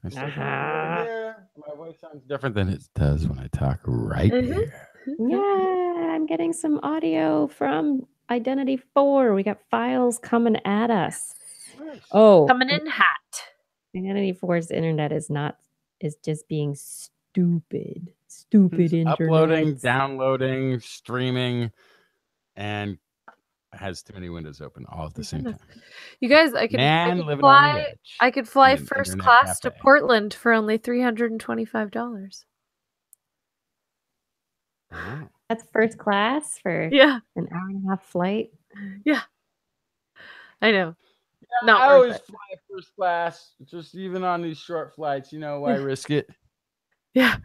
My voice sounds different than it does when I talk right here. Yeah, I'm getting some audio from Identity 4. We got files coming at us. Nice. Oh, Coming in hot. Identity 4's internet is just being stupid. Stupid internet. Uploading, downloading, streaming, and has too many windows open all at the same time. You guys, I could Living on the fly. edge. I could fly in an first internet class to cafe. Portland for only $325. Wow. That's first class for Yeah, an hour and a half flight. yeah. I know. I Not always worth it. fly first class, just even on these short flights. You know, why risk it? Yeah.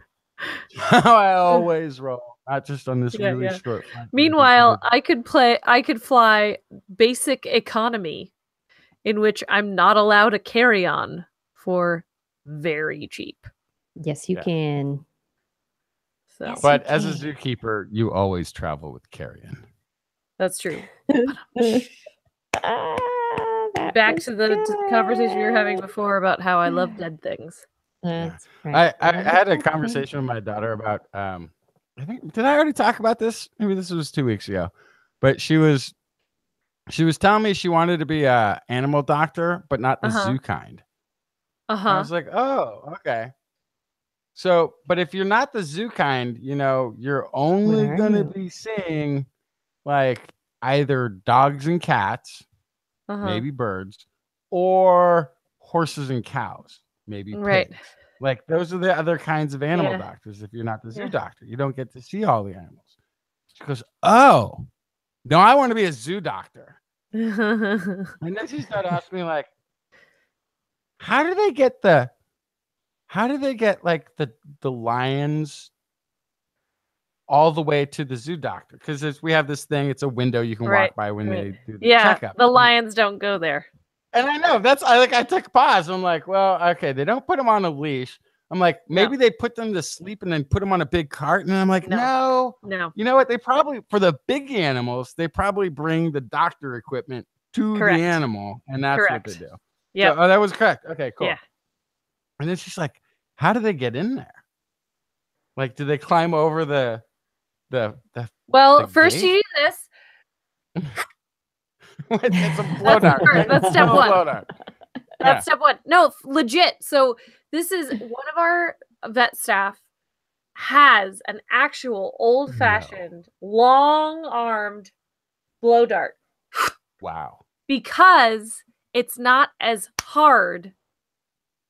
I always roll, not just on this Yeah, really yeah. short flight. Meanwhile, I could fly basic economy, in which I'm not allowed a carry-on for very cheap. Yes, you Yeah. can. So Yes. But as a Okay. zookeeper, you always travel with carrion. that's true. That Back was to the conversation we were having good. before about how I love dead things. That's right. I had a conversation with my daughter about I think, did I already talk about this? Maybe this was 2 weeks ago. But she was telling me she wanted to be a animal doctor, but not the zoo kind. And I was like, oh, okay. So, but if you're not the zoo kind, you know, you're only are gonna you? be seeing like either dogs and cats, maybe birds, or horses and cows, maybe Right. pigs. Like those are the other kinds of animal Yeah. doctors. If you're not the zoo Yeah. doctor, you don't get to see all the animals. She goes, oh, no, I want to be a zoo doctor. And then she started asking me like, how do they get like the lions all the way to the zoo doctor? Because we have this thing, it's a window you can Right, walk by when right. they do the Yeah, checkup. the lions don't go there. And I know I took a pause. I'm like, well, okay, they don't put them on a leash. I'm like, maybe they put them to sleep and then put them on a big cart. And I'm like, no. You know what? They probably, for the big animals, they probably bring the doctor equipment to Correct. the animal. And that's Correct. what they do. Yeah. So, that was correct. Okay, cool. Yeah. And then she's like, how do they get in there? Like, do they climb over the Well, the first gate? you do this. It's a blowdown. That's step one. Blowdown. That's step one. No, legit. So this is one of our vet staff has an actual old-fashioned, long-armed blow dart. Wow. Because it's not as hard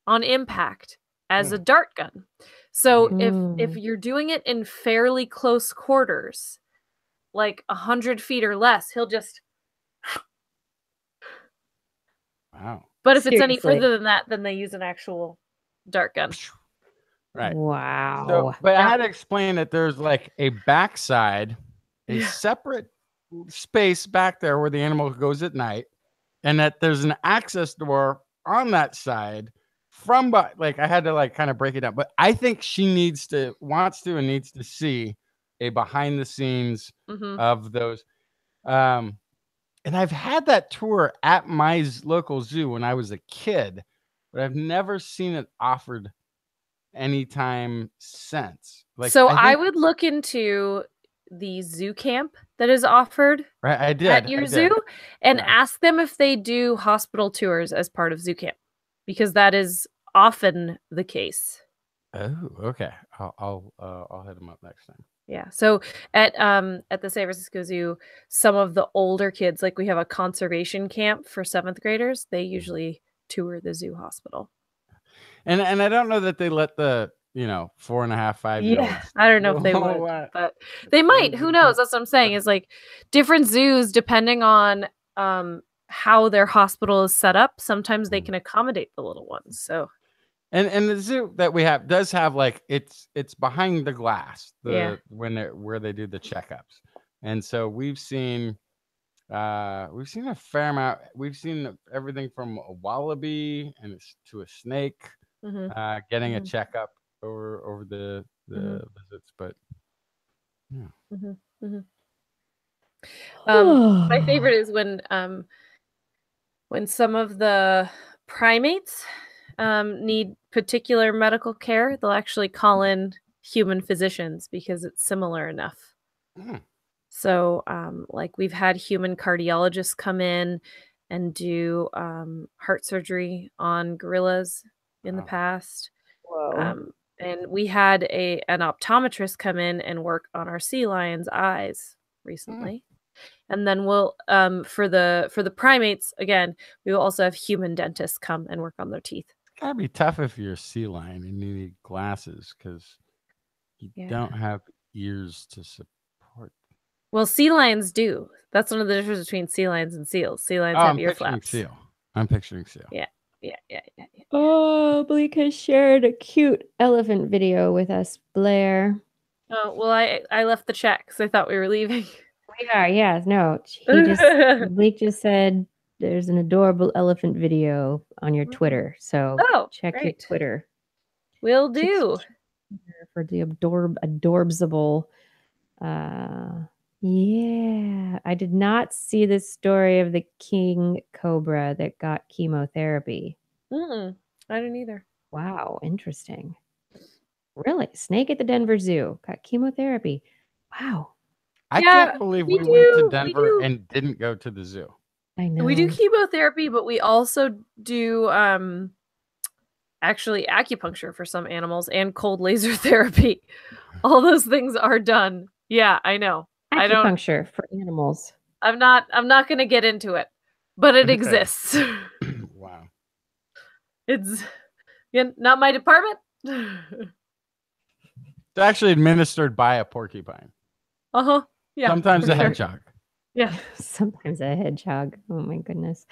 on impact as a dart gun. So if you're doing it in fairly close quarters, like 100 feet or less, he'll just. Wow. But if it's any further than that, then they use an actual dart gun. Right. Wow. So, but I had to explain that there's like a backside, a separate space back there where the animal goes at night, and that there's an access door on that side from, like, I had to like kind of break it down. But I think she needs to see a behind the scenes of those. And I've had that tour at my local zoo when I was a kid, but I've never seen it offered anytime since. Like, so I would look into the zoo camp that is offered at your zoo and ask them if they do hospital tours as part of zoo camp, because that is often the case. Oh, okay. I'll hit them up next time. Yeah. So at the San Francisco Zoo, some of the older kids, like we have a conservation camp for 7th graders, they usually tour the zoo hospital. And I don't know that they let the 4.5, 5-year-olds. Yeah, I don't know if they would, but they might. Who knows? That's what I'm saying. Is like different zoos, depending on how their hospital is set up, sometimes they can accommodate the little ones. So. And the zoo that we have does have like it's behind the glass where they do the checkups, and so we've seen a fair amount. We've seen everything from a wallaby to a snake getting a checkup over the visits, but yeah. My favorite is when some of the primates need particular medical care, they'll actually call in human physicians because it's similar enough. So like we've had human cardiologists come in and do heart surgery on gorillas in the past. And we had an optometrist come in and work on our sea lion's eyes recently. And then we'll for the primates, again, we will also have human dentists come and work on their teeth. It's gotta be tough if you're a sea lion and you need glasses because you don't have ears to support. Well, sea lions do. That's one of the differences between sea lions and seals. Sea lions have ear flaps. I'm picturing seal. Yeah. Oh, Bleak has shared a cute elephant video with us, Blair. Oh, well, I left the chat because I thought we were leaving. We are, yeah. No, Bleak just said there's an adorable elephant video on your Twitter. So check your Twitter. Will do. For the adorbsable. Yeah. I did not see the story of the king cobra that got chemotherapy. I didn't either. Wow, interesting. Really? Snake at the Denver Zoo got chemotherapy. Wow. I can't believe we went to Denver and didn't go to the zoo. I know. We do chemotherapy, but we also do actually acupuncture for some animals and cold laser therapy. All those things are done. Yeah, I know. Acupuncture for animals. I'm not going to get into it, but it exists. Wow. It's not my department. It's actually administered by a porcupine. Yeah. Sometimes a hedgehog. Yeah. Sometimes a hedgehog. Oh my goodness.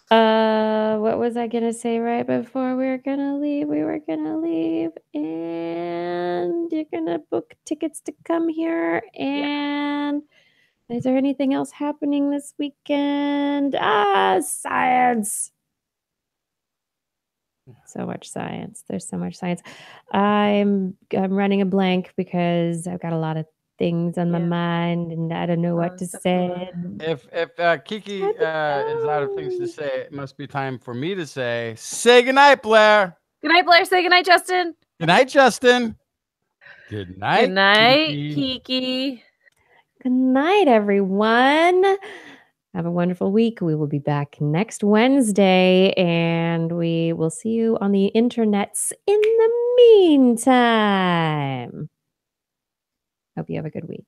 What was I gonna say right before we were gonna leave? We were gonna leave, and you're gonna book tickets to come here. And is there anything else happening this weekend? Science. So much science. There's so much science. I'm running a blank because I've got a lot of things on my mind and I don't know what to say. If Kiki is out of things to say, it must be time for me to say goodnight, Blair. Good night, Blair. Say goodnight, Justin. Good night, Justin. Good night. Good night, Kiki. Good night, everyone. Have a wonderful week. We will be back next Wednesday and we will see you on the internets in the meantime. Hope you have a good week.